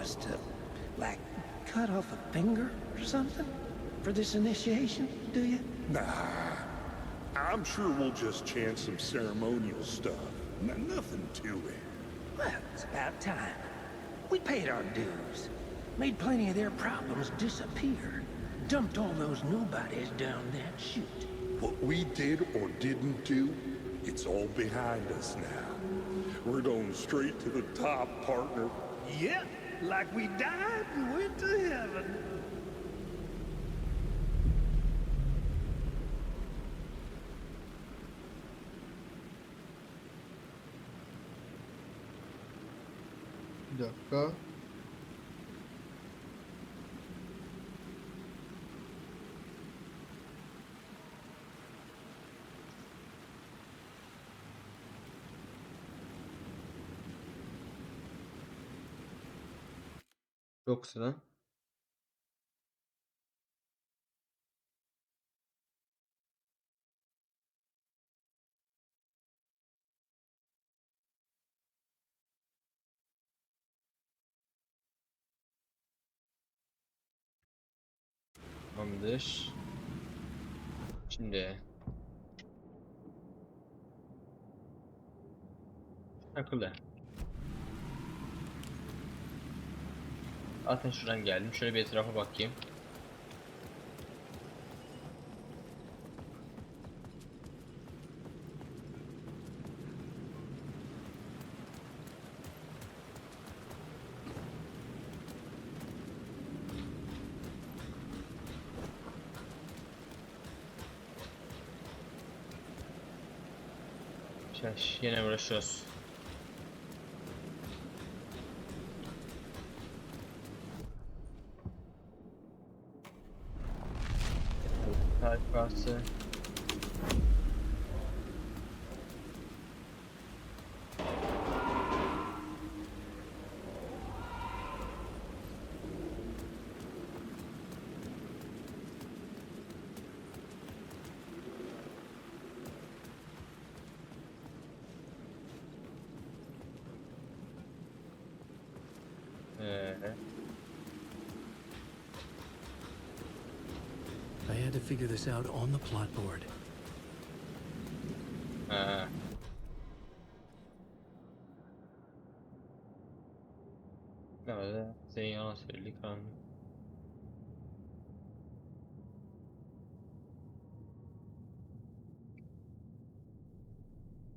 us to, like, cut off a finger or something for this initiation, do you? Nah, I'm sure we'll just chant some ceremonial stuff. Nothing to it. Well, it's about time. We paid our dues. Made plenty of their problems disappear. Dumped all those nobodies down that chute. What we did or didn't do, it's all behind us now. We're going straight to the top, partner. Yep, like we died and went to heaven. Bir dakika. Çok sıra. Tamamdır. Şimdi akıllı. Zaten şuradan geldim. Şöyle bir etrafa bakayım. Yine uğraşıyoruz. Sayfası. I had to figure this out on the plot board. Evet, senin yalan söyledik anladım.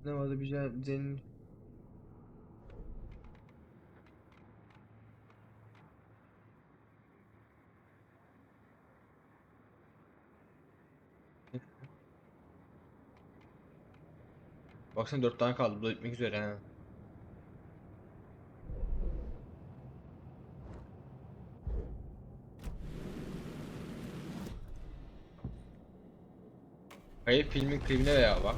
Ne vardı bir senin baksana 4 tane kaldı. Bu da bitmek üzere ha. Hayır filmin klibine veya bak.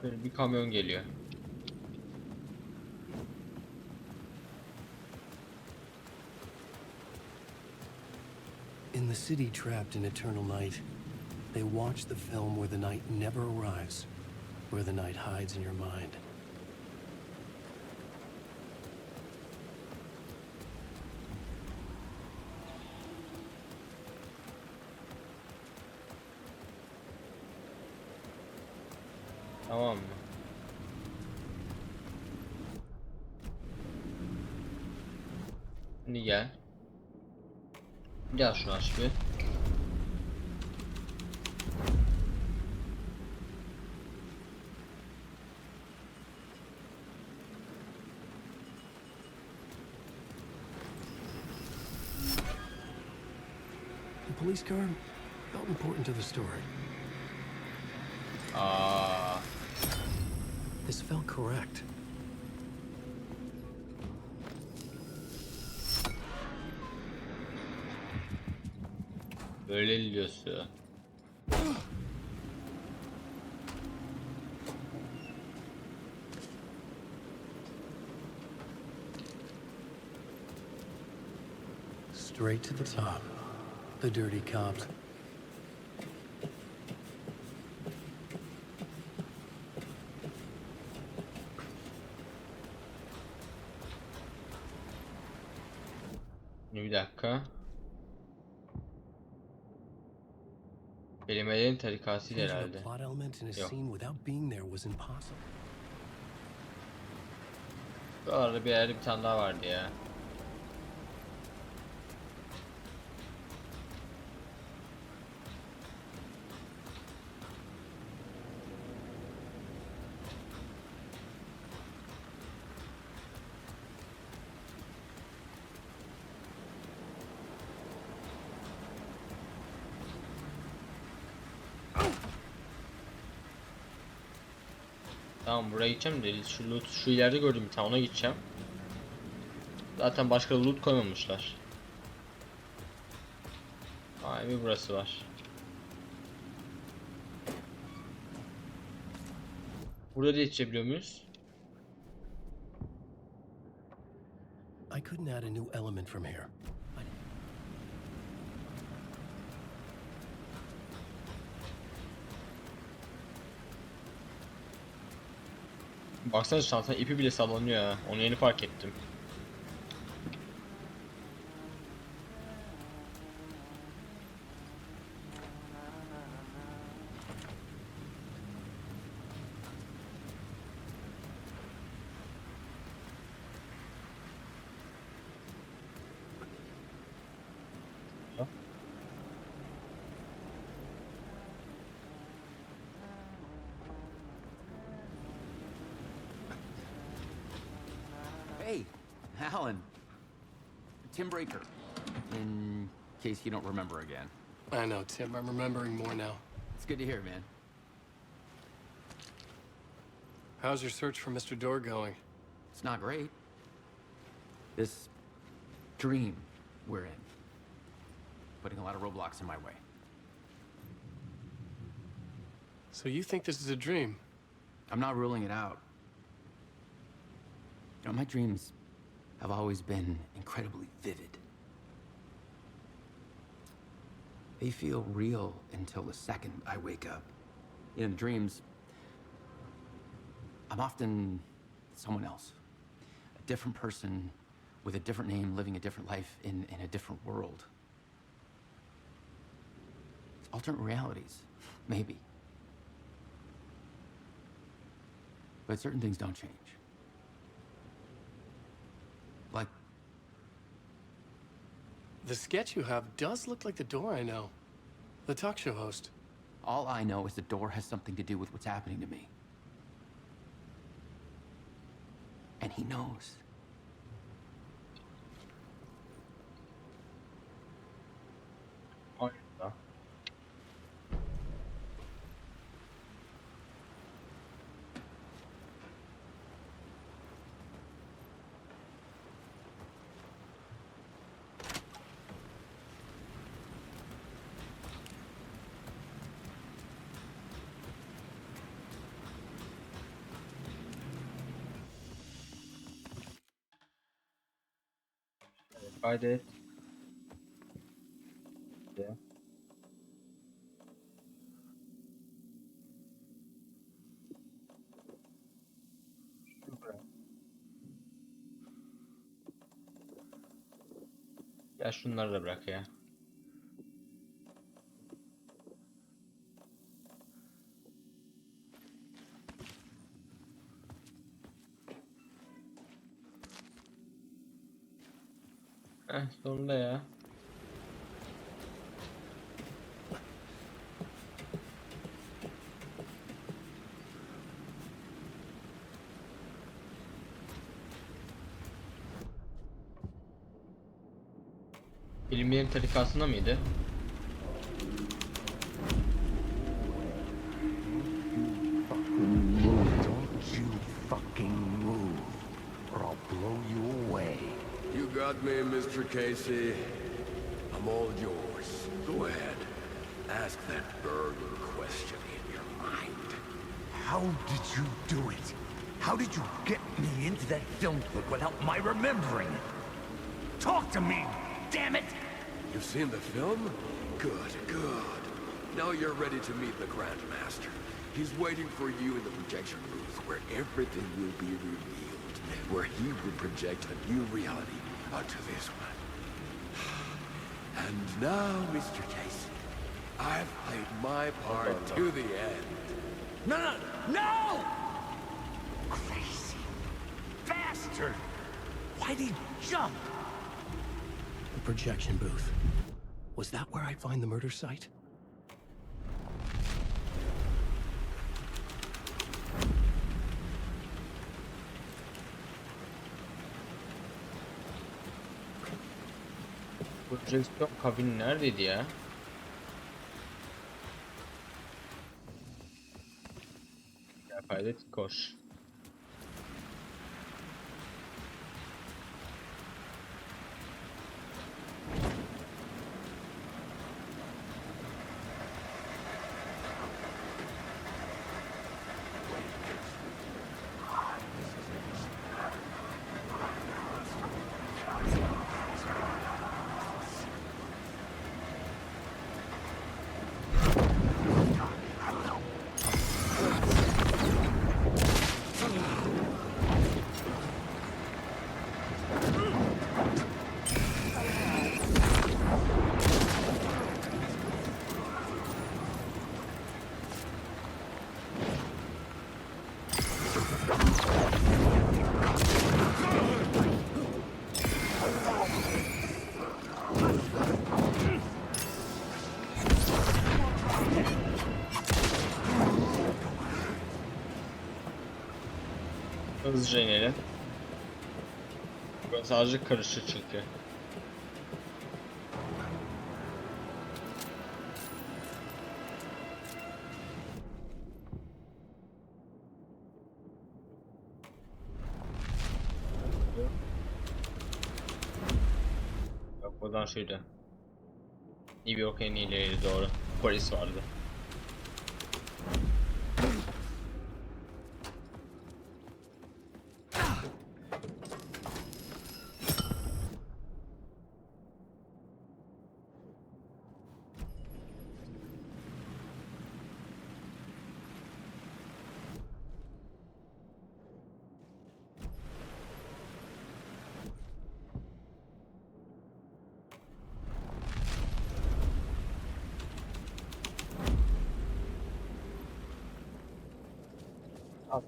Böyle bir kamyon geliyor. In the city trapped in eternal night, they watch the film where the night never arrives, where the night hides in your mind. Tamam mı? Şimdi gel. Gel şunu aç bir. The police car felt important to the story. This felt correct. Böyle diyorsun. Straight to the top. The dirty cops. Bir dakika. Kelimelerin tarikatıyla herhalde. Plot element in a Yok. scene without being there was impossible. Bu arada bir yerde bir tane daha vardı ya. Tamam, buraya gideceğim de şu loot, şu ileride gördüm bir tane, ona gideceğim. Zaten başka loot koymamışlar. Ay, bir burası var. Burada da yetişebiliyor muyuz? I couldn't add a new element from here. Baksana, şansa ipi bile sallanıyor ha. Onu yeni fark ettim. Hey, Alan. Tim Breaker. In case you don't remember again. I know, Tim. I'm remembering more now. It's good to hear, man. How's your search for Mr. Door going? It's not great. This dream we're in, putting a lot of roadblocks in my way. So you think this is a dream? I'm not ruling it out. You know, my dreams have always been incredibly vivid. They feel real until the second I wake up. In dreams, I'm often someone else. A different person with a different name, living a different life in a different world. Alternate realities, maybe. But certain things don't change. Like, the sketch you have does look like the Door I know. The talk show host. All I know is the Door has something to do with what's happening to me. And he knows. Kaydet. Ya. Ya şunları da bırak ya. Sonunda ya. Bilimlerin tarikasında mıydı? Don't you fucking move, or I'll blow you away. You got me, Mr. Casey. I'm all yours. Go ahead. Ask that burning question in your mind. How did you do it? How did you get me into that film clip without my remembering it? Talk to me, damn it! You've seen the film? Good, good. Now you're ready to meet the Grandmaster. He's waiting for you in the projection booth, where everything will be revealed, where he will project a new reality onto this one. And now, Mr. Jason, I've played my part to the end. No, no, no! Crazy bastard! Why'd he jump? The projection booth. Was that where I'd find the murder site? Projeksiyon kabini neredeydi ya? Ya kaydet koş. Hızlıca inelim. Burası azıcık karışık çünkü. Yok, buradan şuydu. New York'a en ileri doğru. Polis vardı.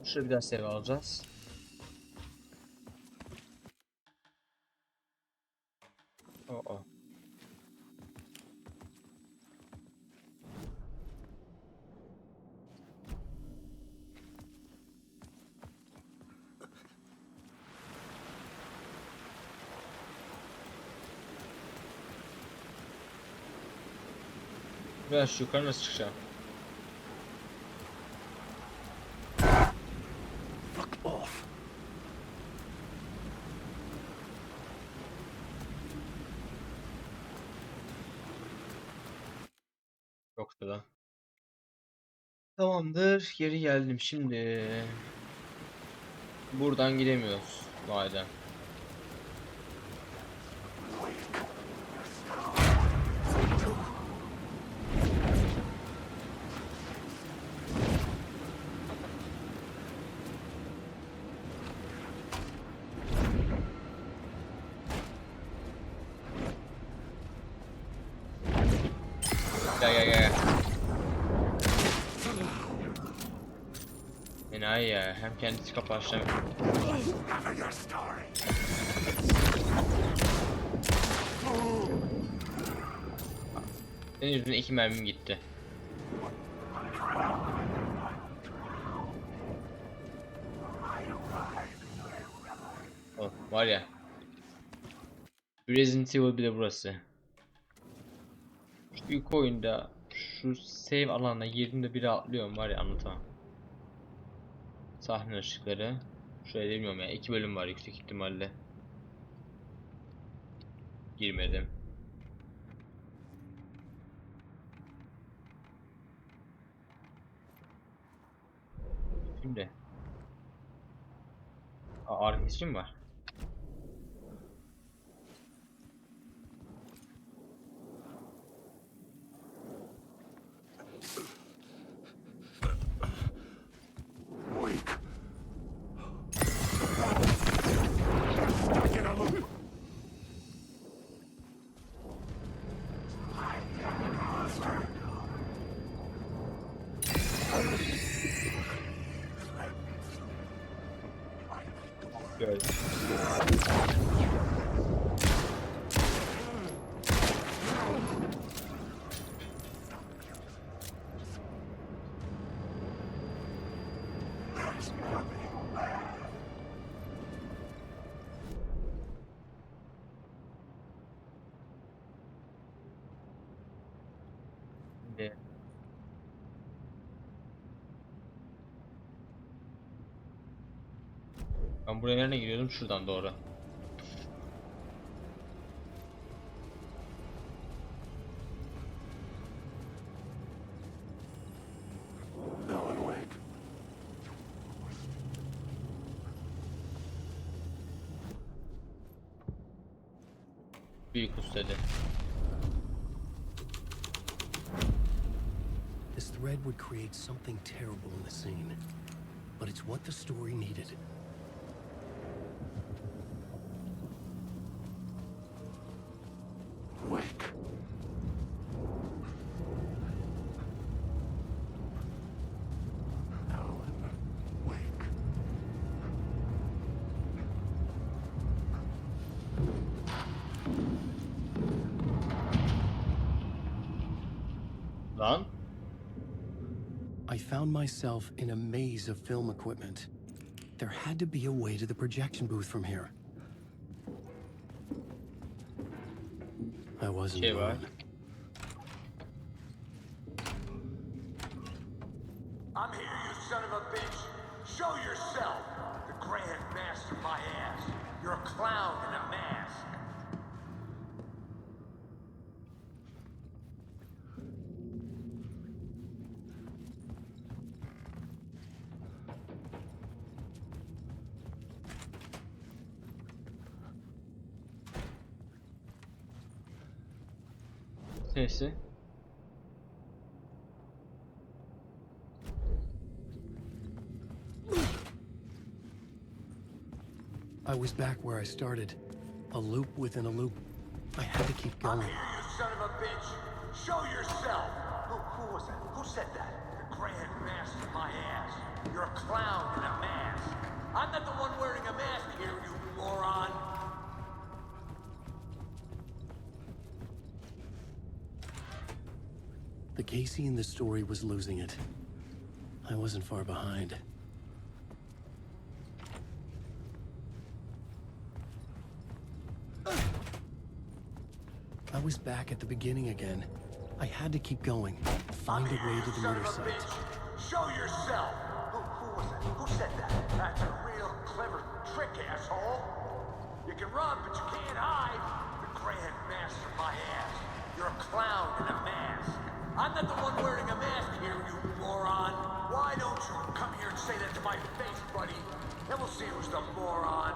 Şurada bir daha save alacağız. O. Biraz yukarı nasıl çıkacağım? Fuck off. Yoktu da. Tamamdır. Geri geldim şimdi. Buradan gidemiyoruz. Madem. Gel. Enayi ya. Hem kendisi kapatacağım. Senin yüzünden 2 mermim gitti. Oh, var ya. Resident Evil bile burası. Şu ilk oyunda şu save alanına girdiğimde biri atlıyorum var ya, anlatamam. Sahne ışıkları. Şöyle demiyorum ya, 2 bölüm var yüksek ihtimalle. Girmedim. Şimdi. Arkadaşım var. Evet. Şimdi ben buraya nereye giriyordum? Şuradan doğru. Büyük ustadı. This thread would create something terrible in the scene, but it's what the story needed. Wake. Alan, wake. Lan? I found myself in a maze of film equipment. There had to be a way to the projection booth from here. I wasn't alone. I'm here, you son of a bitch. Show yourself. The Grand Master, my ass. You're a clown in a mask. Neyse. I was back where I started. A loop within a loop. I had to keep I'm going. here, you son of a bitch. Show yourself. Who was that? Who said that? The Grand Master, my ass. You're a clown in a mask. I'm not the one wearing a mask here, you moron. The Casey in the story was losing it. I wasn't far behind. I was back at the beginning again. I had to keep going. Find a way to the murder site. Show yourself. Who was that? Who said that? That's a real clever trick, asshole. You can run, but you can't hide. The Grand Master, my ass. You're a clown in a mask. I'm not the one wearing a mask here, you moron. Why don't you come here and say that to my face, buddy? Then we'll see who's the moron.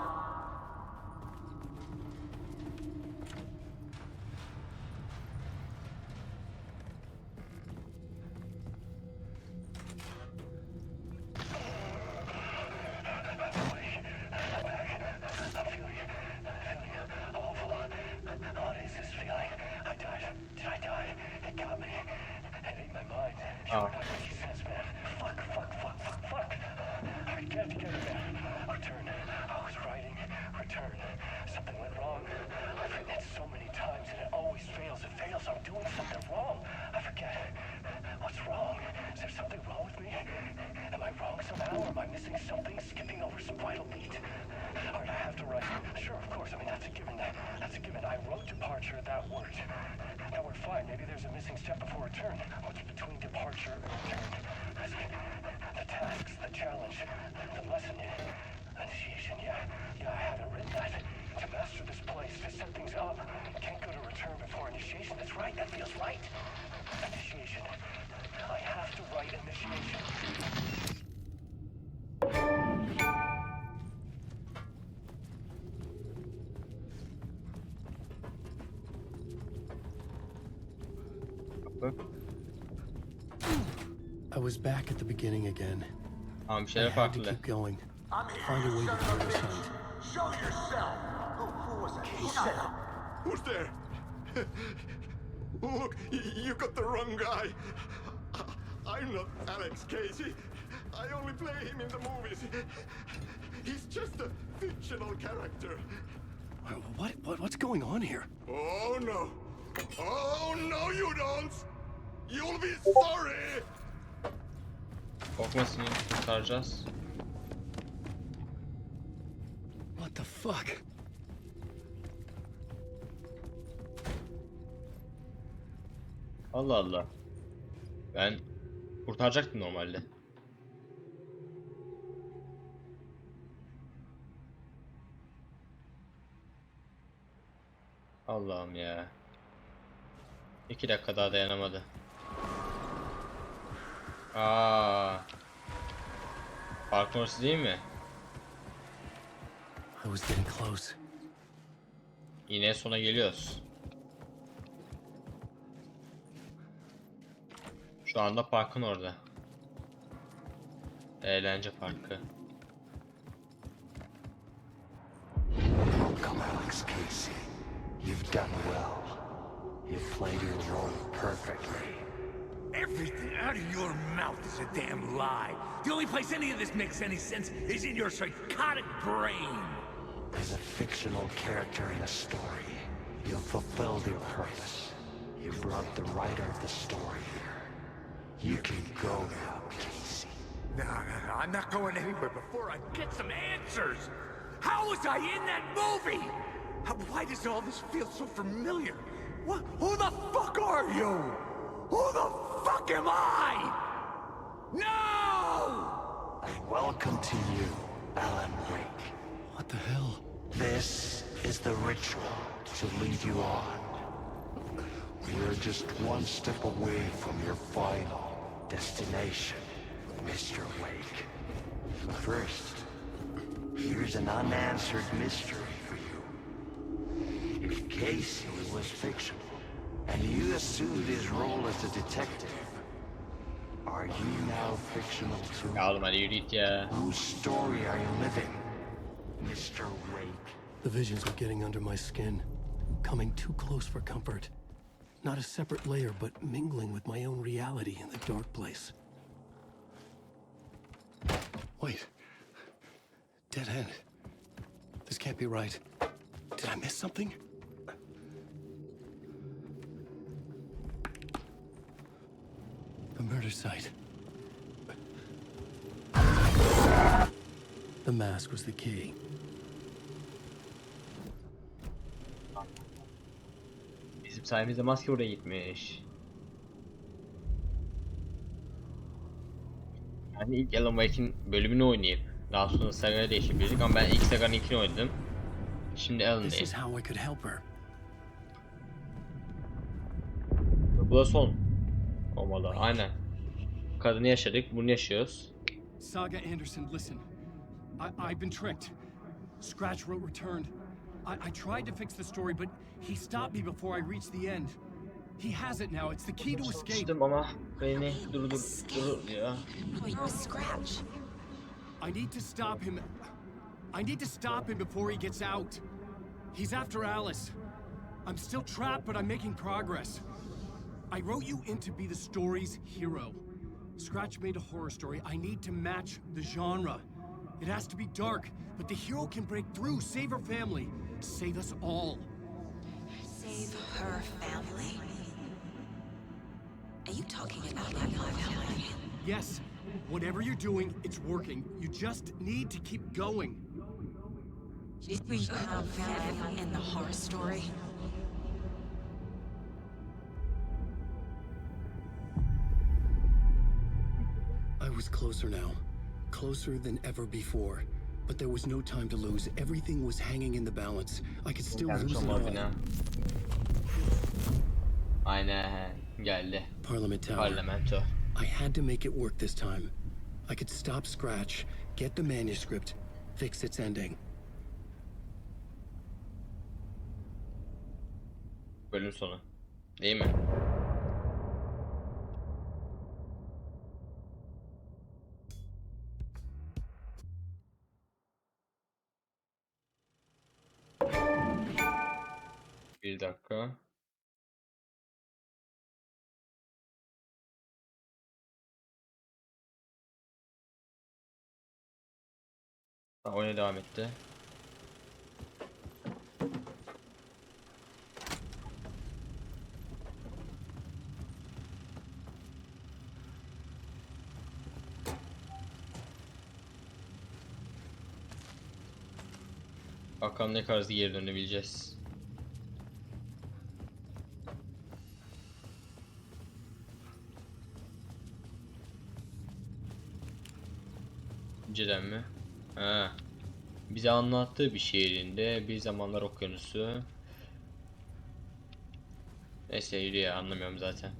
I was back at the beginning again. Tamam, bir I şeyler had to farklı. keep going. I'm here, Find a you way to son the of a murder bitch. site. Show yourself. Who was that? Who said that? Who's there? Look, you got the wrong guy. I'm not Alex Casey. I only play him in the movies. He's just a fictional character. What's going on here? Oh no! Oh no, you don't! You'll be sorry! Korkmasın, kurtaracağız. What the fuck? Allah Allah. Ben kurtaracaktım normalde. Allah'ım ya. 2 dakika daha dayanamadı. Parkın orası değil mi? I was getting close. Yine sona geliyoruz. Şu anda parkın orada. Eğlence parkı. Come, Alex Casey. You've done well. You've played your role perfectly. Everything out of your mouth is a damn lie. The only place any of this makes any sense is in your psychotic brain. As a fictional character in a story, you've fulfilled your purpose. You brought the writer of the story here. You can go now, Casey. No, I'm not going anywhere before I get some answers. How was I in that movie? Why does all this feel so familiar? What? Who the fuck are you? Who the fuck am I? No! And welcome to you, Alan Wake. What the hell? This is the ritual to lead you on. We're just one step away from your final destination, Mr. Wake. First, here's an unanswered mystery for you. If Casey was fictional, and you assumed his role as a detective, are you now fictional too? Aldım, hadi yürü git ya. Whose story are you living, Mr. Wake? The visions are getting under my skin, coming too close for comfort. Not a separate layer, but mingling with my own reality in the dark place. Wait. Dead end. This can't be right. Did I miss something? The murder site. The mask was the key. Bizim sayemizde maske oraya gitmiş. Yani ilk Alan Wake'in bölümünü oynayıp daha sonra Saga'ya değişebilirdik ama ben ilk Saga'nın ilkini oynadım. Şimdi Alan'dayım. Bu da son olmalı. Aynen. Kadını yaşadık, bunu yaşıyoruz. Saga Anderson, listen. I've been tricked. Scratch wrote returned. I tried to fix the story, but he stopped me before I reached the end. He has it now. It's the key to escape. Ama beni dur ya. Scratch. I need to stop him. I need to stop him before he gets out. He's after Alice. I'm still trapped, but I'm making progress. I wrote you in to be the story's hero. Scratch made a horror story. I need to match the genre. It has to be dark, but the hero can break through, save her family, save us all. Save her family? Are you talking about my family? Yes. Whatever you're doing, it's working. You just need to keep going. We have family in the horror story. I was closer now. Closer than ever before. But there was no time to lose. Everything was hanging in the balance. I could still lose it all. Aynen geldi. Parlamento. I had to make it work this time. I could stop Scratch, get the manuscript, fix its ending. Bölüm sonu. Değil mi? Bir dakika. Oyuna devam etti. Bakalım ne kadar hızlı geri dönebileceğiz. İnceden mi? Ha. Bize anlattığı bir şiirinde bir zamanlar okyanusu. Neyse yürü ya, anlamıyorum zaten.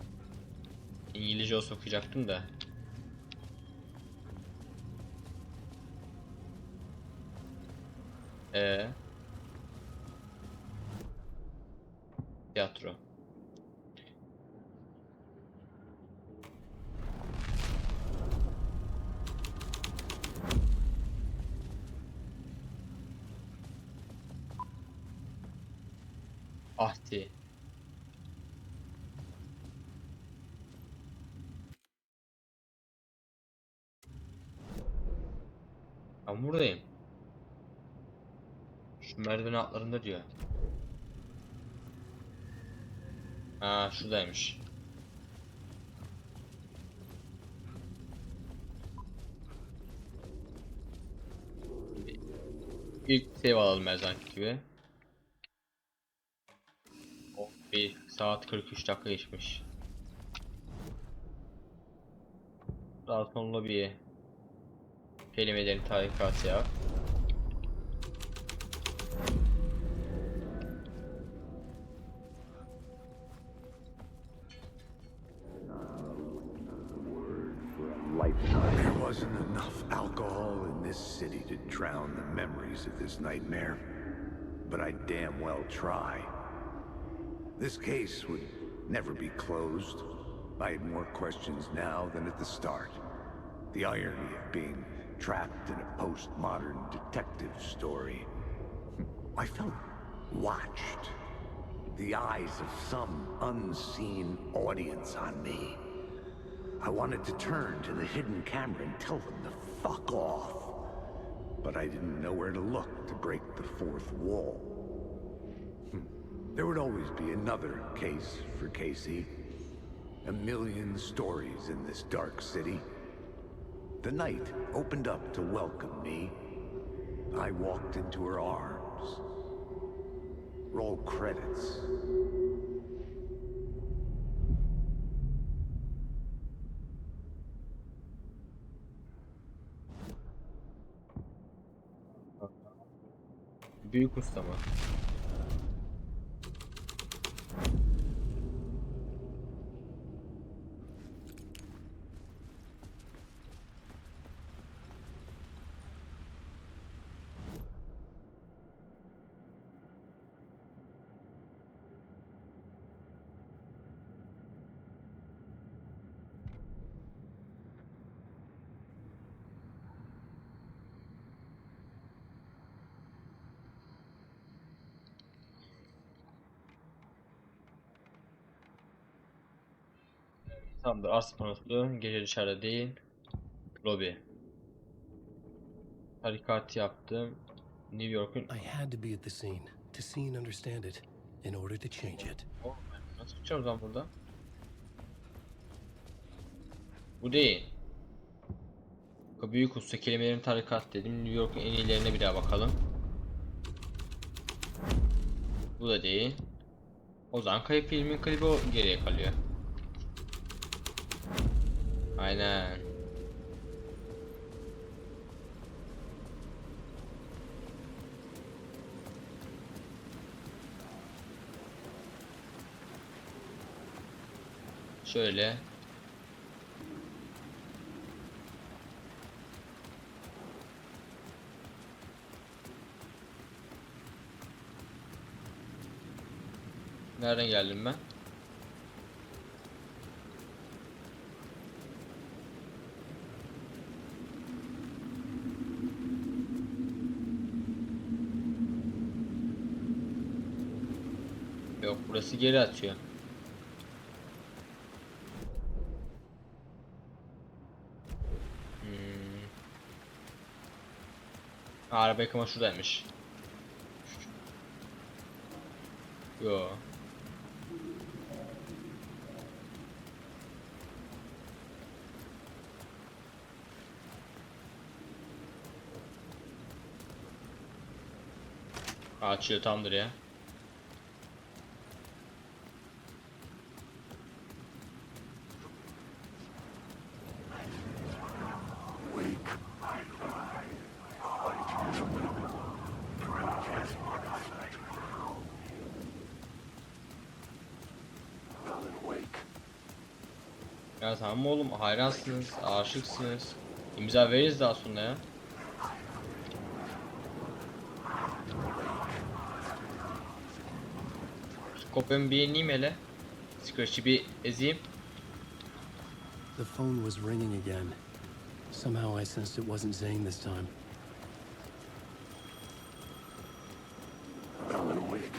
İngilizce olsa okuyacaktım da. Tiyatro. Vakti. Ben buradayım. Şu merdiven altlarında diyor. Ha, şuradaymış. İlk save alalım her zamanki gibi. Oh, bir saat 43 dakika geçmiş. Daha sonra bir kelimelerin tarikatı yap. There wasn't enough alcohol in this city to drown the memories of this nightmare, but I damn well try. This case would never be closed. I had more questions now than at the start. The irony of being trapped in a postmodern detective story. I felt watched. The eyes of some unseen audience on me. I wanted to turn to the hidden camera and tell them to fuck off. But I didn't know where to look to break the fourth wall. There would always be another case for Casey. A million stories in this dark city. The night opened up to welcome me. I walked into her arms. Roll credits. Büyük usta mı? Tamamdır. Ars panosu. Gece dışarıda değil. Lobi. Harekatı yaptım. New York'un... I had to be at the scene to see and understand it in order to change it. Oh, nasıl çıkacağım lan burada? Bu değil. Büyük usta kelimelerin tarikat dedim. New York'un en iyilerine bir daha bakalım. Bu da değil. O zaman kayıp filmin klibi o geriye kalıyor. Aynen. Şöyle. Nereden geldim ben? Yok, burası geri atıyor. Araba yıkama şuradaymış. Yo. Açıyor tamdır ya. Ya tamam oğlum, hayransınız, aşıksınız. İmza veririz daha sonra ya. Şu kopyamı bir yenileyim hele. Scratch'i bir ezeyim. The phone was ringing again. Somehow I sensed it wasn't Zane this time. Alan, awake.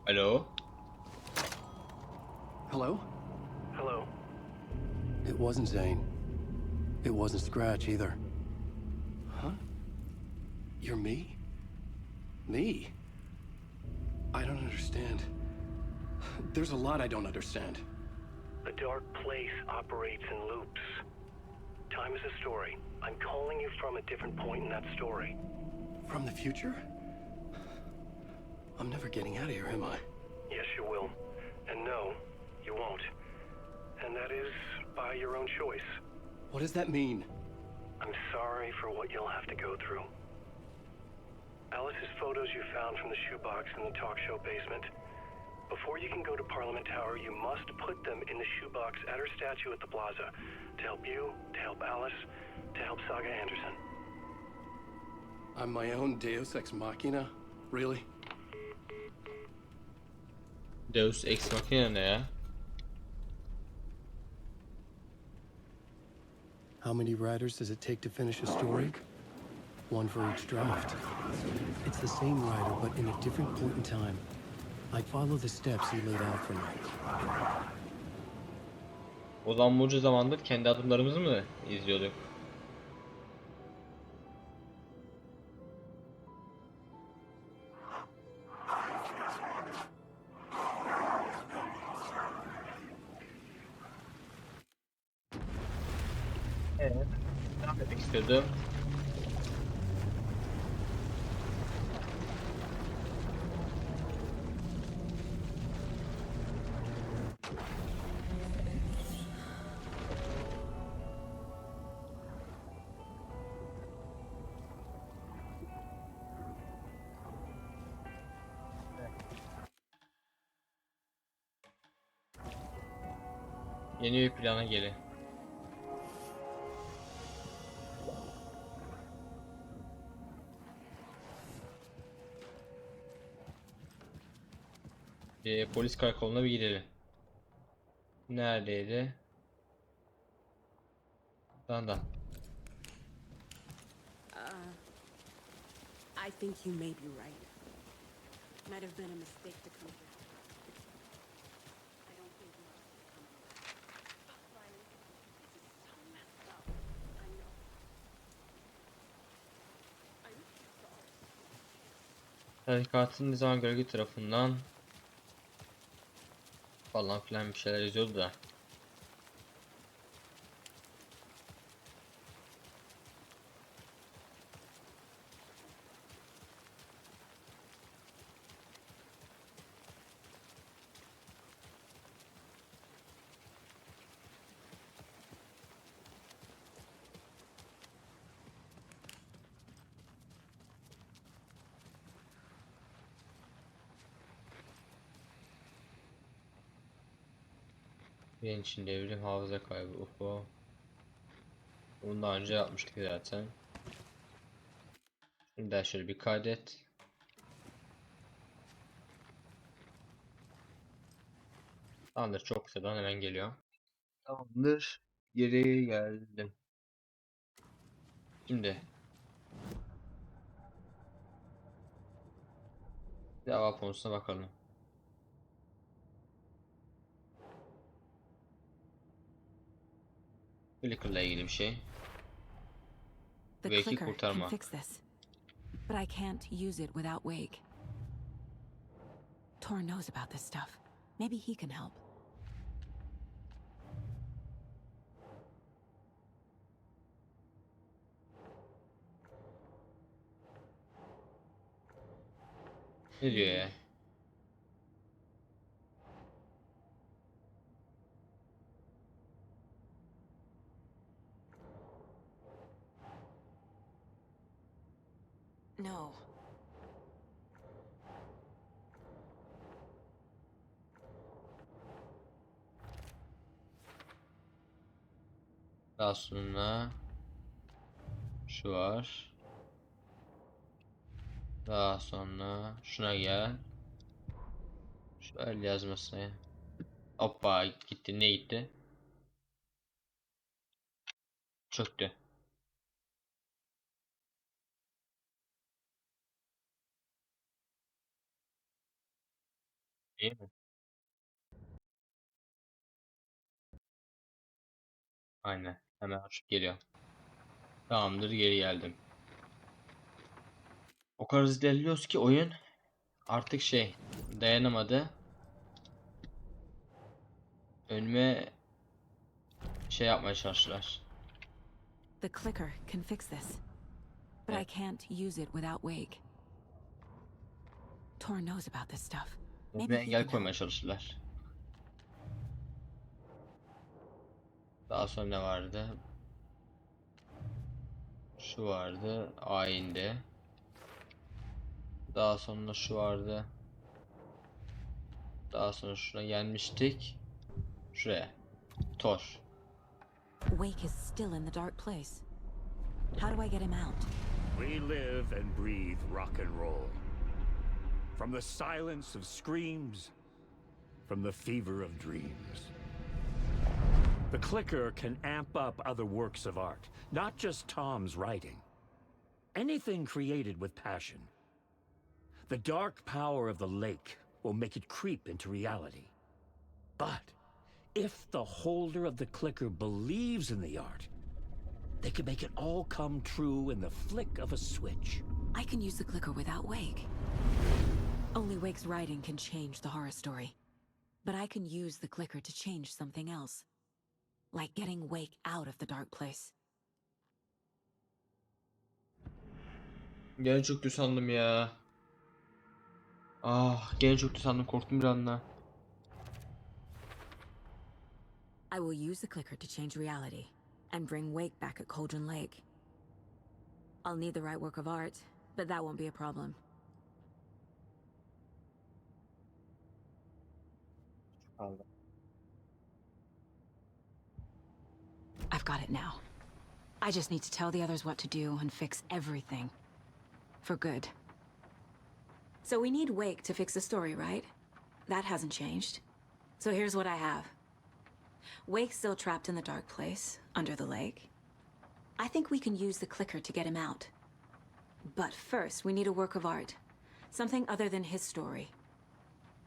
Alo. Hello? Hello. It wasn't Zane. It wasn't Scratch either. Huh? You're me? Me? I don't understand. There's a lot I don't understand. The dark place operates in loops. Time is a story. I'm calling you from a different point in that story. From the future? I'm never getting out of here, am I? Yes, you will. And no, you won't. And that is by your own choice. What does that mean? I'm sorry for what you'll have to go through. Alice's photos you found from the shoebox in the talk show basement. Before you can go to Parliament Tower, you must put them in the shoebox at her statue at the plaza. To help you, to help Alice, to help Saga Anderson. I'm my own Deus Ex Machina? Really? Deus Ex Machina ne ya? How many writers does it take to finish a story? One for each draft. It's the same writer, but in a different point in time. I follow the steps he laid out for me. O zaman bunca zamandır kendi adımlarımızı mı izliyorduk? Evet. Devam etmek istiyordum. Yeni bir plana gelin. Polis karakoluna bir gidelim. Neredeydi? Dandan. I think you may be right. Might have been a mistake to come here. I don't think you But Riley, this is so messed up. I know. I'm sorry. Tarikatın Nizam Gölge tarafından falan filan bir şeyler yazıyordu da. Benim için devrim, hafıza kaybı, UFO. Bunu daha önce yapmıştık zaten. Şimdi de şöyle bir kaydet. Tamamdır, çok kısadan hemen geliyor. Tamamdır. Geri geldim. Şimdi cevap konusuna bakalım. Clicker'la ilgili bir şey. The Wake'i clicker can kurtarma. fix this, but I can't use it without Wake. Tor knows about this stuff. Maybe he can help. Ne diyor ya? No. Daha sonra şu var. Daha sonra şuna gel. Şu el yazmasına. Hoppa gitti. Ne gitti? Çöktü. İyi mi? Aynen. Hemen açıp geliyor. Tamamdır, geri geldim. O kadar hızlı ilerliyoruz ki oyun artık dayanamadı. Önüme yapmaya çalıştılar. The clicker can fix this, but I can't use it without Wake. Tor knows about this stuff. Maybe Önüme he engel can koymaya help. çalıştılar. Daha sonra ne vardı? Şu vardı. Ayinde. Daha sonra şu vardı. Daha sonra şuna gelmiştik. Şuraya. Tor. Wake is still in the dark place. How do I get him out? We live and breathe rock and roll. From the silence of screams, from the fever of dreams. The clicker can amp up other works of art, not just Tom's writing. Anything created with passion. The dark power of the lake will make it creep into reality. But if the holder of the clicker believes in the art, they can make it all come true in the flick of a switch. I can use the clicker without Wake. Only Wake's writing can change the horror story. But I can use the clicker to change something else. Like getting Wake out of the dark place. Gene çöktü sandım ya. Ah, gene çöktü sandım, korktum bir anda. I will use the clicker to change reality and bring Wake back at Cauldron Lake. I'll need the right work of art, but that won't be a problem. I've got it now. I just need to tell the others what to do and fix everything. For good. So we need Wake to fix the story, right? That hasn't changed. So here's what I have. Wake's still trapped in the dark place, under the lake. I think we can use the clicker to get him out. But first, we need a work of art. Something other than his story.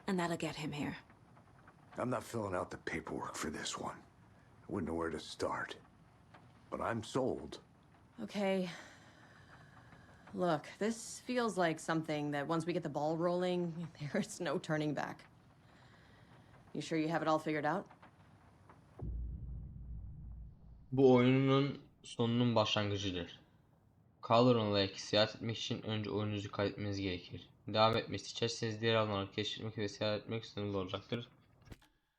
And that'll get him here. I'm not filling out the paperwork for this one. I wouldn't know where to start. But I'm sold. Okay. Look, this feels like something that once we get the ball rolling, there's no turning back. You sure you have it all figured out? Bu oyunun sonunun başlangıcıdır. Cauldron Lake seyahat etmek için önce oyununuzu kaydetmeniz gerekir. Devam etmek isterseniz diğer alanları keşfetmek ve seyahat etmek sınırlı olacaktır.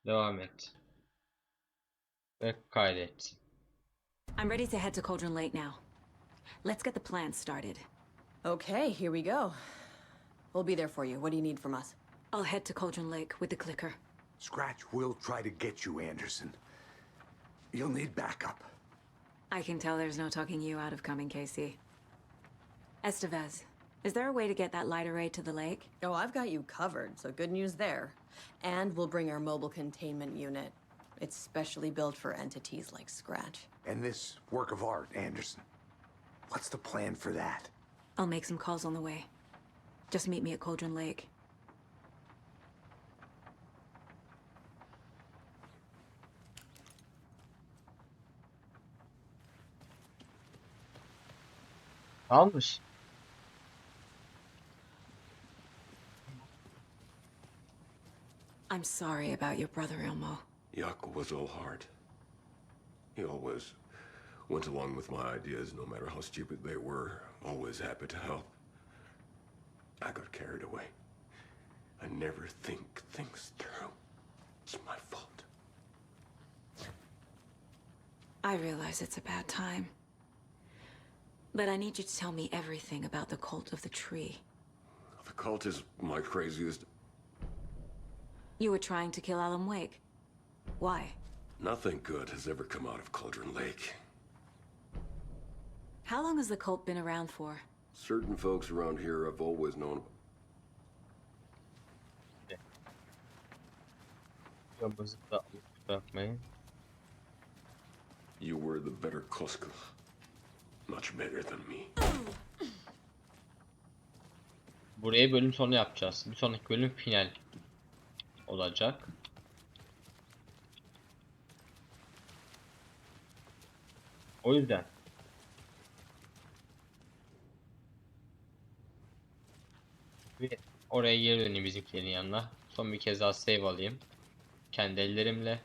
Devam et. Ve kaydet. I'm ready to head to Cauldron Lake now. Let's get the plan started. Okay, here we go. We'll be there for you. What do you need from us? I'll head to Cauldron Lake with the clicker. Scratch will try to get you, Anderson. You'll need backup. I can tell there's no talking you out of coming, Casey. Estevez, is there a way to get that light array to the lake? Oh, I've got you covered, so good news there. And we'll bring our mobile containment unit. It's specially built for entities like Scratch. And this work of art, Anderson. What's the plan for that? I'll make some calls on the way. Just meet me at Cauldron Lake. Almış. I'm sorry about your brother, Ilmo. Yakko was all heart. He always went along with my ideas, no matter how stupid they were. Always happy to help. I got carried away. I never think things through. It's my fault. I realize it's a bad time. But I need you to tell me everything about the cult of the tree. The cult is my craziest. You were trying to kill Alan Wake. Why? Nothing good has ever come out of Cauldron Lake. How long has the cult been around for? Certain folks around here have always known. You were the better Koska. Much better than me. Buraya bölüm sonu yapacağız. Bir sonraki bölüm final olacak. O yüzden ve oraya geri döneyim bizimkilerin yanına. Son bir kez daha save alayım. Kendi ellerimle.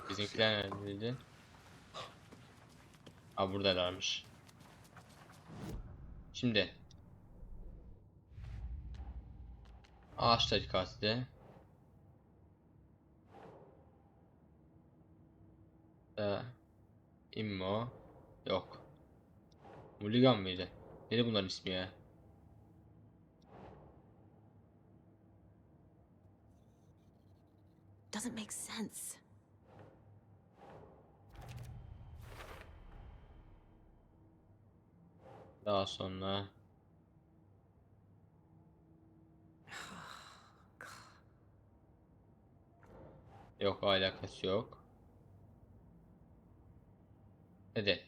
Bizimkiler neredeydi? Aa, buradalarmış. Şimdi ağaç tarikatı immo yok. Mulligan mıydı? Neydi bunların ismi ya? Doesn't make sense. Daha sonra yok, alakası yok. Hadi.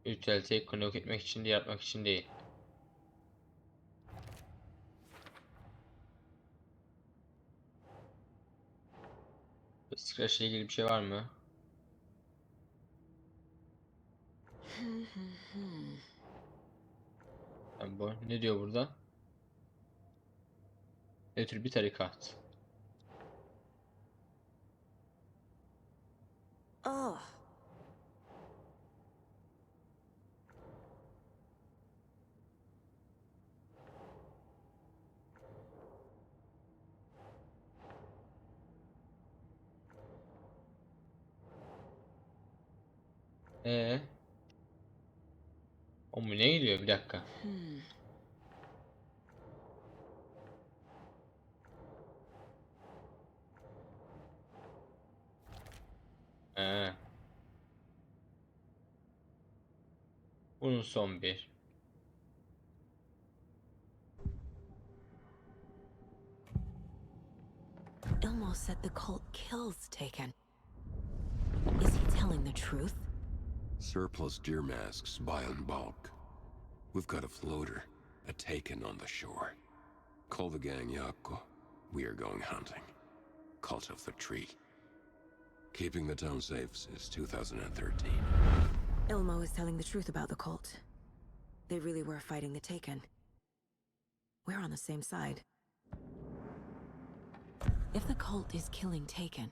Ritüeliteyi konu yok etmek için de yaratmak için değil. Scratch ile ilgili bir şey var mı? Yani bu ne diyor burada? Ne tür bir tarikat? Oh. O mu ne gidiyor? Bir dakika. Bunun son bir. Ilmo said the cult kills Taken. Is he telling the truth? Surplus deer masks buy in bulk. We've got a floater, a taken on the shore. Call the gang Yakko. We are going hunting. Cult of the tree. Keeping the town safe since 2013. Ilmo is telling the truth about the cult. They really were fighting the Taken. We're on the same side. If the cult is killing Taken,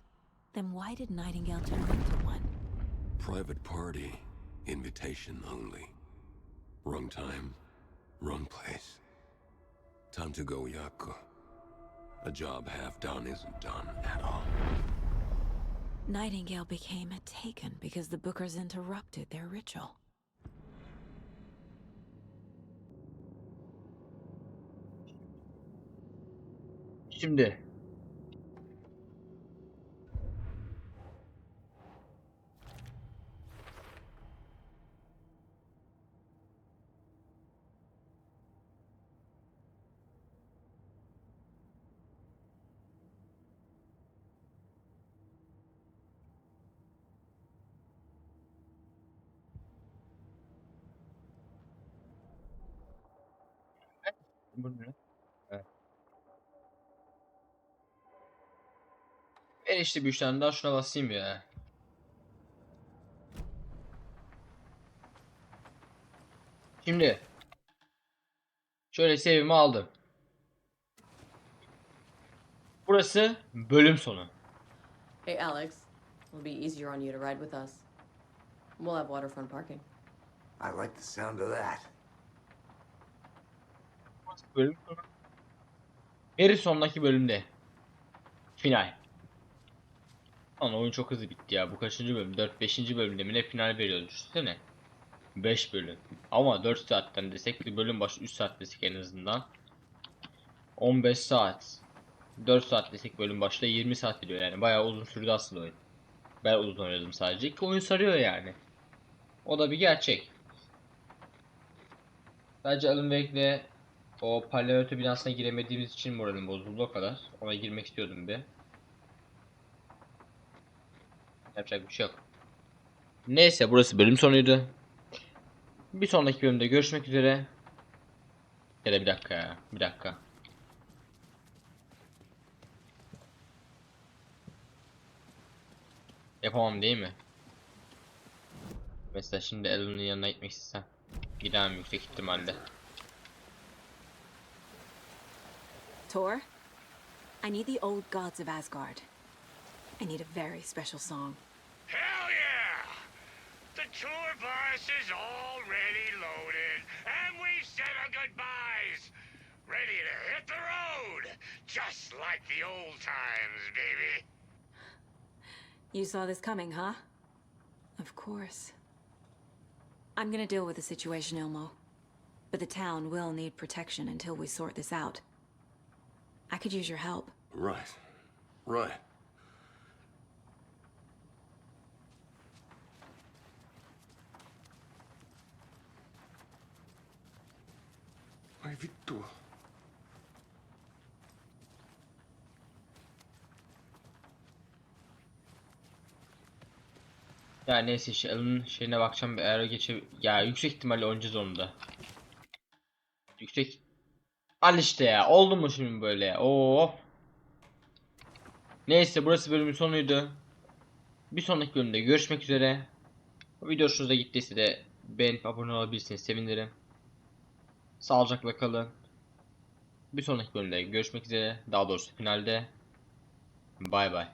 then why did Nightingale turn into one? Private party. Invitation only. Wrong time, wrong place. Time to go, Yakko. A job half done isn't done at all. Nightingale became a Taken because the Bookers interrupted their ritual. Şimdi Bu ne? Evet. Ben işte bir 3 tane daha şuna basayım ya. Şimdi şöyle save'imi aldım. Burası bölüm sonu. Hey, Alex. It'll be easier on you to ride with us. We'll have waterfront parking. I like the sound of that. Bölüm sonu. Bir sonraki bölümde. Final. Lan oyun çok hızlı bitti ya. Bu kaçıncı bölüm? 4-5. bölümde mi ne final veriyoruz? Düşünsene. 5 bölüm. Ama 4 saatten desek bir bölüm başı 3 saat desek en azından. 15 saat. 4 saat desek bölüm başta 20 saat ediyor yani. Bayağı uzun sürdü aslında oyun. Ben uzun oynadım sadece ki oyun sarıyor yani. O da bir gerçek. Sadece Alan Wake'le o parlamento binasına giremediğimiz için moralim bozuldu o kadar. Ona girmek istiyordum bir. Yapacak bir şey yok. Neyse burası bölüm sonuydu. Bir sonraki bölümde görüşmek üzere. Ya da bir dakika ya. Bir dakika. Yapamam değil mi? Mesela şimdi Alan'ın yanına gitmek istesem. Gidemem yüksek ihtimalle. Tor, I need the old gods of Asgard. I need a very special song. Hell yeah! The tour bus is already loaded, and we've said our goodbyes. Ready to hit the road, just like the old times, baby. You saw this coming, huh? Of course. I'm gonna deal with the situation, Ilmo. But the town will need protection until we sort this out. I could use your help. Right. Right. Ai vittu. Ya neyse işte Alan'ın şeyine bakacağım. Eğer ya yüksek ihtimalle oynayacağız onu da. Yüksek. Al işte ya. Oldu mu şimdi böyle ya? Oo. Neyse burası bölümün sonuydu. Bir sonraki bölümde görüşmek üzere. Bu video hoşunuza gittiyse de beğenip abone olabilirsiniz. Sevinirim. Sağlıcakla kalın. Bir sonraki bölümde görüşmek üzere. Daha doğrusu finalde. Bay bay.